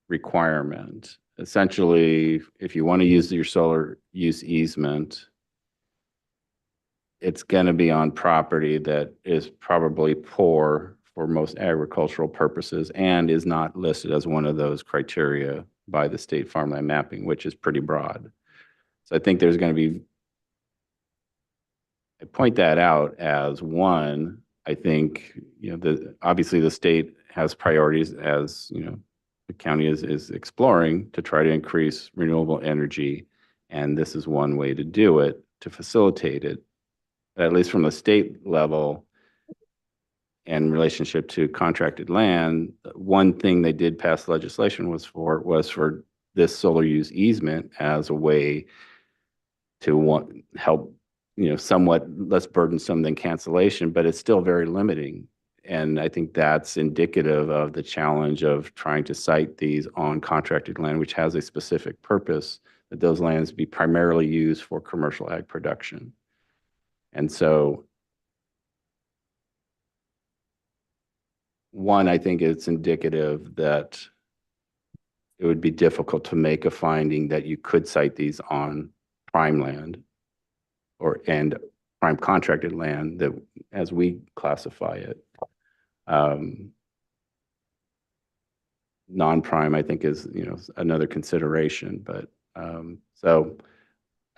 requirement. Essentially, if you want to use your solar use easement, it's going to be on property that is probably poor for most agricultural purposes and is not listed as one of those criteria by the state farmland mapping, which is pretty broad. So I think there's going to be I point that out as one, I think, obviously the state has priorities as, the county is exploring to try to increase renewable energy. And this is one way to do it, to facilitate it, at least from the state level and relationship to contracted land. One thing they did pass legislation was for this solar use easement as a way to help, somewhat less burdensome than cancellation, but it's still very limiting. And I think that's indicative of the challenge of trying to site these on contracted land, which has a specific purpose, that those lands be primarily used for commercial ag production. And so, one, I think it's indicative that it would be difficult to make a finding that you could site these on prime land and prime contracted land, that as we classify it. Non-prime, I think, is another consideration, but so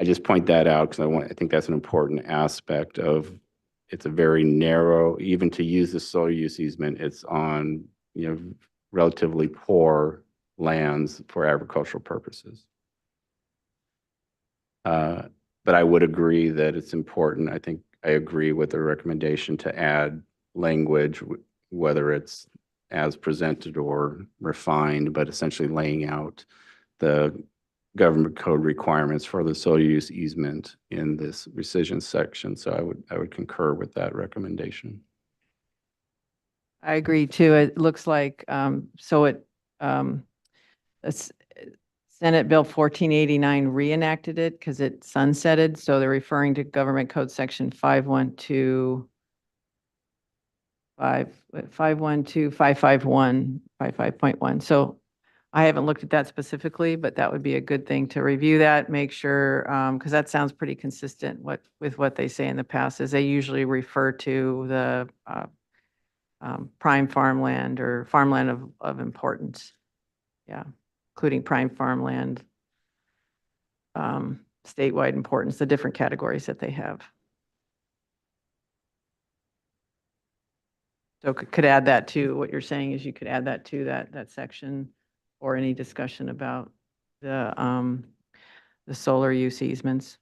I just point that out because I think that's an important aspect of. It's a very narrow, even to use the solar use easement, it's on relatively poor lands for agricultural purposes. But I would agree that it's important. I think I agree with the recommendation to add language, whether it's as presented or refined, but essentially laying out the government code requirements for the solar use easement in this rescission section. So I would concur with that recommendation. I agree too. It looks like, Senate Bill 1489 reenacted it because it sunsetted. So they're referring to Government Code Section 5.1. So I haven't looked at that specifically, but that would be a good thing to review that, make sure, because that sounds pretty consistent with what they say in the past, is they usually refer to the prime farmland or farmland of importance. Yeah, including prime farmland, statewide importance, the different categories that they have. So could add that to what you're saying is you could add that to that section, or any discussion about the solar use easements.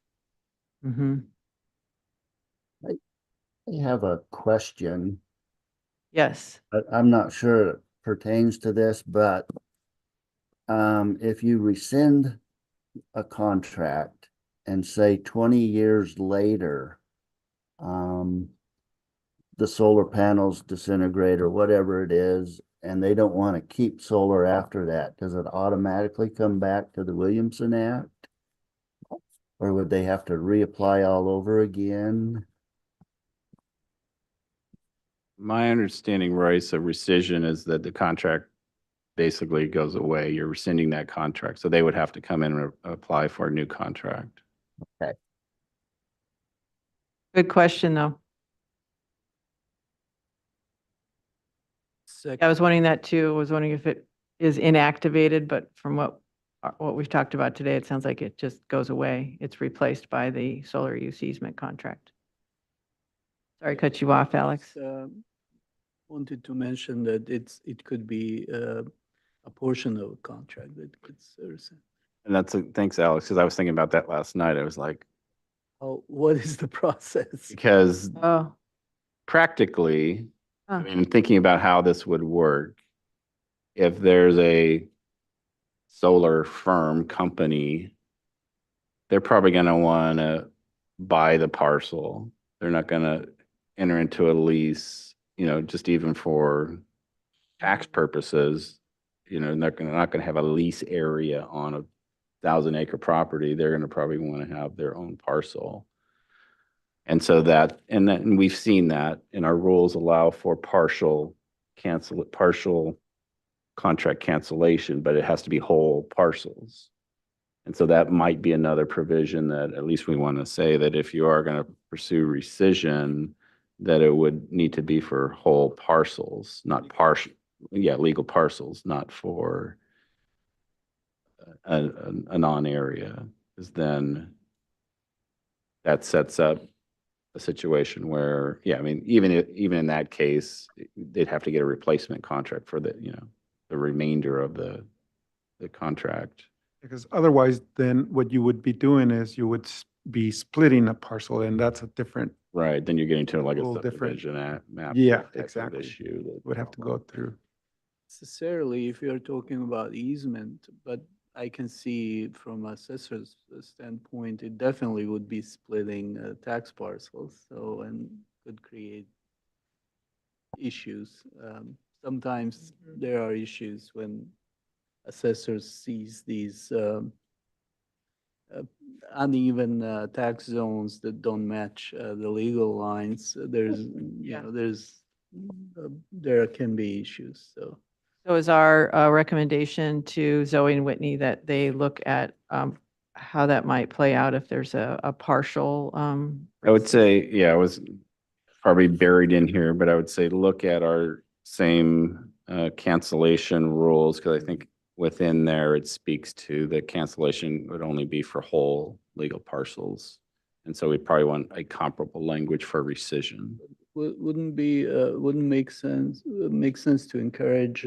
Mm-hmm. I have a question. Yes. I'm not sure it pertains to this, but if you rescind a contract and say 20 years later, the solar panels disintegrate or whatever it is, and they don't want to keep solar after that, does it automatically come back to the Williamson Act? Or would they have to reapply all over again? My understanding, Royce, of rescission is that the contract basically goes away. You're rescinding that contract. So they would have to come in and apply for a new contract. Okay. Good question, though. I was wondering that too. I was wondering if it is inactivated, but from what we've talked about today, it sounds like it just goes away. It's replaced by the solar use easement contract. Sorry, cut you off, Alex. Wanted to mention that it could be a portion of a contract that could serve. And thanks, Alex, because I was thinking about that last night. I was like, oh, what is the process? Because practically, I mean, thinking about how this would work, if there's a solar firm company, they're probably going to want to buy the parcel. They're not going to enter into a lease, just even for tax purposes, not going to have a lease area on a 1,000-acre property. They're going to probably want to have their own parcel. And so and we've seen that, and our rules allow for partial contract cancellation, but it has to be whole parcels. And so that might be another provision that at least we want to say that if you are going to pursue rescission, that it would need to be for whole parcels, not partial, legal parcels, not for a non-area, because then that sets up a situation where, yeah, I mean, even in that case, they'd have to get a replacement contract for the, the remainder of the contract. Because otherwise, then what you would be doing is you would be splitting a parcel, and that's a different, Right, then you're getting to like a little different. subdivision map. Yeah, type of exactly. Issue that would have to go through. Necessarily, if you're talking about easement, but I can see from assessor's standpoint, it definitely would be splitting tax parcels, so, and could create issues. Sometimes there are issues when assessors sees these uneven tax zones that don't match the legal lines. There's, you know, there can be issues, so. So is our recommendation to Zoe and Whitney that they look at how that might play out if there's a partial? I would say, yeah, it was probably buried in here, but I would say look at our same cancellation rules, because I think within there it speaks to the cancellation would only be for whole legal parcels. And so we probably want a comparable language for rescission. Wouldn't make sense to encourage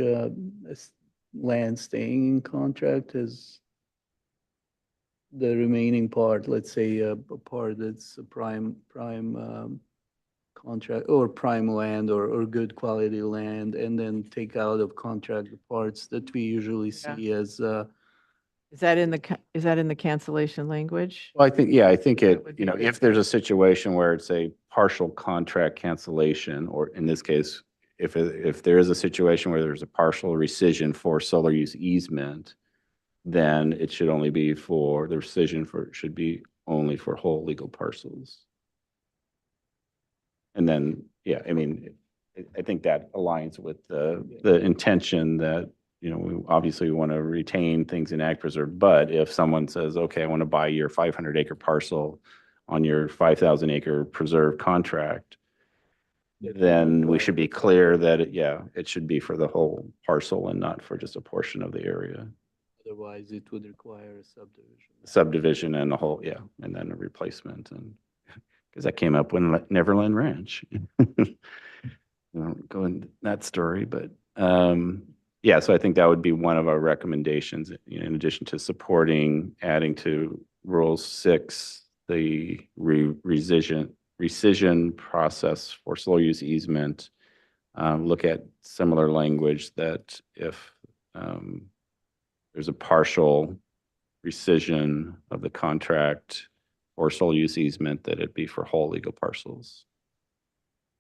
land staying in contract as the remaining part, let's say a part that's a prime contract or prime land or good quality land, and then take out of contract the parts that we usually see as Is that in the cancellation language? Well, I think it, would be if there's a situation where it's a partial contract cancellation, or in this case, if there is a situation where there's a partial rescission for solar use easement, then it should only be for, the rescission should be only for whole legal parcels. And then, yeah, I mean, I think that aligns with the intention that, we obviously want to retain things in ag preserve, but if someone says, okay, I want to buy your 500-acre parcel on your 5,000-acre preserve contract, then we should be clear that, it should be for the whole parcel and not for just a portion of the area. otherwise it would require a subdivision. Subdivision and a whole, and then a replacement, and because that came up when Neverland Ranch. We won't go into that story, but so I think that would be one of our recommendations, in addition to supporting adding to Rule 6, the rescission process for solar use easement. Look at similar language that if there's a partial rescission of the contract or solar use easement, that it be for whole legal parcels.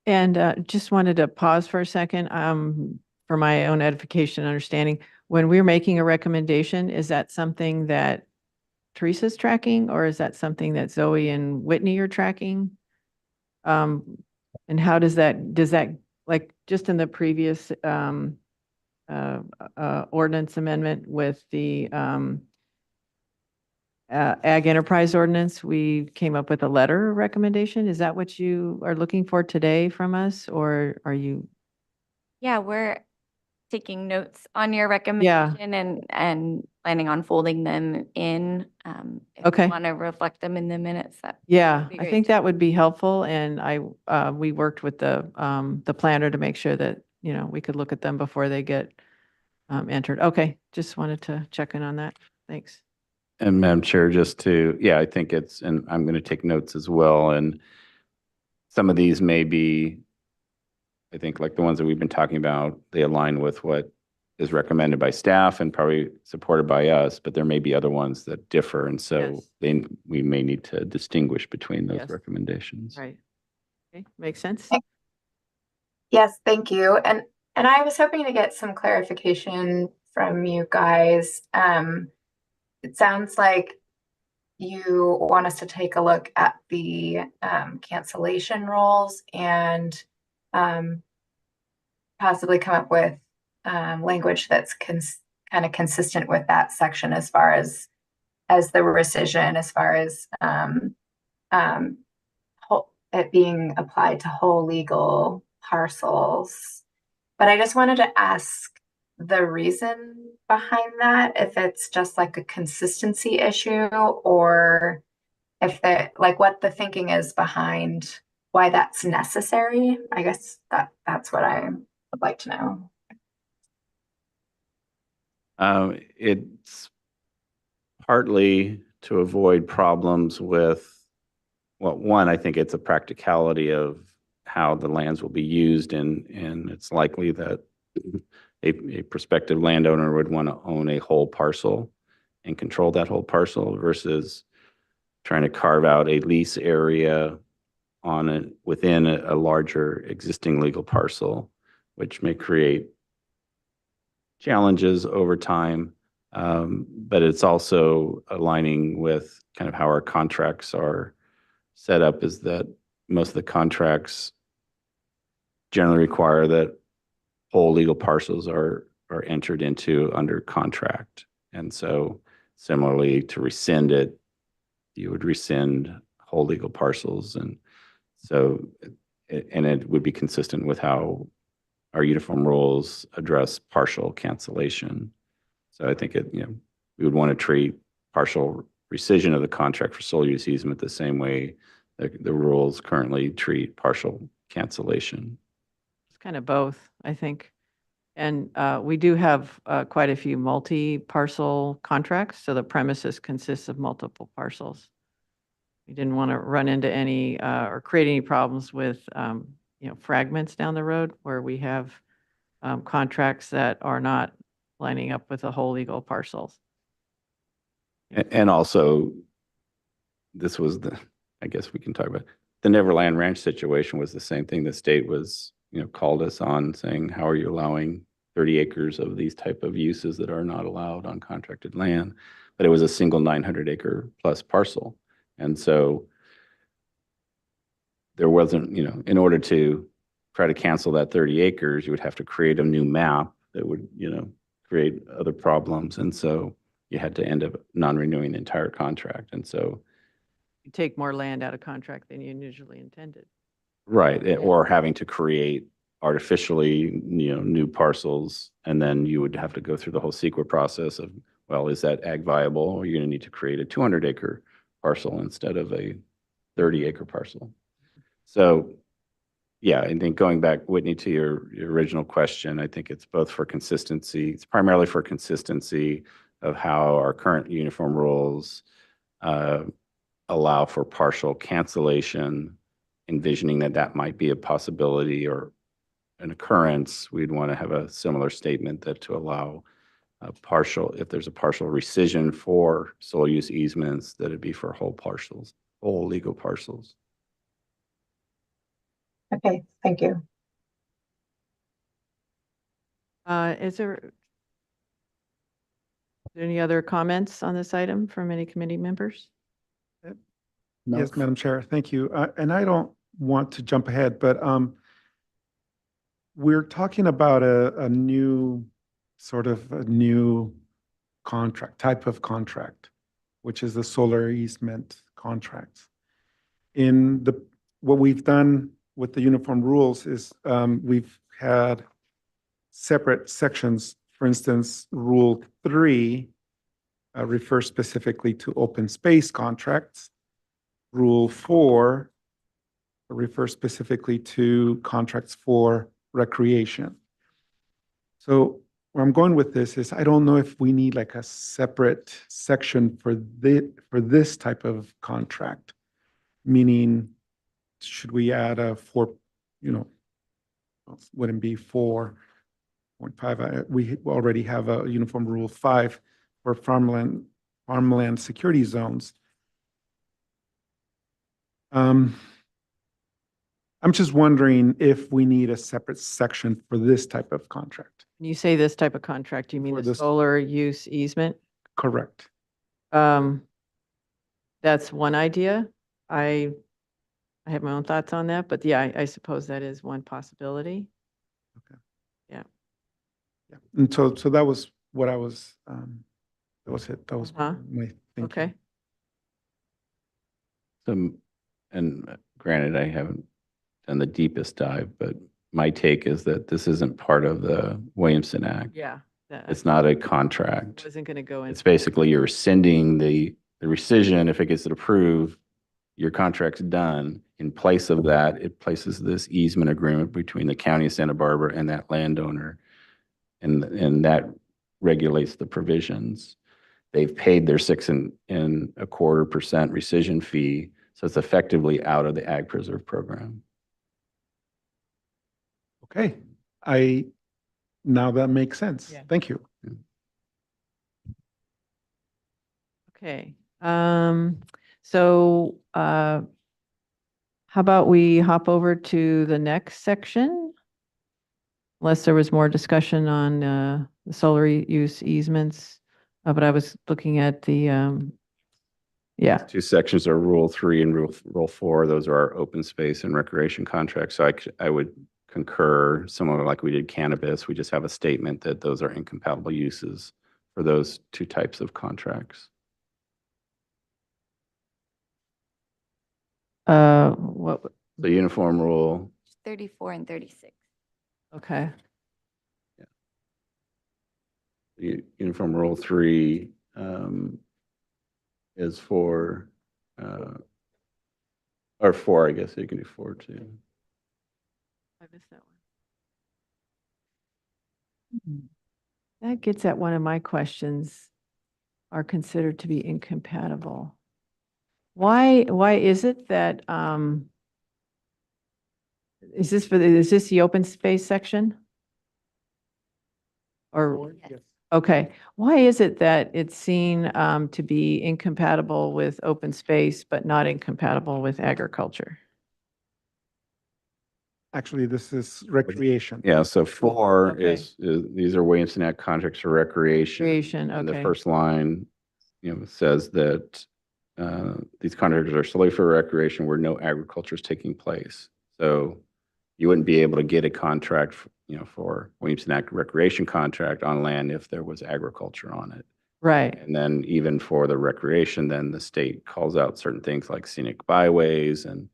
And just wanted to pause for a second for my own edification and understanding. When we're making a recommendation, is that something that Teresa's tracking, or is that something that Zoe and Whitney are tracking? And how does that like just in the previous ordinance amendment with the ag enterprise ordinance, we came up with a letter recommendation. Is that what you are looking for today from us, or are you? Yeah, we're taking notes on your recommendation and planning on folding them in. If Okay. you want to reflect them in the minutes. Yeah, be I great think too. that would be helpful. And we worked with the planner to make sure that, we could look at them before they get entered. Okay, just wanted to check in on that. Thanks. And Madam Chair, just to, I think and I'm going to take notes as well. And some of these may be, I think like the ones that we've been talking about, they align with what is recommended by staff and probably supported by us, but there may be other ones that differ. And so we may need to distinguish between those recommendations. Right. Okay, makes sense. Yes, thank you. And I was hoping to get some clarification from you guys. It sounds like you want us to take a look at the cancellation rules and possibly come up with language that's kind of consistent with that section as far as the rescission, as far as it being applied to whole legal parcels. But I just wanted to ask the reason behind that, if it's just like a consistency issue, or if what the thinking is behind why that's necessary. I guess that's what I would like to know. It's partly to avoid problems with, well, one, I think it's a practicality of how the lands will be used, and it's likely that a prospective landowner would want to own a whole parcel and control that whole parcel versus trying to carve out a lease area on it within a larger existing legal parcel, which may create challenges over time. But it's also aligning with kind of how our contracts are set up, is that most of the contracts generally require that whole legal parcels are entered into under contract. And so similarly, to rescind it, you would rescind whole legal parcels. And so, and it would be consistent with how our uniform rules address partial cancellation. So I think we would want to treat partial rescission of the contract for sole use easement the same way that the rules currently treat partial cancellation. It's kind of both, I think. And we do have quite a few multi-parcel contracts, so the premises consists of multiple parcels. We didn't want to run into any or create any problems with fragments down the road where we have contracts that are not lining up with the whole legal parcels. And also, this was I guess we can talk about, the Neverland Ranch situation was the same thing. The state was, called us on saying, how are you allowing 30 acres of these type of uses that are not allowed on contracted land? But it was a single 900 acre plus parcel. And so there wasn't, in order to try to cancel that 30 acres, you would have to create a new map that would, create other problems. And so you had to end up non-renewing the entire contract. And so You take more land out of contract than you initially intended. right, or having to create artificially, new parcels, and then you would have to go through the whole CEQA process of, well, is that ag viable? Or you're going to need to create a 200 acre parcel instead of a 30 acre parcel. So, yeah, I think going back, Whitney, to your original question, I think it's both for consistency. It's primarily for consistency of how our current uniform rules allow for partial cancellation, envisioning that might be a possibility or an occurrence. We'd want to have a similar statement that to allow a partial, if there's a partial rescission for sole use easements, that it'd be for whole parcels, whole legal parcels. Okay, thank you. Is there any other comments on this item from any committee members? No. Yes, Madam Chair, thank you. And I don't want to jump ahead, but we're talking about a new contract, type of contract, which is the solar easement contracts. What we've done with the uniform rules is we've had separate sections. For instance, Rule 3 refers specifically to open space contracts. Rule 4 refers specifically to contracts for recreation. So where I'm going with this is I don't know if we need like a separate section for this type of contract, meaning should we add a wouldn't be 4.5. We already have a uniform rule 5 for farmland security zones. I'm just wondering if we need a separate section for this type of contract. When you say this type of contract, you mean For the this- solar use easement? Correct. That's one idea. I have my own thoughts on that, but yeah, I suppose that is one possibility. Yeah. And so that was what I was, that was it. That was my thinking. Okay. So, and granted, I haven't done the deepest dive, but my take is that this isn't part of the Williamson Act. Yeah. It's not a contract. Wasn't going to go in. It's basically you're rescinding the rescission. If it gets approved, your contract's done. in place of that, it places this easement agreement between the county of Santa Barbara and that landowner. And that regulates the provisions. They've paid their 6.25% rescission fee, so it's effectively out of the Ag Preserve program. Okay, now that makes sense. Yeah. Thank you. Okay, so how about we hop over to the next section? Unless there was more discussion on the solar use easements, but I was looking at the, yeah, Two sections are Rule 3 and Rule 4. Those are our open space and recreation contracts. So I would concur, similar like we did cannabis, we just have a statement that those are incompatible uses for those two types of contracts. what, The uniform rule, 34 and 36. okay, uniform rule 3 is for, or 4, I guess you can do 4 too. I missed that one. That gets at one of my questions, are considered to be incompatible. Why is it that, is this the open space section? Or, okay, why is it that it's seen to be incompatible with open space, but not incompatible with agriculture? Actually, this is recreation. Yeah, so 4 Okay. is these are Williamson Act contracts for recreation. Creation, And the okay, first line, says that these contracts are solely for recreation where no agriculture is taking place. So you wouldn't be able to get a contract, for Williamson Act recreation contract on land if there was agriculture on it. right, And then even for the recreation, then the state calls out certain things like scenic byways and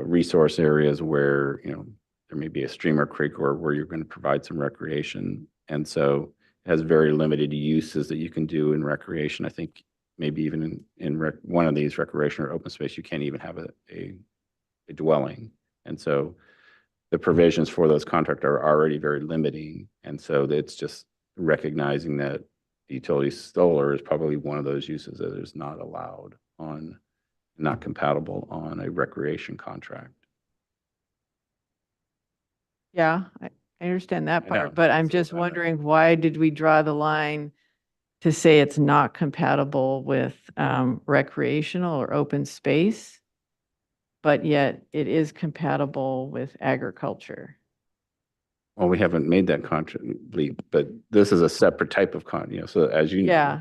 resource areas where, there may be a stream or creek or where you're going to provide some recreation. And so it has very limited uses that you can do in recreation. I think maybe even in one of these recreation or open space, you can't even have a dwelling. And so the provisions for those contracts are already very limiting. And so it's just recognizing that utility solar is probably one of those uses that is not allowed on, not compatible on a recreation contract. yeah, I understand that I know. part, but I'm just wondering, why did we draw the line to say it's not compatible with recreational or open space, but yet it is compatible with agriculture? Well, we haven't made that contract leap, but this is a separate type of so as you know, Yeah,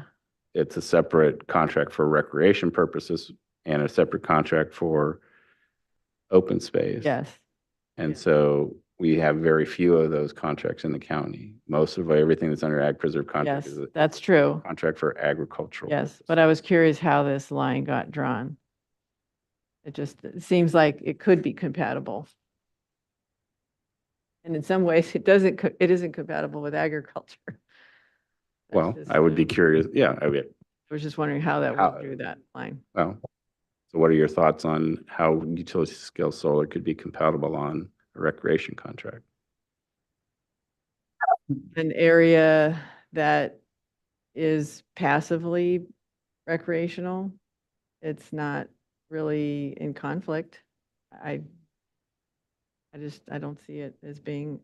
it's a separate contract for recreation purposes and a separate contract for open space. yes, And so we have very few of those contracts in the county. Most of everything that's under Ag Preserve contract yes, is a that's true. contract for agricultural. Yes, but I was curious how this line got drawn. It seems like it could be compatible. And in some ways, it isn't compatible with agriculture. That's Well, just, I would be curious. Yeah, I was just wondering how that went through that line. well, so what are your thoughts on how utility scale solar could be compatible on a recreation contract? An area that is passively recreational, it's not really in conflict. I don't see it as being,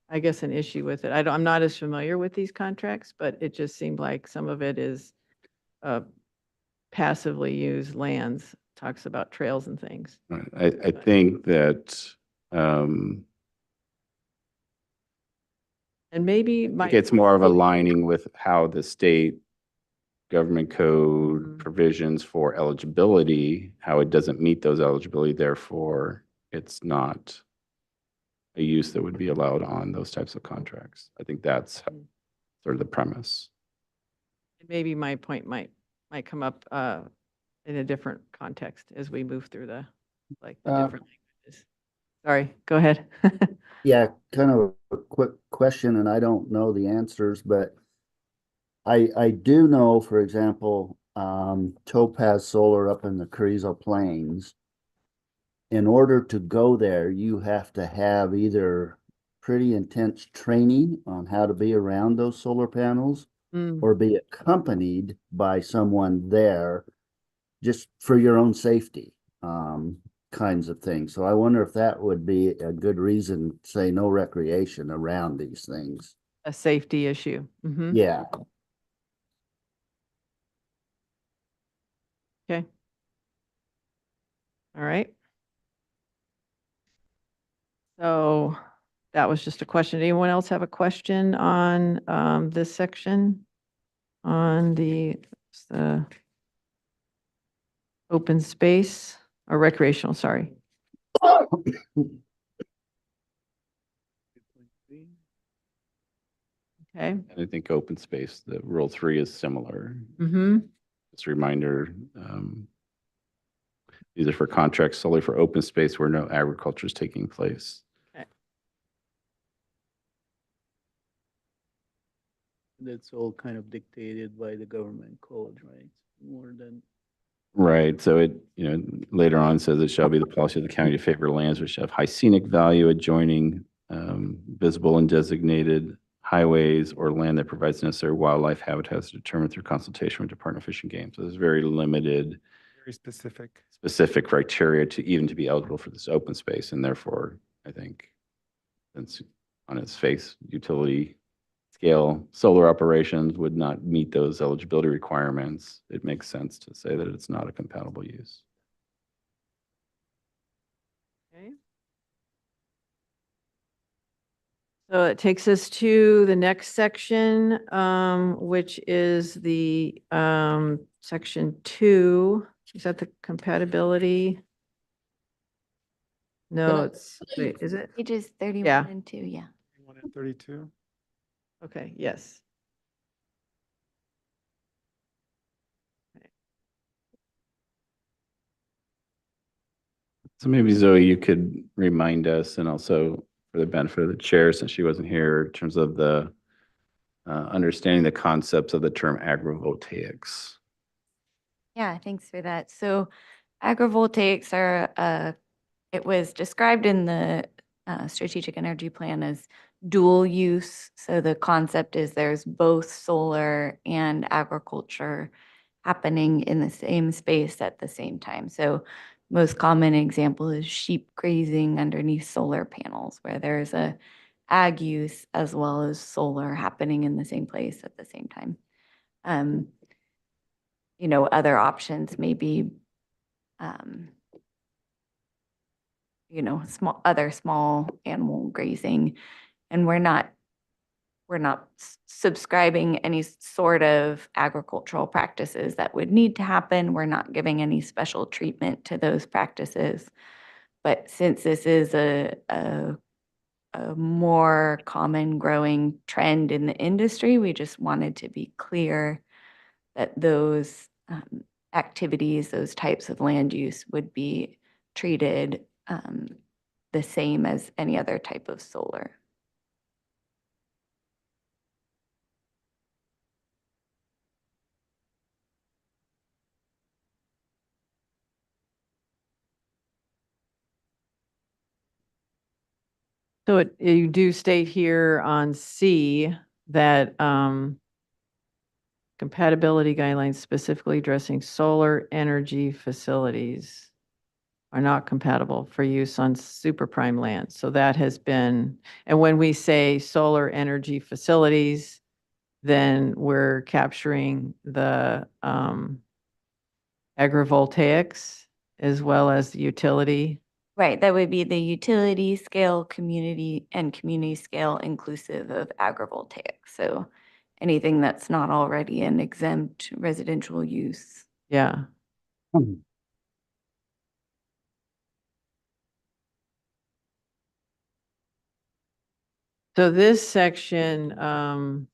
I guess, an issue with it. I'm not as familiar with these contracts, but it just seemed like some of it is passively used lands, talks about trails and things. Right. I think that And maybe I think it's more of aligning with how the state government code provisions for eligibility, how it doesn't meet those eligibility, therefore it's not a use that would be allowed on those types of contracts. I think that's sort of the premise. maybe my point might come up in a different context as we move through the different languages. Sorry, go ahead. Yeah, kind of a quick question, and I don't know the answers, but I do know, for example, Topaz Solar up in the Carrizo Plains. in order to go there, you have to have either pretty intense training on how to be around those solar panels or be accompanied by someone there just for your own safety, kinds of things. So I wonder if that would be a good reason, say no recreation around these things. A safety issue. Yeah. Okay. All right. So that was just a question. Anyone else have a question on this section? On the open space or recreational, sorry. Okay. And I think open space, the rule 3 is similar. Mm-hmm. Just a reminder, these are for contracts solely for open space where no agriculture is taking place. Okay. That's all kind of dictated by the government code, right? More than. Right, so it, later on says it shall be the policy of the county to favor lands which have high scenic value adjoining visible and designated highways or land that provides necessary wildlife habitats determined through consultation with Department of Fish and Game. So there's very limited, Very specific. specific criteria to even to be eligible for this open space. And therefore, I think since on its face, utility scale solar operations would not meet those eligibility requirements, it makes sense to say that it's not a compatible use. Okay. So it takes us to the next section, which is the section 2. Is that the compatibility? No, it's, wait, is it? Pages 31 Yeah. and 2, yeah. 1 and 32. Okay, yes. So maybe Zoe, you could remind us, and also for the benefit of the chair, since she wasn't here, in terms of the understanding the concepts of the term agrivoltaics. Yeah, thanks for that. So agrivoltaics are, it was described in the strategic energy plan as dual use. So the concept is there's both solar and agriculture happening in the same space at the same time. So most common example is sheep grazing underneath solar panels, where there's a ag use as well as solar happening in the same place at the same time. Other options may be, small animal grazing, and we're not subscribing any sort of agricultural practices that would need to happen. We're not giving any special treatment to those practices. But since this is a more common growing trend in the industry, we just wanted to be clear that those activities, those types of land use would be treated the same as any other type of solar. So you do state here on C that compatibility guidelines specifically addressing solar energy facilities are not compatible for use on super prime land. So that has been, and when we say solar energy facilities, then we're capturing the agrivoltaics as well as the utility. Right, that would be the utility scale, community scale inclusive of agrivoltaic. So anything that's not already an exempt residential use. Yeah. So this section, I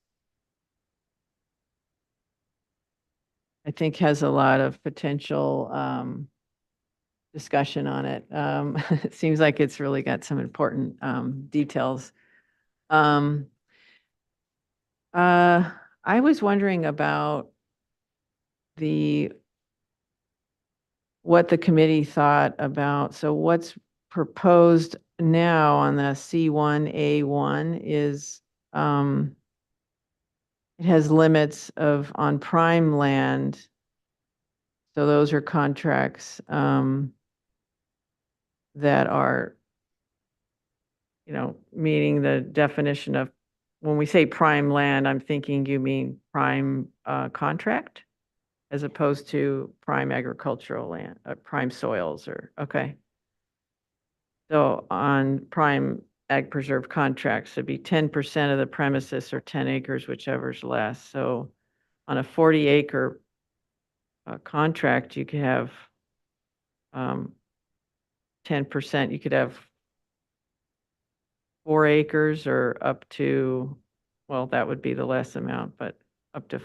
think has a lot of potential discussion on it. It seems like it's really got some important details. I was wondering about the what the committee thought about, so what's proposed now on the C1A1 is, it has limits of on prime land. So those are contracts, that are, meeting the definition of, when we say prime land, I'm thinking you mean prime, contract as opposed to prime agricultural land, prime soils okay. So on prime ag preserve contracts, it'd be 10% of the premises or 10 acres, whichever's less. So on a 40-acre contract, you could have 10%, you could have 4 acres or up to, well, that would be the less amount, but up to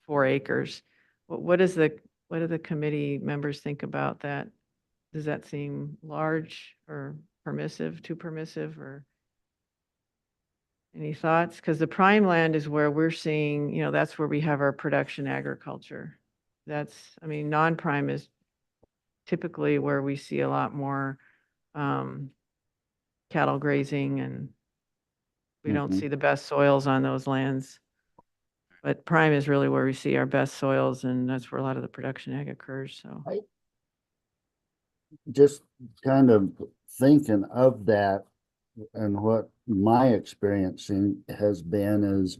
4 acres. What do the committee members think about that? Does that seem large or permissive, too permissive, or any thoughts? Because the prime land is where we're seeing, that's where we have our production agriculture. Non-prime is typically where we see a lot more cattle grazing, and we don't see the best soils on those lands. But prime is really where we see our best soils, and that's where a lot of the production ag occurs, so. Just kind of thinking of that, and what my experiencing has been is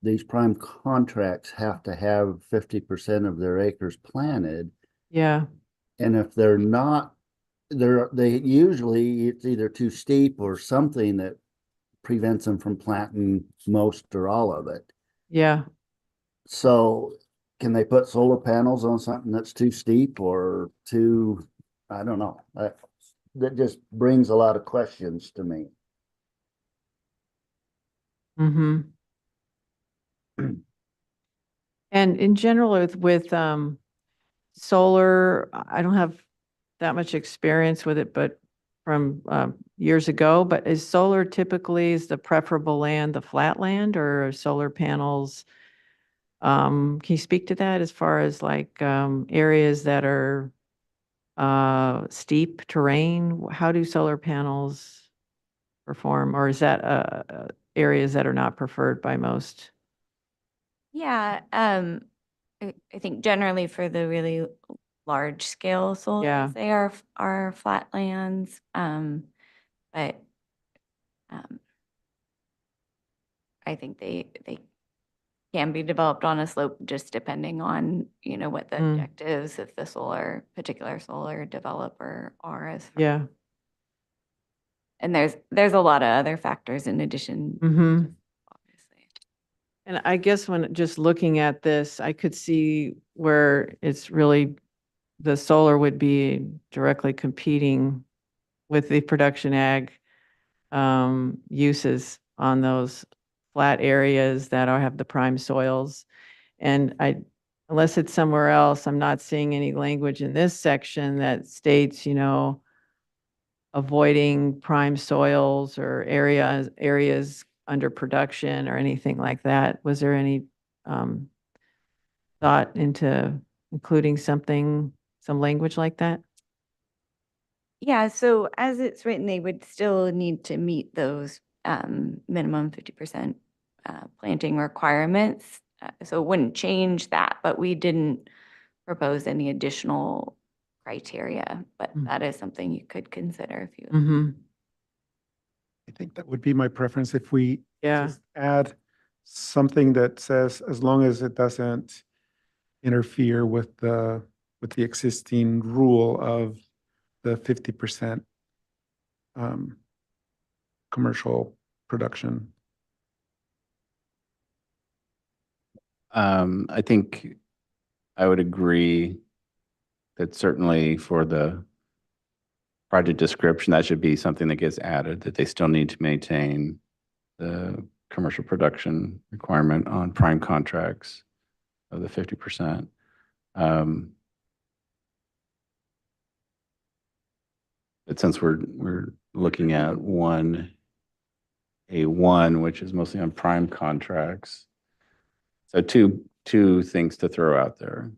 these prime contracts have to have 50% of their acres planted. Yeah. And if they're not, they usually, it's either too steep or something that prevents them from planting most or all of it. Yeah. So can they put solar panels on something that's too steep or too, I don't know. That just brings a lot of questions to me. Mm-hmm. And in general with solar, I don't have that much experience with it, but from years ago, but is solar typically is the preferable land, the flat land, or solar panels? Can you speak to that as far as like areas that are steep terrain? How do solar panels perform, or is that areas that are not preferred by most? Yeah, I think generally for the really large scale solar, Yeah. they are flat lands, but I think they can be developed on a slope just depending on, what the objectives of the particular solar developer are as far. Yeah. And there's a lot of other factors in addition. Mm-hmm. And I guess when just looking at this, I could see where it's really, the solar would be directly competing with the production ag uses on those flat areas that have the prime soils. And unless it's somewhere else, I'm not seeing any language in this section that states, avoiding prime soils or areas under production or anything like that. Was there any thought into including some language like that? Yeah, so as it's written, they would still need to meet those minimum 50% planting requirements. So it wouldn't change that, but we didn't propose any additional criteria, but that is something you could consider if you. Mm-hmm. I think that would be my preference if we Yeah. just add something that says, as long as it doesn't interfere with the existing rule of the 50% commercial production. I think I would agree that certainly for the project description, that should be something that gets added, that they still need to maintain the commercial production requirement on prime contracts of the 50%. But since we're looking at 1A1, which is mostly on prime contracts, so two things to throw out there.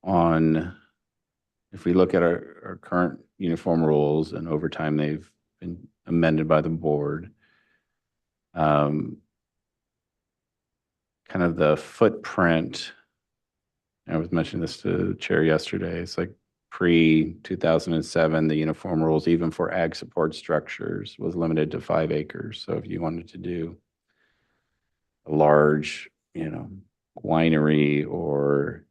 if we look at our current uniform rules, and over time they've been amended by the board, kind of the footprint, I was mentioning this to the chair yesterday, it's like pre-2007, the uniform rules, even for ag support structures, was limited to 5 acres. So if you wanted to do a large, winery or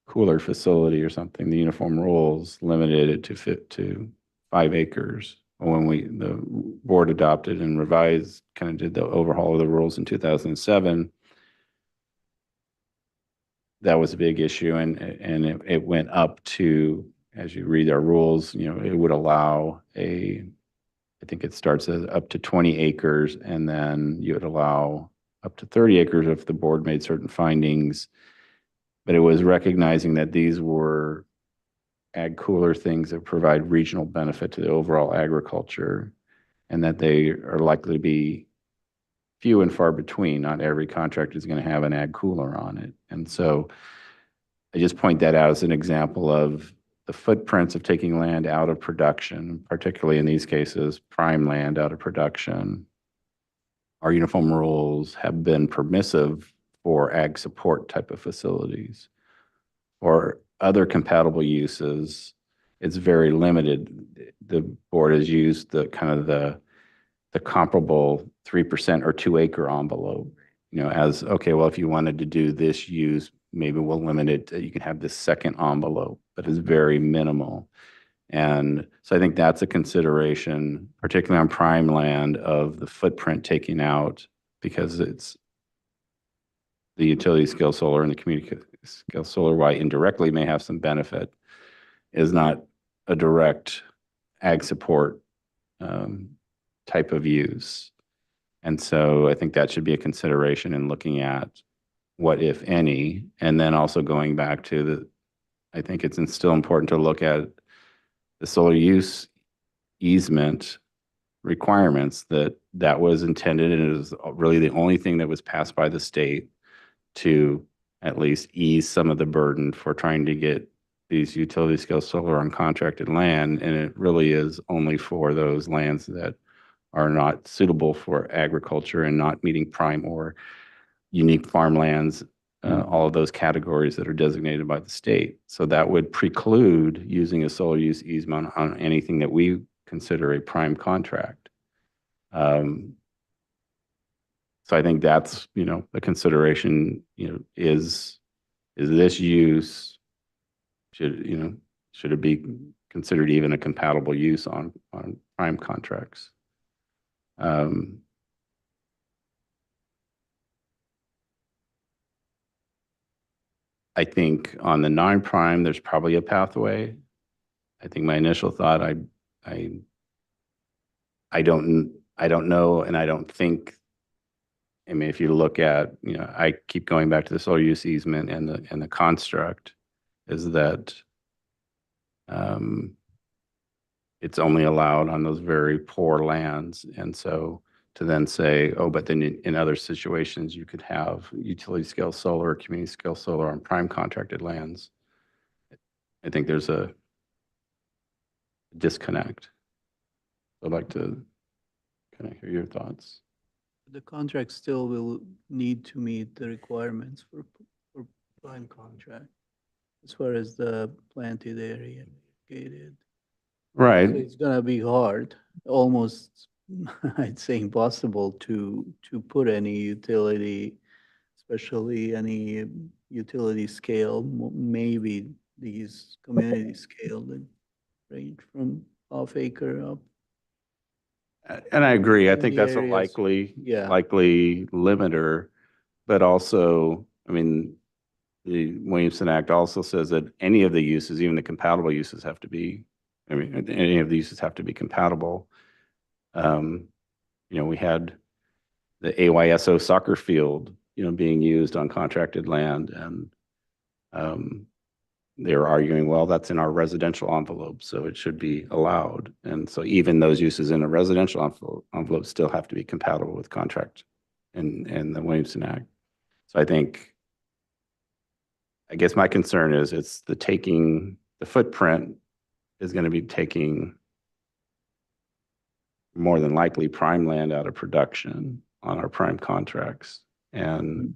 cooler facility or something, the uniform rules limited it to 5 acres. When the board adopted and revised, kind of did the overhaul of the rules in 2007, that was a big issue, and it went up to, as you read our rules, it would allow I think it starts at up to 20 acres, and then you would allow up to 30 acres if the board made certain findings. But it was recognizing that these were ag cooler things that provide regional benefit to the overall agriculture, and that they are likely to be few and far between. Not every contractor is going to have an ag cooler on it. And so I just point that out as an example of the footprints of taking land out of production, particularly in these cases, prime land out of production. Our uniform rules have been permissive for ag support type of facilities. Or other compatible uses, it's very limited. The board has used the comparable 3% or 2 acre envelope, as, okay, well, if you wanted to do this use, maybe we'll limit it to, you can have this second envelope, but it's very minimal. And so I think that's a consideration, particularly on prime land, of the footprint taken out, because it's the utility scale solar and the community scale solar, while indirectly may have some benefit, is not a direct ag support type of use. And so I think that should be a consideration in looking at what, if any, and then also going back to I think it's still important to look at the solar use easement requirements, that was intended, and it was really the only thing that was passed by the state to at least ease some of the burden for trying to get these utility scale solar on contracted land. And it really is only for those lands that are not suitable for agriculture and not meeting prime or unique farmlands, all of those categories that are designated by the state. So that would preclude using a solar use easement on anything that we consider a prime contract. So I think that's, the consideration, is this use, should it be considered even a compatible use on prime contracts? I think on the non-prime, there's probably a pathway. I think my initial thought, I don't know, and I don't think. I mean, if you look at, I keep going back to the solar use easement and the construct, is that it's only allowed on those very poor lands, and so to then say, oh, but then in other situations you could have utility scale solar or community scale solar on prime contracted lands. I think there's a disconnect. I'd like to kind of hear your thoughts. The contract still will need to meet the requirements for prime contract as far as the planted area gated. Right. So it's gonna be hard, almost I'd say impossible to put any utility, especially any utility scale, maybe these community scale that range from half acre up. And I agree. I think the that's a areas. likely Yeah. limiter, but also, I mean, the Williamson Act also says that any of the uses, even the compatible uses, have to be, any of the uses have to be compatible. We had the AYSO soccer field, being used on contracted land, and they were arguing, well, that's in our residential envelope, so it should be allowed. And so even those uses in a residential envelope still have to be compatible with contract and the Williamson Act. So I think I guess my concern is it's the footprint is going to be taking more than likely prime land out of production on our prime contracts. And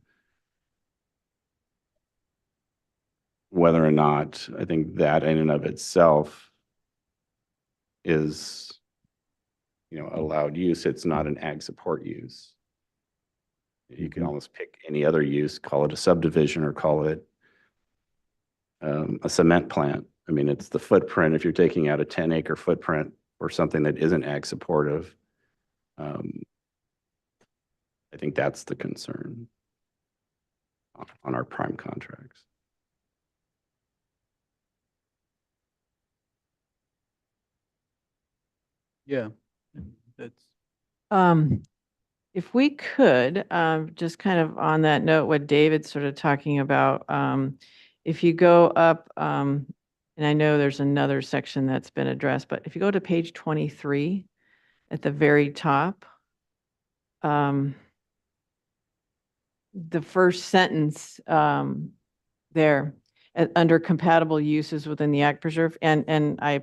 whether or not I think that in and of itself is, allowed use, it's not an ag support use. You can almost pick any other use, call it a subdivision or call it a cement plant. I mean, it's the footprint. If you're taking out a 10-acre footprint or something that isn't ag supportive, I think that's the concern on our prime contracts. Yeah, that's. If we could, just kind of on that note, what David's sort of talking about, if you go up, and I know there's another section that's been addressed, but if you go to page 23 at the very top, the first sentence there under compatible uses within the ag preserve, and I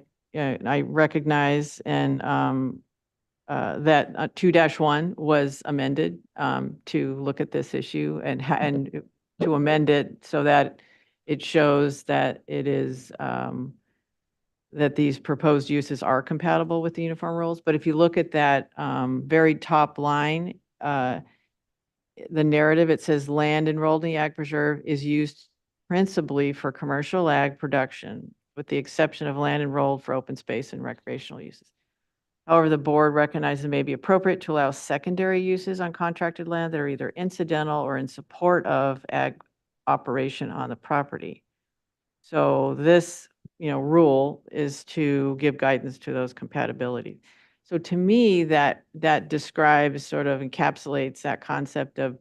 recognize and that 2-1 was amended to look at this issue and to amend it so that it shows that it is that these proposed uses are compatible with the uniform rules. But if you look at that very top line, the narrative, it says land enrolled in the ag preserve is used principally for commercial ag production, with the exception of land enrolled for open space and recreational uses. However, the board recognizes it may be appropriate to allow secondary uses on contracted land that are either incidental or in support of ag operation on the property. So this, rule is to give guidance to those compatibilities. So to me, that describes, sort of encapsulates that concept of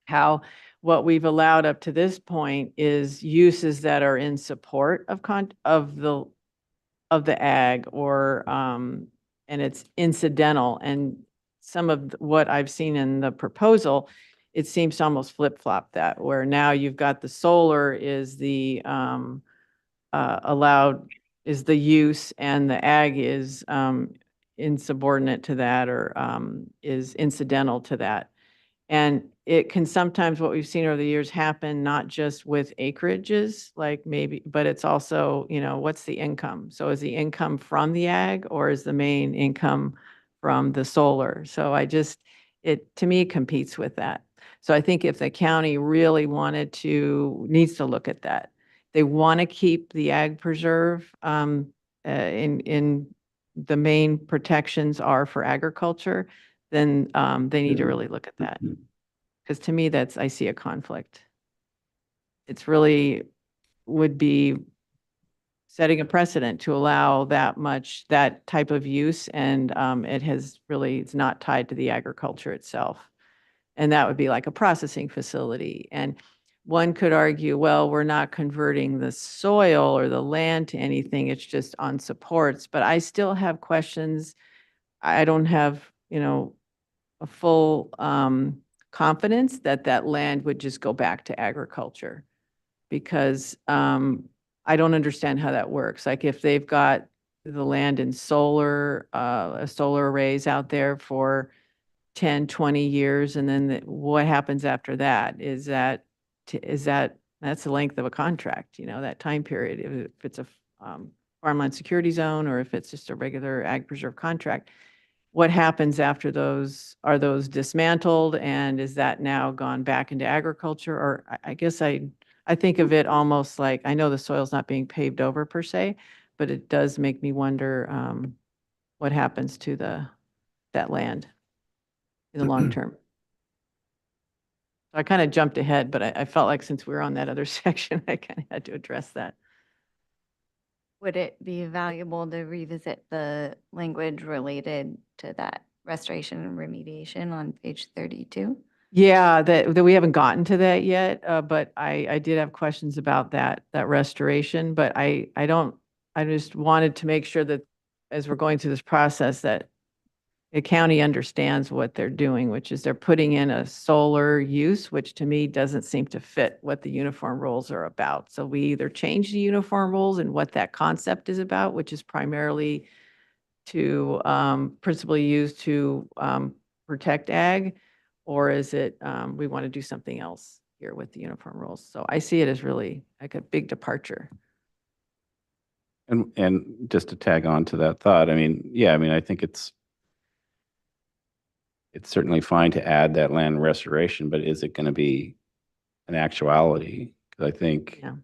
how what we've allowed up to this point is uses that are in support of the ag or and it's incidental. And some of what I've seen in the proposal, it seems to almost flip-flop that, where now you've got the solar is the allowed is the use, and the ag is insubordinate to that or is incidental to that. And it can sometimes, what we've seen over the years, happen not just with acreages, like maybe, but it's also, what's the income? So is the income from the ag or is the main income from the solar? So it to me competes with that. So I think if the county really needs to look at that. They want to keep the ag preserve in the main protections are for agriculture, then they need to really look at that. Because to me, I see a conflict. It's really would be setting a precedent to allow that type of use, and it's not tied to the agriculture itself. And that would be like a processing facility. And one could argue, well, we're not converting the soil or the land to anything, it's just on supports. But I still have questions. I don't have, a full confidence that land would just go back to agriculture, because I don't understand how that works. Like if they've got the land in solar arrays out there for 10, 20 years, and then what happens after that? That's the length of a contract, that time period. If it's a farmland security zone or if it's just a regular ag preserve contract. What happens after those? Are those dismantled, and is that now gone back into agriculture? Or I guess I think of it almost like, I know the soil's not being paved over per se, but it does make me wonder what happens to that land in the long term. So I kind of jumped ahead, but I felt like since we were on that other section, I kind of had to address that. Would it be valuable to revisit the language related to that restoration and remediation on page 32? Yeah, that we haven't gotten to that yet, but I did have questions about that restoration, but I just wanted to make sure that as we're going through this process that the county understands what they're doing, which is they're putting in a solar use, which to me doesn't seem to fit what the uniform rules are about. So we either change the uniform rules and what that concept is about, which is primarily to principally used to protect ag, or is it we want to do something else here with the uniform rules? So I see it as really like a big departure. And just to tag on to that thought, I mean, yeah, I mean, I think it's certainly fine to add that land restoration, but is it going to be an actuality? 'Cause I think Yeah.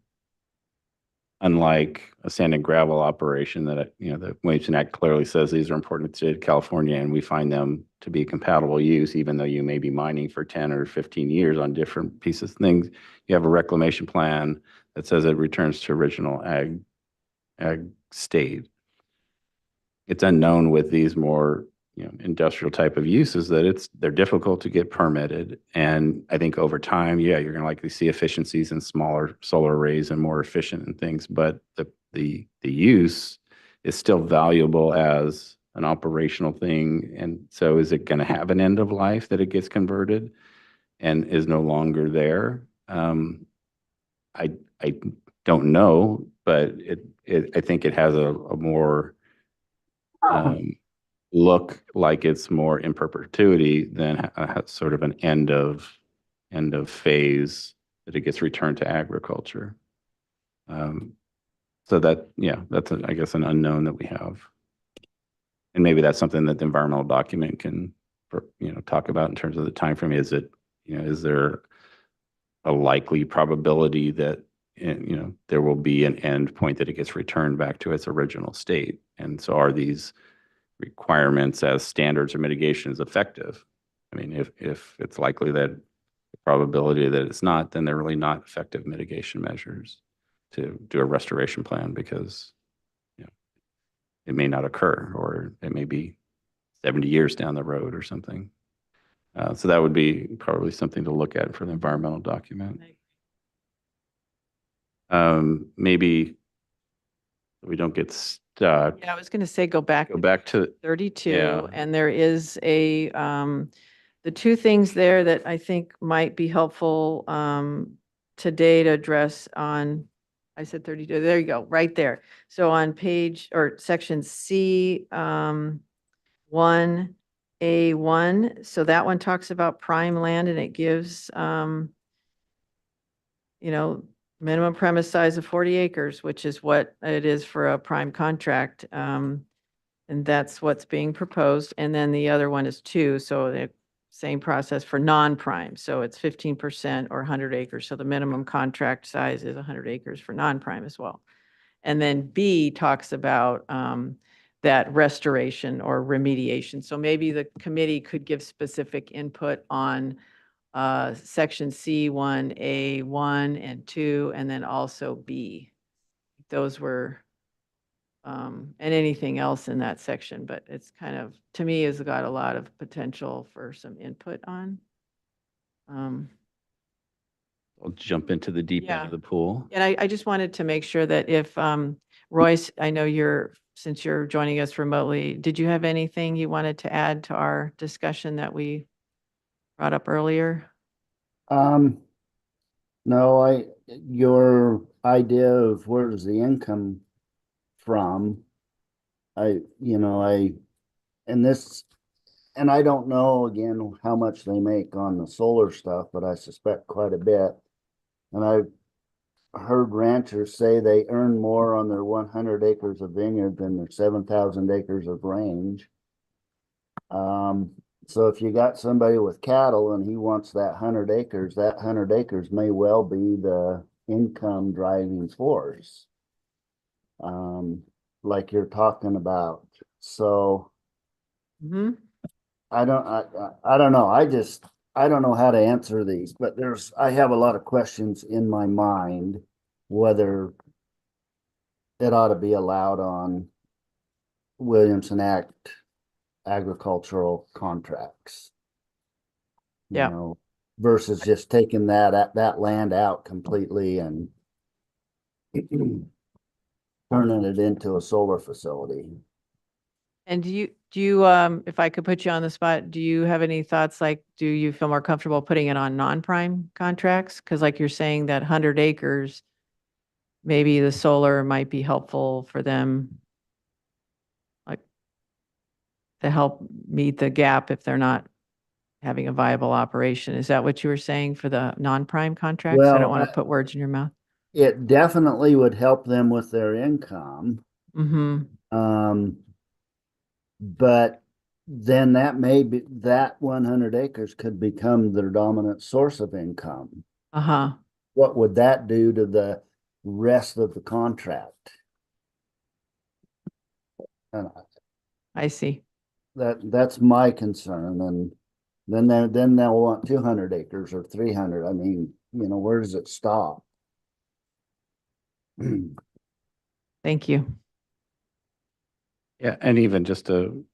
unlike a sand and gravel operation that, you know, the Williamson Act clearly says these are important to the state of California, and we find them to be compatible use, even though you may be mining for 10 or 15 years on different pieces of things. You have a reclamation plan that says it returns to original ag state. It's unknown with these more, you know, industrial type of uses that they're difficult to get permitted. And I think over time, yeah, you're going to likely see efficiencies in smaller solar arrays and more efficient and things, but the use is still valuable as an operational thing. And so is it going to have an end of life that it gets converted and is no longer there? I don't know, but I think it has a more look like it's more in perpetuity than sort of an end of phase that it gets returned to agriculture. So that, yeah, that's I guess an unknown that we have. And maybe that's something that the environmental document can, you know, talk about in terms of the time frame. Is it, you know, is there a likely probability that, you know, there will be an end point that it gets returned back to its original state? And so are these requirements as standards or mitigations effective? I mean, if it's likely that the probability that it's not, then they're really not effective mitigation measures to do a restoration plan, because, you know, it may not occur, or it may be 70 years down the road or something. So that would be probably something to look at for the environmental document. Maybe we don't get stuck. Yeah, I was going to say go back to 32, yeah. and there is a the two things there that I think might be helpful today to address on, I said 32, there you go, right there. So on page or section C 1A1, so that one talks about prime land, and it gives you know, minimum premise size of 40 acres, which is what it is for a prime contract. And that's what's being proposed. And then the other one is 2. So the same process for non-prime. So it's 15% or 100 acres. So the minimum contract size is 100 acres for non-prime as well. And then B talks about that restoration or remediation. So maybe the committee could give specific input on section C1A1 and 2, and then also B. Those were, and anything else in that section, but it's kind of, to me, has got a lot of potential for some input on. I'll jump into the deep end of the pool. And I just wanted to make sure that if, Royce, I know since you're joining us remotely, did you have anything you wanted to add to our discussion that we brought up earlier? No, your idea of where does the income from, and I don't know again how much they make on the solar stuff, but I suspect quite a bit. And I've heard ranchers say they earn more on their 100 acres of vineyard than their 7,000 acres of range. So if you got somebody with cattle and he wants that 100 acres, that 100 acres may well be the income driving force, like you're talking about. So I don't know. I don't know how to answer these, but I have a lot of questions in my mind whether it ought to be allowed on Williamson Act agricultural contracts. Yeah. You know, versus just taking that land out completely and turning it into a solar facility. And Do you, if I could put you on the spot, do you have any thoughts, like, do you feel more comfortable putting it on non-prime contracts? Because like you're saying, that 100 acres, maybe the solar might be helpful for them, like, to help meet the gap if they're not having a viable operation. Is that what you were saying for the non-prime contracts? I don't Well, want to put words in your mouth. it definitely would help them with their income. Mm-hmm. But then that 100 acres could become their dominant source of income. Uh-huh. What would that do to the rest of the contract? And I see. that's my concern. And then they'll want 200 acres or 300. I mean, where does it stop? Thank you. Yeah, and even just to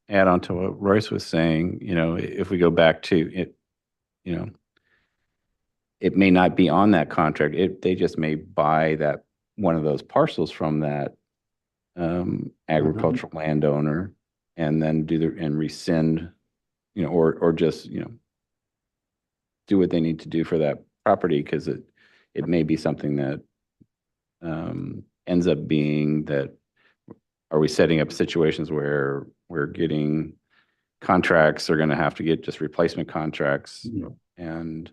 add on to what Royce was saying, if we go back to it, it may not be on that contract. They just may buy that one of those parcels from that agricultural landowner and then and rescind, or just, do what they need to do for that property, because it may be something that ends up being that, are we setting up situations where we're getting contracts are going to have to get just replacement contracts, and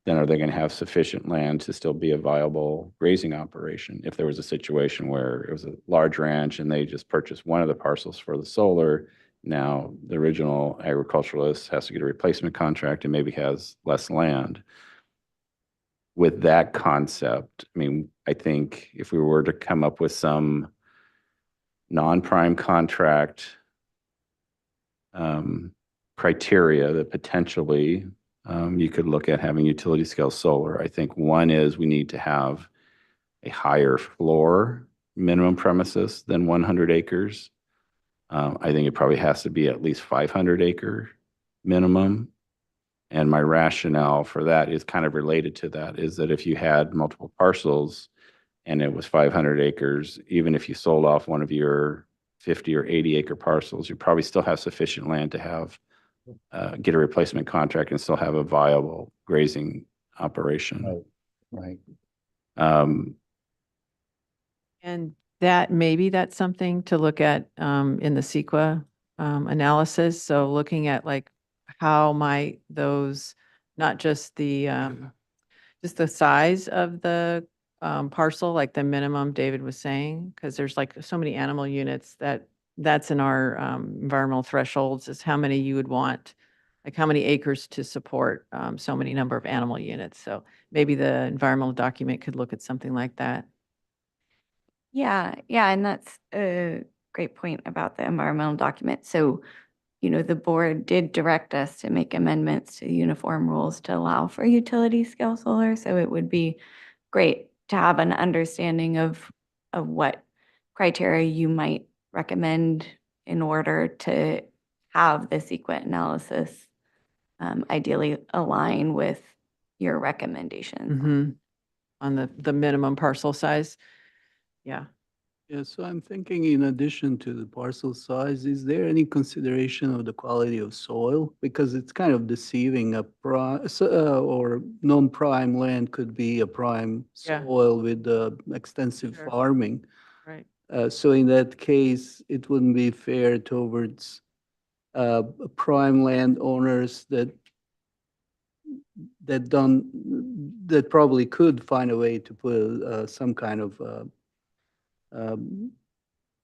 then are they going to have sufficient land to still be a viable grazing operation? If there was a situation where it was a large ranch and they just purchased one of the parcels for the solar, now the original agriculturalist has to get a replacement contract and maybe has less land. With that concept, I mean, I think if we were to come up with some non-prime contract criteria that potentially you could look at having utility scale solar. I think one is we need to have a higher floor minimum premises than 100 acres. I think it probably has to be at least 500 acre minimum. And my rationale for that is kind of related to that, is that if you had multiple parcels and it was 500 acres, even if you sold off one of your 50 or 80 acre parcels, you probably still have sufficient land to have get a replacement contract and still have a viable grazing operation. Right. And maybe that's something to look at in the CEQA analysis. So looking at, like, how might those, not just the size of the parcel, like the minimum David was saying, because there's like so many animal units that's in our environmental thresholds, is how many you would want, like how many acres to support so many number of animal units. So maybe the environmental document could look at something like that. Yeah, and that's a great point about the environmental document. So, the board did direct us to make amendments to the uniform rules to allow for utility scale solar. So it would be great to have an understanding of what criteria you might recommend in order to have the CEQA analysis ideally align with your recommendations. Mm-hmm. On the minimum parcel size. Yeah. Yeah, so I'm thinking, in addition to the parcel size, is there any consideration of the quality of soil? Because it's kind of deceiving. Or non-prime land could be a prime soil with extensive farming. Right. So in that case, it wouldn't be fair towards prime landowners that probably could find a way to put some kind of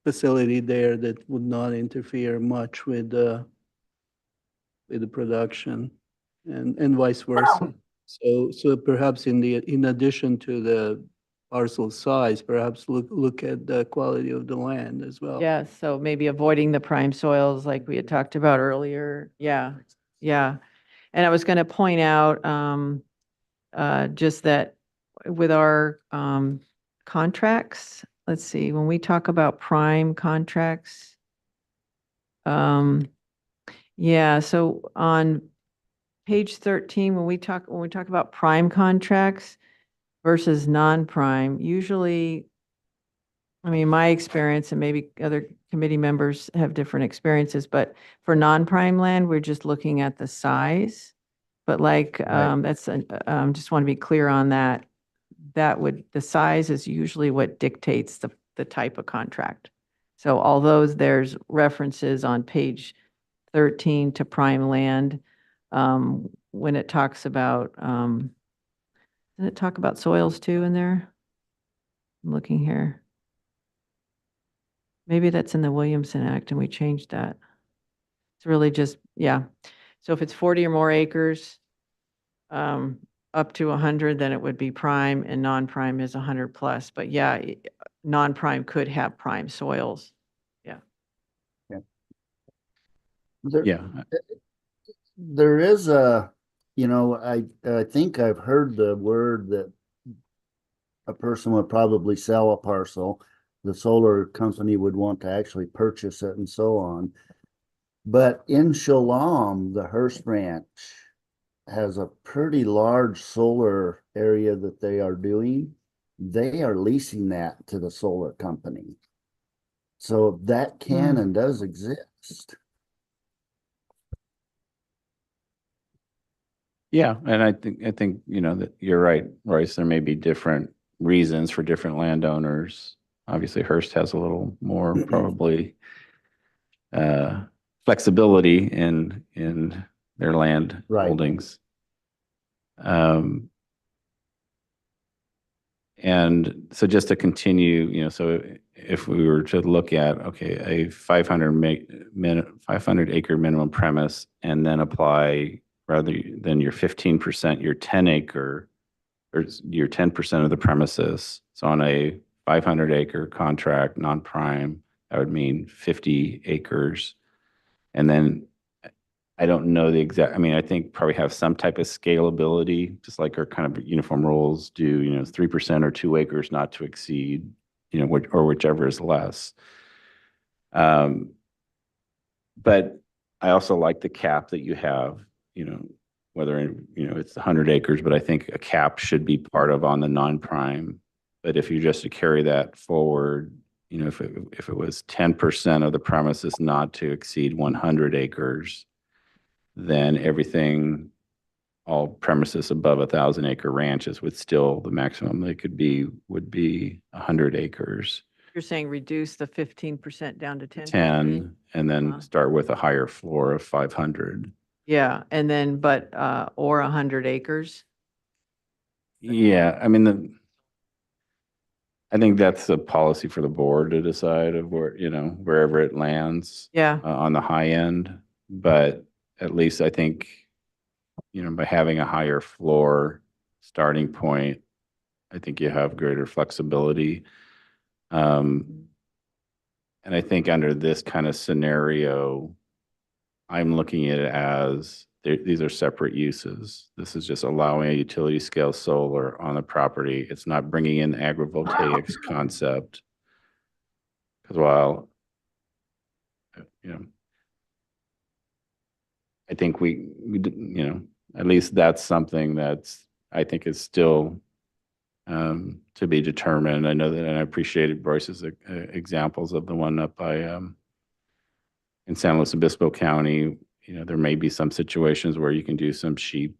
facility there that would not interfere much with the production, and vice versa. So perhaps in addition to the parcel size, perhaps look at the quality of the land as well. Yeah, so maybe avoiding the prime soils like we had talked about earlier. Yeah. And I was going to point out just that with our contracts, let's see, when we talk about prime contracts, so on page 13, when we talk about prime contracts versus non-prime, usually I mean, my experience, and maybe other committee members have different experiences, but for non-prime land, we're just looking at the size. But like, just want to be clear on that. The size is usually what dictates the type of contract. So although there's references on page 13 to prime land, when it talks about, doesn't it talk about soils too in there? I'm looking here. Maybe that's in the Williamson Act and we changed that. It's really just, yeah. So if it's 40 or more acres, up to 100, then it would be prime, and non-prime is 100 plus. But yeah, non-prime could have prime soils. Yeah. Yeah. There is a, I think I've heard the word that a person would probably sell a parcel. The solar company would want to actually purchase it and so on. But in Shalom, the Hearst Ranch has a pretty large solar area that they are doing. They are leasing that to the solar company. So that can and does exist. Yeah, and I think that you're right, Royce. There may be different reasons for different landowners. Obviously, Hearst has a little more probably flexibility in their land holdings. And so just to continue, so if we were to look at, okay, a 500 acre minimum premise and then apply rather than your 15%, your 10 acre or your 10% of the premises. So on a 500 acre contract, non-prime, that would mean 50 acres. And then I don't know the exact, I think probably have some type of scalability, just like our kind of uniform rules do, 3% or 2 acres not to exceed, or whichever is less. But I also like the cap that you have, whether, it's 100 acres, but I think a cap should be part of on the non-prime. But if you just to carry that forward, if it was 10% of the premises not to exceed 100 acres, then everything, all premises above 1,000 acre ranches would still, the maximum they could be would be 100 acres. You're saying reduce the 15% down to 10%? 10, and then start with a higher floor of 500. Yeah, and then, or 100 acres? Yeah, I think that's a policy for the board to decide of where, wherever it lands. Yeah. On the high end, but at least I think, by having a higher floor starting point, I think you have greater flexibility. And I think under this kind of scenario, I'm looking at it as these are separate uses. This is just allowing a utility scale solar on the property. It's not bringing in the agrivoltaics concept. Because while, I think we at least that's something that's, I think is still to be determined. I know that, and I appreciated Bryce's examples of the one up by in San Luis Obispo County. There may be some situations where you can do some sheep,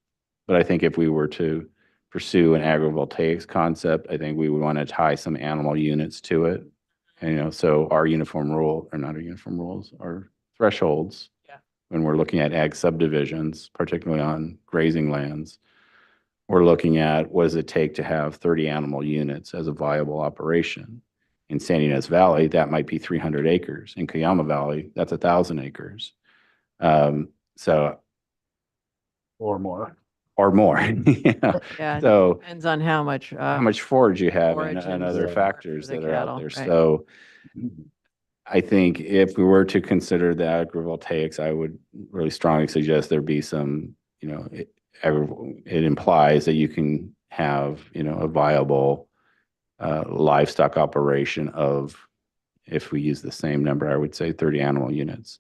but I think if we were to pursue an agrivoltaics concept, I think we would want to tie some animal units to it. And, so our uniform rule, or not our uniform rules, our thresholds, when we're looking at ag subdivisions, particularly on grazing lands, we're looking at what does it take to have 30 animal units as a viable operation. In San Ynez Valley, that might be 300 acres. In Cuyama Valley, that's 1,000 acres. So, or more. Yeah. So depends on how much forage you have forage and and other for factors the that are out cattle, there. right. So I think if we were to consider the agrivoltaics, I would really strongly suggest there be some, it implies that you can have, a viable livestock operation of, if we use the same number, I would say 30 animal units.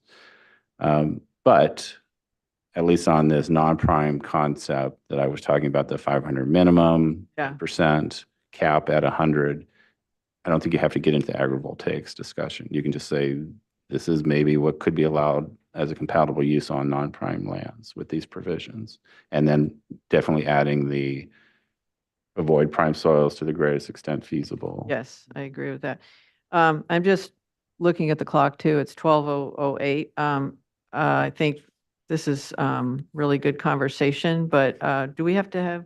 But at least on this non-prime concept that I was talking about, the 500 minimum, percent cap at 100, I don't think you have to get into agrivoltaics discussion. You can just say, this is maybe what could be allowed as a compatible use on non-prime lands with these provisions. And then definitely adding the avoid prime soils to the greatest extent feasible. Yes, I agree with that. I'm just looking at the clock too. It's 12:08. I think this is really good conversation, but do we have to have,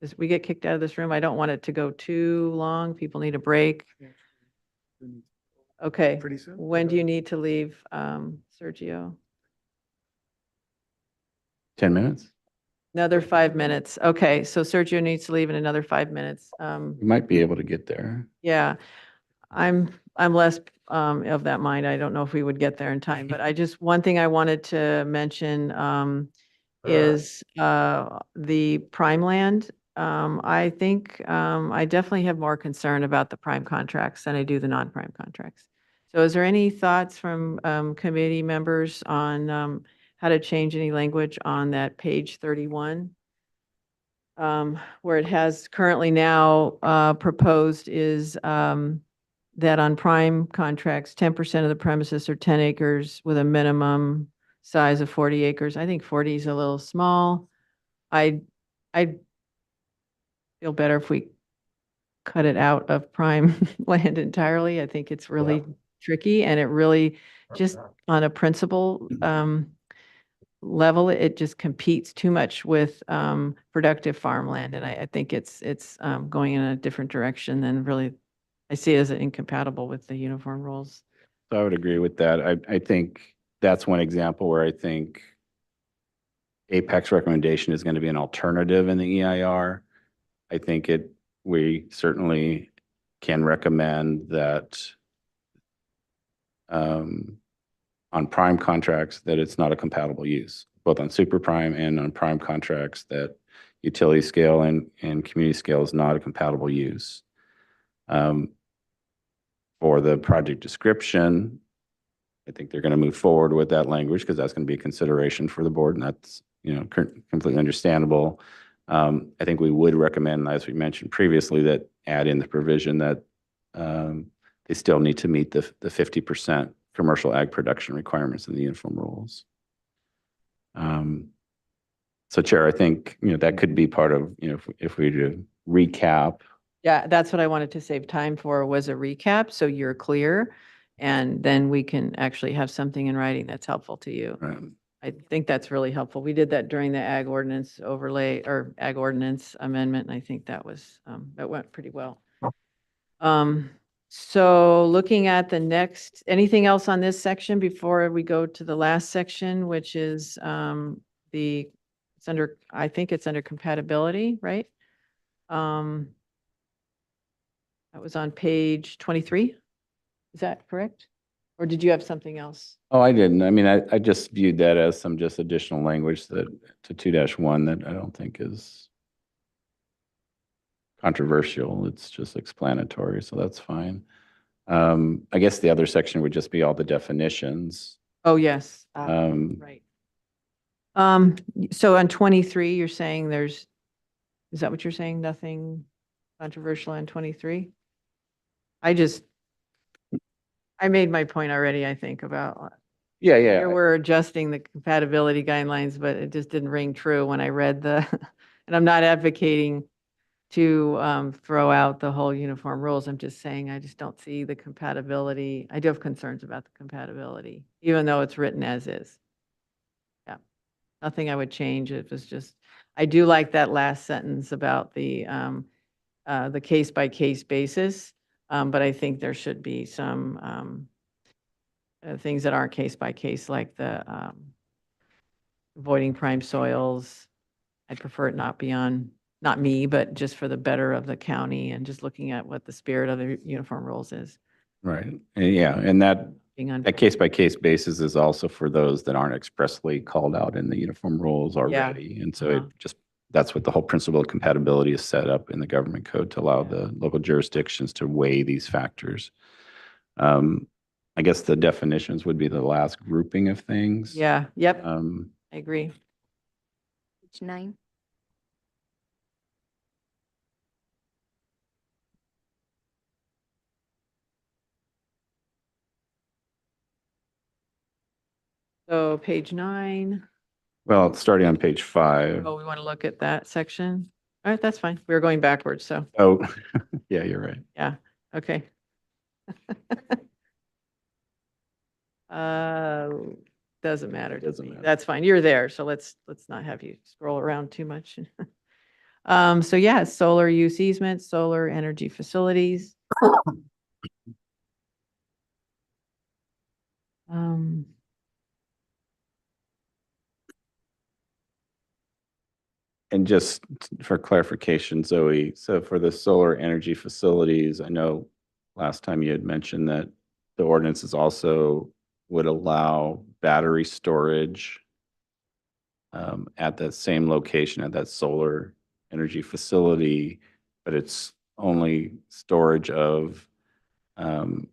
as we get kicked out of this room? I don't want it to go too long. People need a break. Okay. Pretty soon? When do you need to leave, Sergio? 10 minutes? Another 5 minutes. Okay, so Sergio needs to leave in another 5 minutes. You might be able to get there. Yeah, I'm less of that mind. I don't know if we would get there in time, but one thing I wanted to mention is the prime land. I think I definitely have more concern about the prime contracts than I do the non-prime contracts. So is there any thoughts from committee members on how to change any language on that page 31? Where it has currently now proposed is that on prime contracts, 10% of the premises are 10 acres with a minimum size of 40 acres. I think 40 is a little small. I'd feel better if we cut it out of prime land entirely. I think it's really tricky, and it really just on a principle level, it just competes too much with productive farmland. And I think it's going in a different direction than really, I see it as incompatible with the uniform rules. So I would agree with that. I think that's one example where I think Apex recommendation is going to be an alternative in the EIR. I think we certainly can recommend that on prime contracts that it's not a compatible use, both on super prime and on prime contracts, that utility scale and community scale is not a compatible use. For the project description, I think they're going to move forward with that language because that's going to be a consideration for the board, and that's completely understandable. I think we would recommend, as we mentioned previously, that add in the provision that they still need to meet the 50% commercial ag production requirements in the uniform rules. So Chair, I think, that could be part of, if we do recap. Yeah, that's what I wanted to save time for, was a recap, so you're clear, and then we can actually have something in writing that's helpful to you. Right. I think that's really helpful. We did that during the ag ordinance overlay or ag ordinance amendment, and I think that was, that went pretty well. So looking at the next, anything else on this section before we go to the last section, which is I think it's under compatibility, right? That was on page 23. Is that correct? Or did you have something else? Oh, I didn't. I mean, I just viewed that as some just additional language to 2-1 that I don't think is controversial. It's just explanatory, so that's fine. I guess the other section would just be all the definitions. Oh, yes. Right. So on 23, you're saying is that what you're saying? Nothing controversial on 23? I made my point already, I think, about. Yeah. We're adjusting the compatibility guidelines, but it just didn't ring true when I read and I'm not advocating to throw out the whole uniform rules. I'm just saying, I just don't see the compatibility. I do have concerns about the compatibility, even though it's written as is. Yeah, nothing I would change. It was just, I do like that last sentence about the case-by-case basis. But I think there should be some things that aren't case-by-case, like the avoiding prime soils. I'd prefer it not be on, not me, but just for the better of the county and just looking at what the spirit of the uniform rules is. Right. Yeah, and that case-by-case basis is also for those that aren't expressly called out in the uniform rules already. And so that's what the whole principle of compatibility is set up in the government code, to allow the local jurisdictions to weigh these factors. I guess the definitions would be the last grouping of things. Yeah, yep, I agree. Page 9. So page 9. Well, starting on page 5. Oh, we want to look at that section. All right, that's fine. We were going backwards, so, Oh, yeah, you're right. yeah, okay. Doesn't matter to Doesn't me. matter. That's fine. You're there, so let's not have you scroll around too much. So yeah, solar use easement, solar energy facilities. Um, And just for clarification, Zoe, so for the solar energy facilities, I know last time you had mentioned that the ordinances also would allow battery storage at that same location, at that solar energy facility, but it's only storage of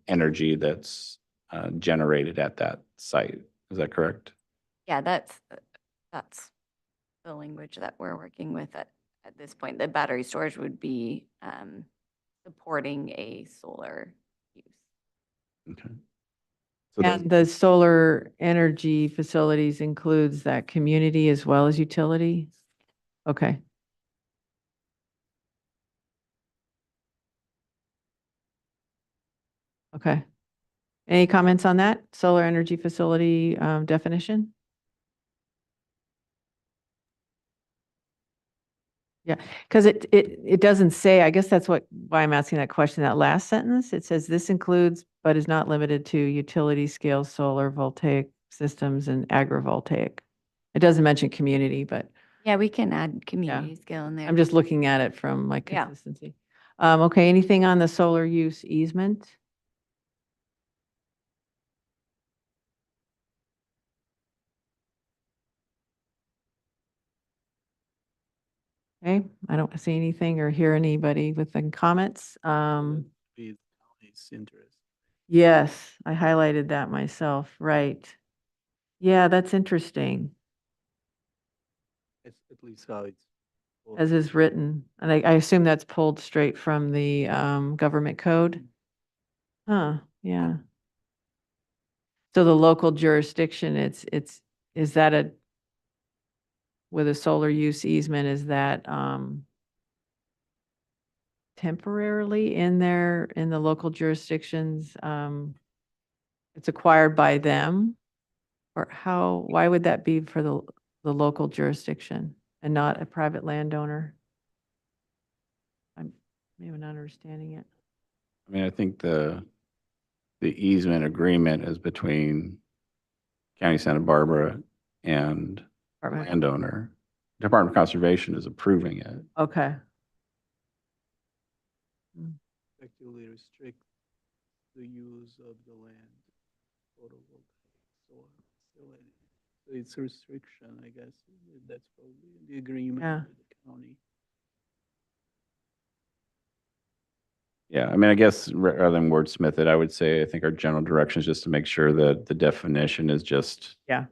energy that's generated at that site. Is that correct? Yeah, that's the language that we're working with at this point. The battery storage would be supporting a solar use. Okay. So those- And the solar energy facilities includes that community as well as utility? Okay. Okay. Any comments on that solar energy facility definition? Yeah, because it doesn't say, I guess that's why I'm asking that question, that last sentence. It says this includes, but is not limited to utility scale solar voltaic systems and agrivoltaic. It doesn't mention community, but Yeah, we can add community scale in there. I'm just looking at it from like Yeah. consistency. Okay, anything on the solar use easement? Okay, I don't see anything or hear anybody with any comments. Be the county's interest. Yes, I highlighted that myself, right. Yeah, that's interesting, It's at least how it's. as is written. And I assume that's pulled straight from the government code? Huh, yeah. So the local jurisdiction, is that with a solar use easement, is that temporarily in the local jurisdictions? It's acquired by them? Or why would that be for the local jurisdiction and not a private landowner? I'm maybe not understanding it. I mean, I think the easement agreement is between County Santa Barbara and the Department- landowner. Department of Conservation is approving it. Okay, Effectively restrict the use of the land. Photovoltaic solar facility. So it's a restriction, I guess. That's probably in the agreement Yeah. with the county. Yeah, I mean, I guess rather than wordsmith it, I would say, I think our general direction is just to make sure that the definition is just Yeah.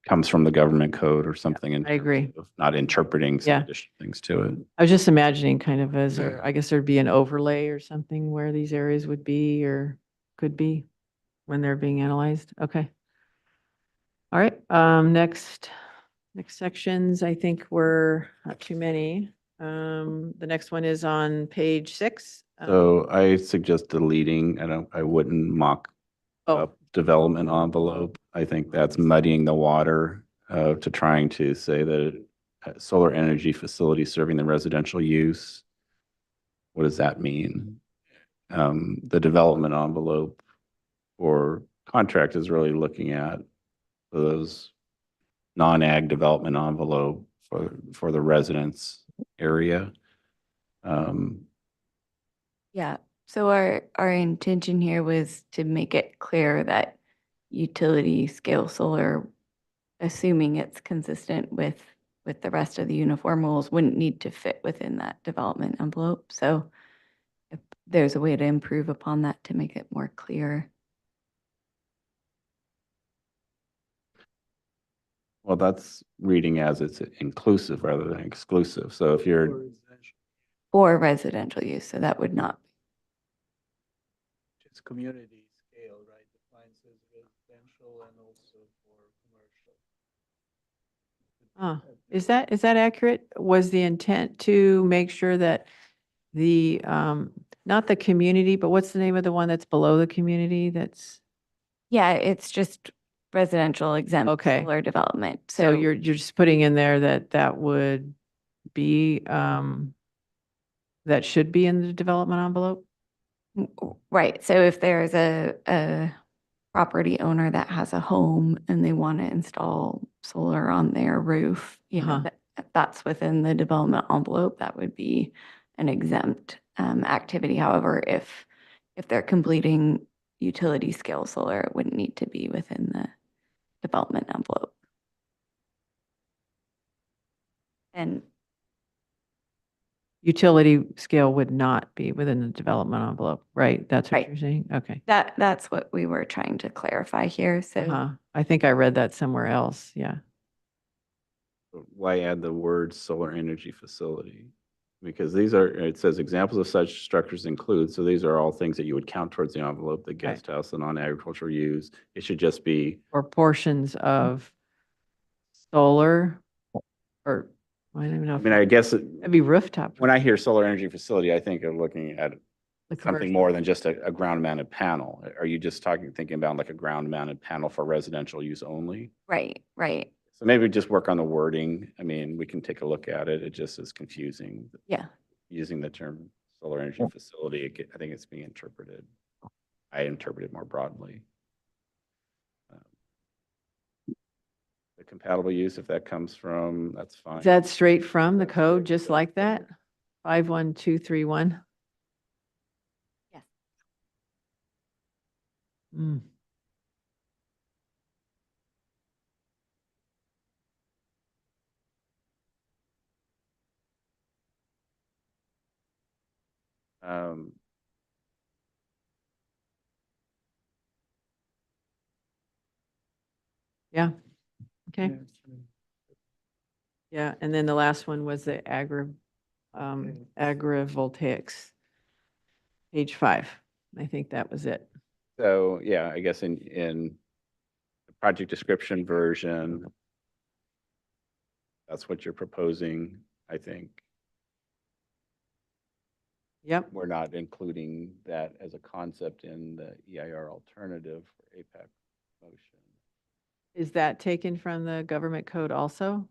comes from the government code or something. In I agree. terms of not interpreting some Yeah. additional things to it. I was just imagining kind of I guess there'd be an overlay or something where these areas would be or could be when they're being analyzed. Okay. All right, next sections, I think were not too many. The next one is on page 6. So I suggest deleting, I wouldn't mock Oh. up development envelope. I think that's muddying the water to trying to say that solar energy facility serving the residential use. What does that mean? The development envelope or contract is really looking at those non-ag development envelope for the residence area. Yeah, so our intention here was to make it clear that utility scale solar, assuming it's consistent with the rest of the uniform rules, wouldn't need to fit within that development envelope. So if there's a way to improve upon that to make it more clear. Well, that's reading as it's inclusive rather than exclusive. So if you're, For residential use, so that would not. It's community scale, right? Defines as residential and also Is that accurate? Was the intent to make sure that the, not the community, but what's the name of the one that's below the community that's? Yeah, it's just residential exempt Okay. solar development. So you're just putting in there that that would be, that should be in the development envelope? Right. So if there's a property owner that has a home and they want to install solar on their roof, you know, that's within the development envelope. That would be an exempt activity. However, if they're completing utility scale solar, it wouldn't need to be within the development envelope. And Utility scale would not be within the development envelope, right? That's what Right. you're saying? Okay. that's what we were trying to clarify here. So I think I read that somewhere else. Yeah. Why add the word solar energy facility? Because these are, it says examples of such structures include, so these are all things that you would count towards the envelope, the guest house, the non-agricultural use. It should just be, Or portions of solar or I don't even know. I mean, I guess It'd be rooftop. when I hear solar energy facility, I think of looking at The something commercial. more than just a ground mounted panel. Are you just thinking about like a ground mounted panel for residential use only? right. So maybe just work on the wording. I mean, we can take a look at it. It just is confusing. Yeah. Using the term solar energy facility, I think it's being interpreted. I interpret it more broadly. The compatible use, if that comes from, that's fine. Is that straight from the code, just like that? 51231? Yes. Mm. Um, Yeah. Okay. Yeah, and then the last one was the agrivoltaics. Page 5. I think that was it. So, yeah, I guess in the project description version, that's what you're proposing, I think. Yep. We're not including that as a concept in the EIR alternative for APAC motion. Is that taken from the government code also?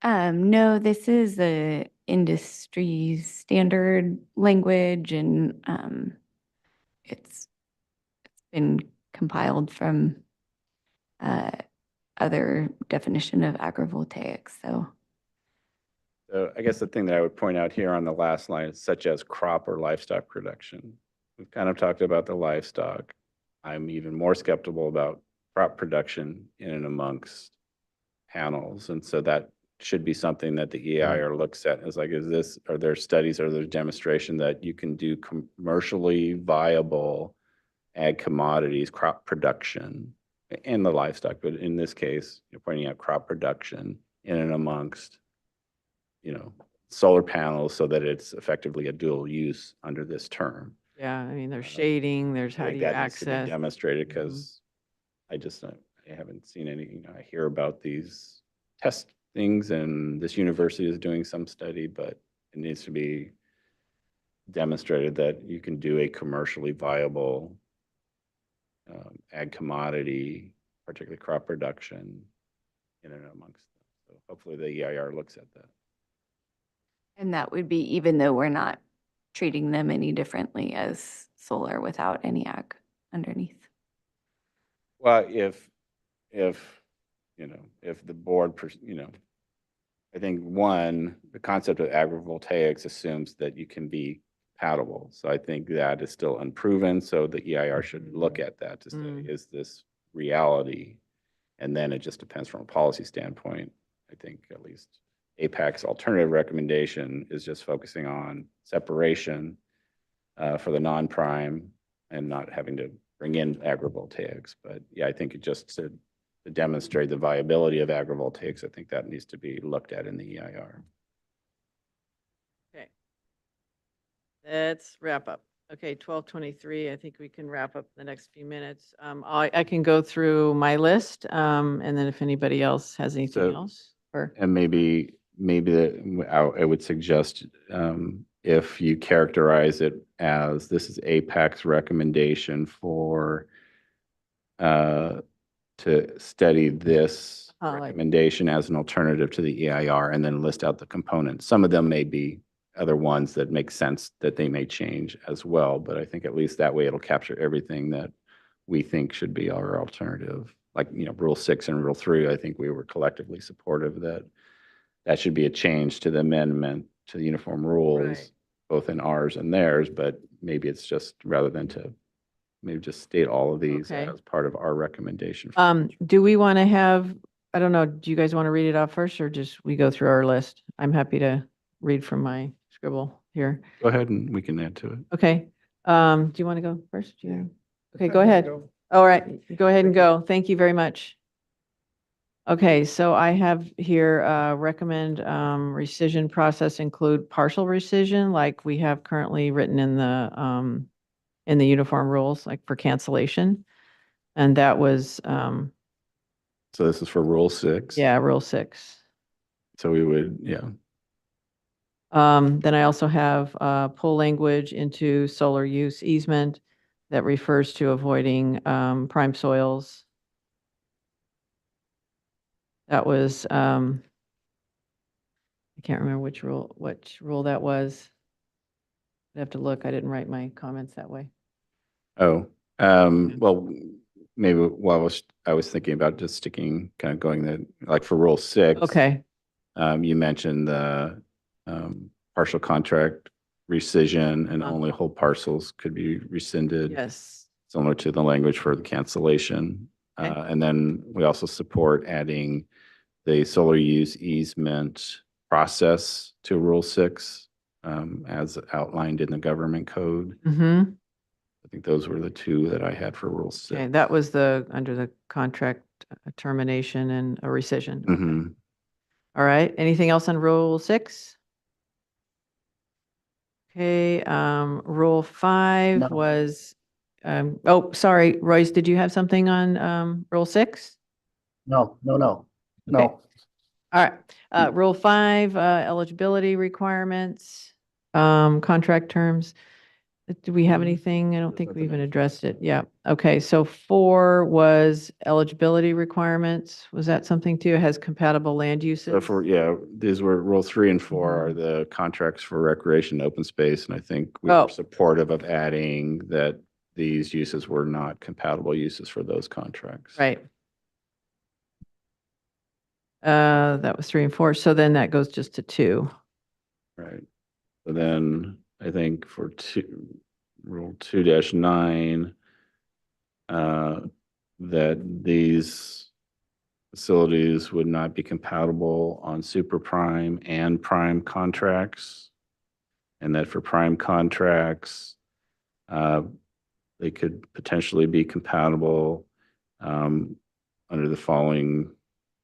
No, this is the industry standard language and it's been compiled from other definition of agrivoltaics. So I guess the thing that I would point out here on the last line is such as crop or livestock production. We've kind of talked about the livestock. I'm even more skeptical about crop production in and amongst panels. And so that should be something that the EIR looks at. Is like, are there studies, or there demonstration that you can do commercially viable ag commodities, crop production, and the livestock, but in this case, you're pointing out crop production in and amongst, solar panels, so that it's effectively a dual use under this term. Yeah, I mean, there's shading, there's how do you That needs to be access? demonstrated, because I haven't seen any, I hear about these test things, and this university is doing some study, but it needs to be demonstrated that you can do a commercially viable ag commodity, particularly crop production, in and amongst them. So hopefully the EIR looks at that. and that would be even though we're not treating them any differently as solar without any ag underneath. Well, if the board, I think the concept of agrivoltaics assumes that you can be compatible. So I think that is still unproven. So the EIR should look at that to say, is this reality? And then it just depends from a policy standpoint. I think at least APAC's alternative recommendation is just focusing on separation for the non-prime and not having to bring in agrivoltaics. But yeah, I think it just to demonstrate the viability of agrivoltaics, I think that needs to be looked at in the EIR. Okay. Let's wrap up. Okay, 12:23. I think we can wrap up the next few minutes. I can go through my list, and then if anybody else has anything So- else, or, And maybe I would suggest, if you characterize it as this is APAC's recommendation for, to study this like- recommendation as an alternative to the EIR, and then list out the components. Some of them may be other ones that make sense that they may change as well, but I think at least that way it'll capture everything that we think should be our alternative. Like, Rule 6 and Rule 3, I think we were collectively supportive that should be a change to the amendment to the uniform rules, Right. both in ours and theirs, but maybe it's just rather than to maybe just state all of these Okay. as part of our recommendation. do we want to have, I don't know, do you guys want to read it off first, or just we go through our list? I'm happy to read from my scribble here. Go ahead and we can add to it. Okay, do you want to go first? Okay, go ahead. All right, go ahead and go. Thank you very much. Okay, so I have here, recommend, rescission process include partial rescission, like we have currently written in the uniform rules, like for cancellation. And that was, So this is for Rule 6. yeah, Rule 6. So we would, Then I also have, pull language into solar use easement that refers to avoiding, prime soils. That was, I can't remember which rule that was. I have to look. I didn't write my comments that way. well, maybe while I was thinking about just sticking, kind of going like for Rule 6. Okay, You mentioned the partial contract rescission and Uh-huh. only whole parcels could be rescinded. yes. Similar to the language for the cancellation. Okay. And then we also support adding the solar use easement process to Rule 6, as outlined in the government code. Mm-hmm. I think those were the two that I had for Rule 6. Okay, that was under the contract termination and a rescission. Mhm. All right, anything else on Rule 6? Okay, Rule 5 No. was, oh, sorry, Royce, did you have something on, Rule 6? No. Okay. All right, Rule 5, eligibility requirements, contract terms. Do we have anything? I don't think we even addressed it. Yeah. Okay, so 4 was eligibility requirements. Was that something too? It has compatible land uses? So these were Rule 3 and 4 are the contracts for recreation and open space. And I think we Oh. were supportive of adding that these uses were not compatible uses for those contracts. Right. That was 3 and 4. So then that goes just to 2. Right. So then I think for Rule 2-9, that these facilities would not be compatible on super prime and prime contracts. And that for prime contracts, they could potentially be compatible under the following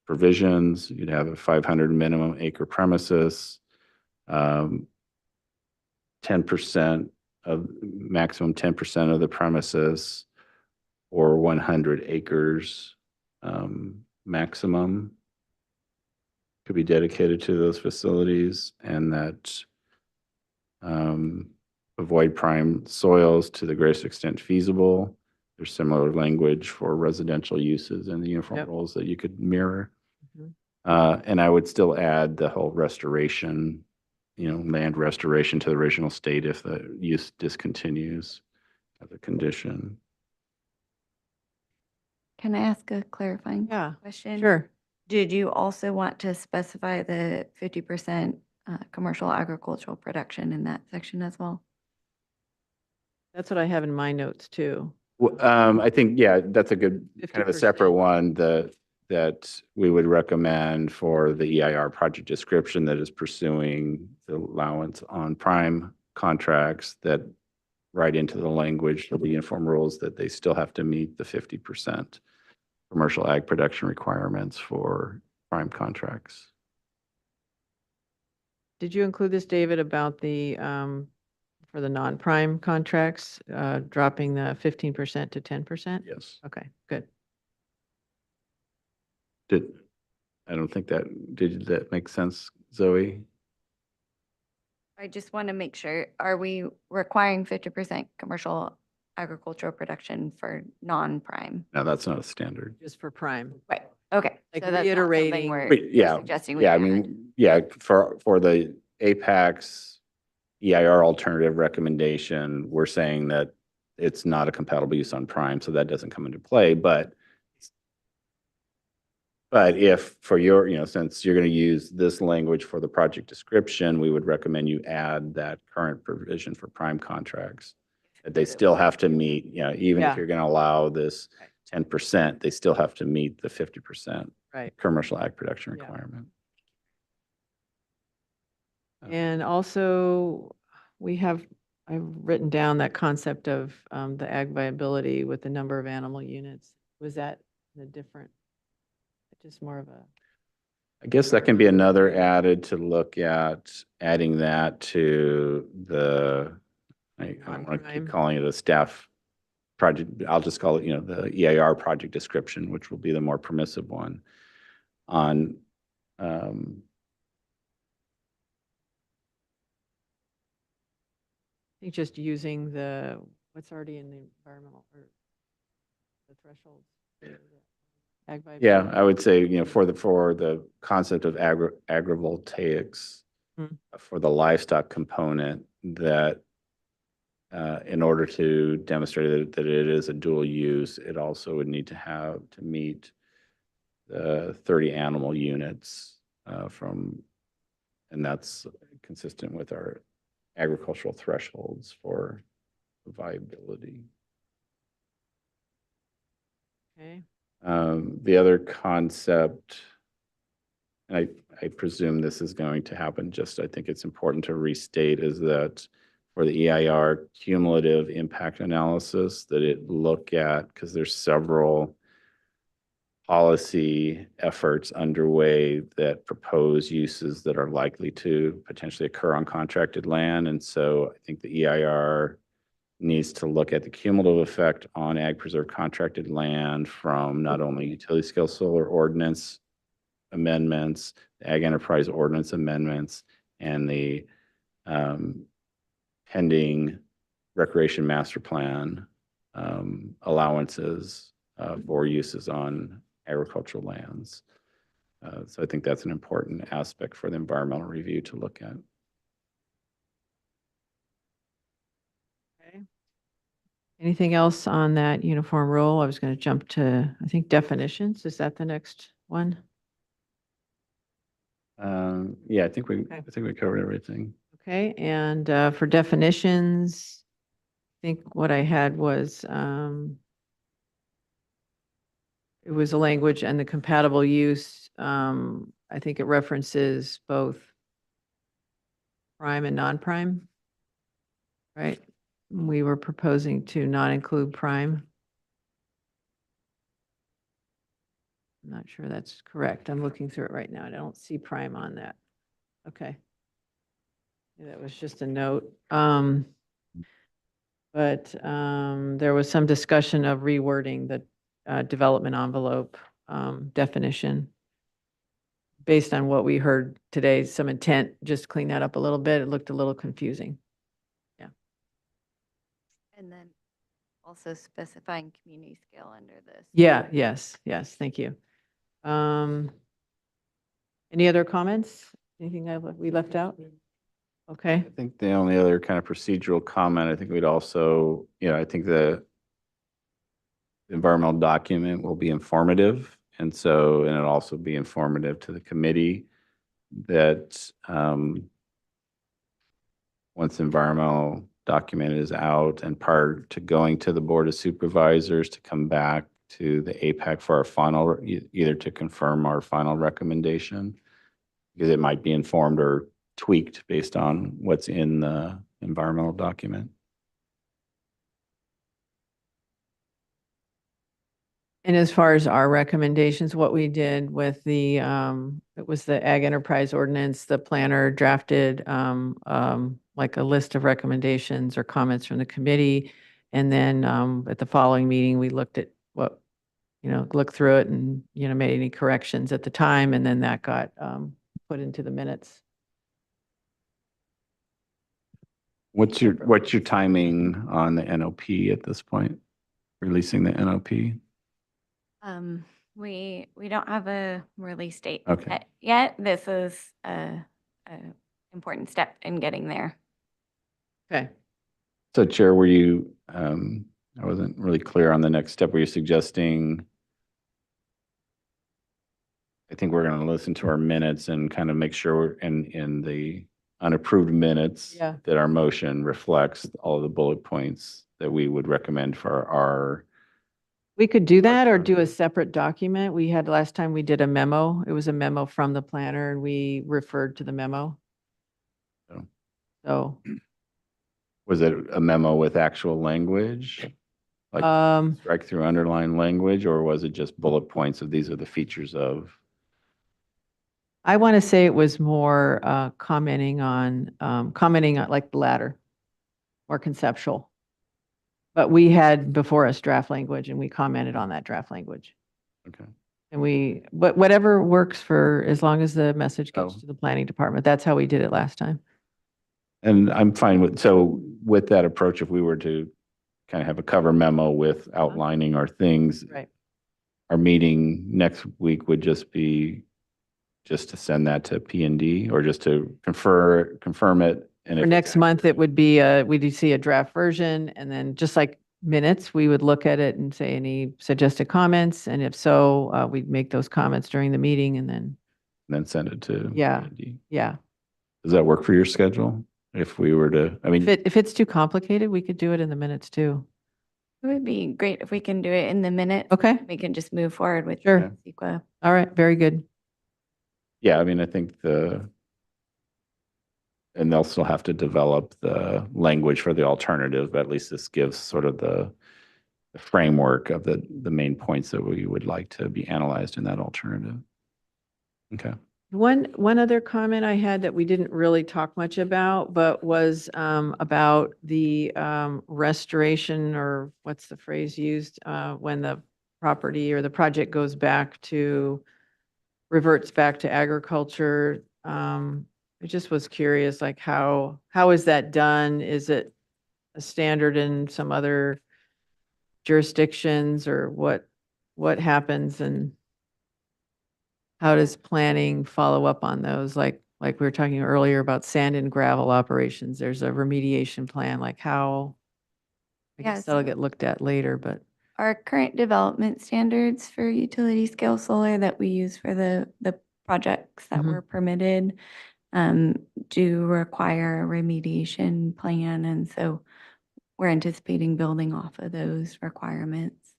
provisions. You'd have a 500 minimum acre premises, 10% of maximum 10% of the premises, or 100 acres maximum could be dedicated to those facilities, and that avoid prime soils to the greatest extent feasible. There's similar language for residential uses in the uniform Yep. rules that you could mirror. Mhm. And I would still add the whole restoration, land restoration to the original state if the use discontinues as a condition. Can I ask a clarifying Yeah, question? sure. Did you also want to specify the 50% commercial agricultural production in that section as well? That's what I have in my notes too. I think, that's a good, kind of a 50%. separate one that we would recommend for the EIR project description that is pursuing the allowance on prime contracts, that right into the language of the uniform rules that they still have to meet the 50% commercial ag production requirements for prime contracts. Did you include this, David, about the, for the non-prime contracts, dropping the 15% to 10%? Yes. Okay, good. I don't think did that make sense, Zoe? I just want to make sure, are we requiring 50% commercial agricultural production for non-prime? No, that's not a standard. Just for prime. Right, okay. Like So that's not something reiterating- we're Wait, yeah, suggesting we yeah, I add. mean, yeah, for the Apex EIR alternative recommendation, we're saying that it's not a compatible use on prime, so that doesn't come into play, but if for your, since you're going to use this language for the project description, we would recommend you add that current provision for prime contracts. That they still have to meet, even if Yeah. you're going to allow this 10%, they still have to meet the 50% Right. commercial ag production Yeah. requirement. And also, I've written down that concept of the ag viability with the number of animal units. Was that just more of a? I guess that can be another added to look at adding that to I don't want to keep calling it a staff project. I'll just call it, the EIR project description, which will be the more permissive one on, I think just using what's already in the environmental or the thresholds. Ag viability. yeah, I would say, for the concept of agrivoltaics, for the livestock component, that in order to demonstrate that it is a dual use, it also would need to meet the 30 animal units and that's consistent with our agricultural thresholds for viability. Okay. The other concept, and I presume this is going to happen, I think it's important to restate, is that for the EIR cumulative impact analysis, that it look at, because there's several policy efforts underway that propose uses that are likely to potentially occur on contracted land. And so I think the EIR needs to look at the cumulative effect on ag preserve contracted land from not only utility scale solar ordinance amendments, the ag enterprise ordinance amendments, and the pending recreation master plan allowances for uses on agricultural lands. So I think that's an important aspect for the environmental review to look at. Okay. Anything else on that uniform rule? I was going to jump to, I think, definitions. Is that the next one? Yeah, I think we covered everything. Okay, and for definitions, I think what I had was it was a language and the compatible use. I think it references both prime and non-prime, right? We were proposing to not include prime. I'm not sure that's correct. I'm looking through it right now. I don't see prime on that. Okay. Yeah, that was just a note. But there was some discussion of rewording the development envelope definition. Based on what we heard today, some intent, just clean that up a little bit. It looked a little confusing. Yeah. And then also specifying community scale under this. Yeah, yes, thank you. Any other comments? Anything we left out? Okay. I think the only other kind of procedural comment, I think we'd also, I think the environmental document will be informative. And it'll also be informative to the committee that once the environmental document is out and prior to going to the Board of Supervisors to come back to the APAC for our final, either to confirm our final recommendation, because it might be informed or tweaked based on what's in the environmental document. And as far as our recommendations, what we did with the, it was the Ag Enterprise Ordinance, the planner drafted, like a list of recommendations or comments from the committee. And then, at the following meeting, we looked at what, looked through it and, made any corrections at the time. And then that got, put into the minutes. What's your timing on the NOP at this point? Releasing the NOP? We don't have a release date Okay. yet. This is a important step in getting there. Okay. So Chair, were you, I wasn't really clear on the next step. Were you suggesting, I think we're going to listen to our minutes and kind of make sure in the unapproved minutes Yeah. that our motion reflects all of the bullet points that we would recommend for our. We could do that or do a separate document. We had last time we did a memo. It was a memo from the planner and we referred to the memo. Oh. So, Was it a memo with actual language? Like strike through underline language, or was it just bullet points of these are the features of? I want to say it was more commenting on like the latter, more conceptual. But we had before us draft language and we commented on that draft language. Okay. And but whatever works for, as long as the message gets Oh. to the planning department, that's how we did it last time. And I'm fine with that approach, if we were to kind of have a cover memo with outlining our things. Right. Our meeting next week would just be just to send that to P&D or just to confirm it. And For if next month, it would be, we'd see a draft version and then just like minutes, we would look at it and say any suggested comments. And if so, we'd make those comments during the meeting and then send it to Yeah. P&D. yeah. Does that work for your schedule? If we were to, I mean, If it's too complicated, we could do it in the minutes too. It would be great if we can do it in the minutes. Okay. We can just move forward with Sure. CEQA. All right, very good. yeah, I mean, I think and they'll still have to develop the language for the alternative, but at least this gives sort of the framework of the main points that we would like to be analyzed in that alternative. Okay. One other comment I had that we didn't really talk much about, but was about the restoration, or what's the phrase used, when the property or the project reverts back to agriculture. I just was curious, like how is that done? Is it a standard in some other jurisdictions, or what happens, and how does planning follow up on those? Like we were talking earlier about sand and gravel operations, there's a remediation plan, like how, I guess Yes. that'll get looked at later, but Our current development standards for utility scale solar that we use for the projects that Mhm. were permitted do require a remediation plan. And so we're anticipating building off of those requirements.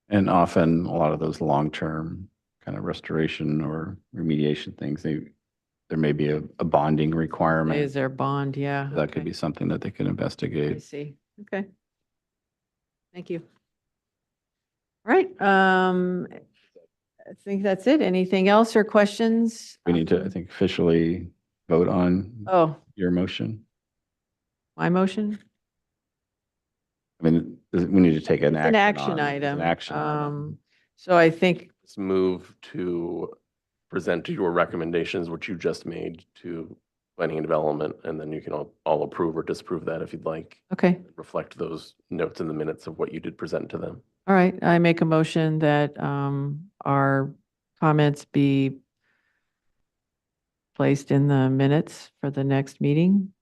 And often a lot of those long-term kind of restoration or remediation things, there may be a bonding requirement. is there a bond? Yeah. That could okay. be something that they can I investigate. see. Okay. Thank you. All right. I think that's it. Anything else or questions? We need to, I think, officially vote on Oh, your motion. my motion? I mean, we need to take an It's an action action on it. It's item. an action item. So I think, Let's move to present to your recommendations, which you just made to planning and development, and then you can all approve or disapprove that if you'd like. okay. Reflect those notes in the minutes of what you did present to them. All right. I make a motion that our comments be placed in the minutes for the next meeting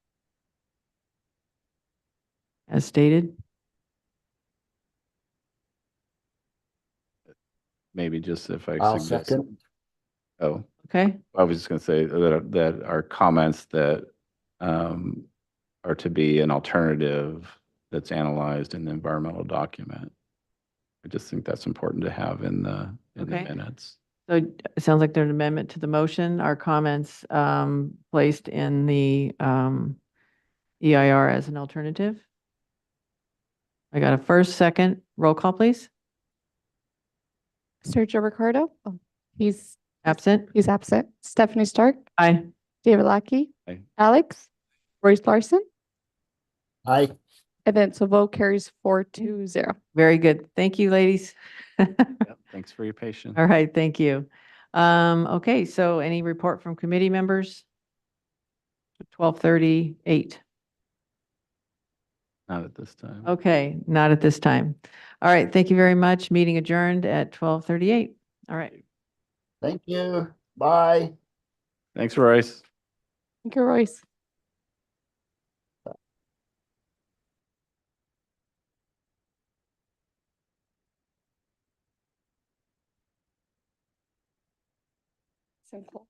as stated. Maybe just if I I'll suggest. second. Oh, Okay. I was just going to say that our comments that are to be an alternative that's analyzed in the environmental document. I just think that's important to have in the Okay. minutes. So it sounds like there's an amendment to the motion. Our comments placed in the EIR as an alternative. I got a first, second, roll call, please. Sergio Ricardo. Oh, he's Absent? absent. Stephanie Stark, Aye. David Lackey, Aye. Alex, Royce Larson, Aye. and then so vote carries 4-0. Very good. Thank you, ladies. Yep, thanks for your patience. All right, thank you. Okay, so any report from committee members? 12:38. Not at this time. Okay, not at this time. All right, thank you very much. Meeting adjourned at 12:38. All right. Thank you. Bye. Thanks, Royce. Thank you, Royce. Simple.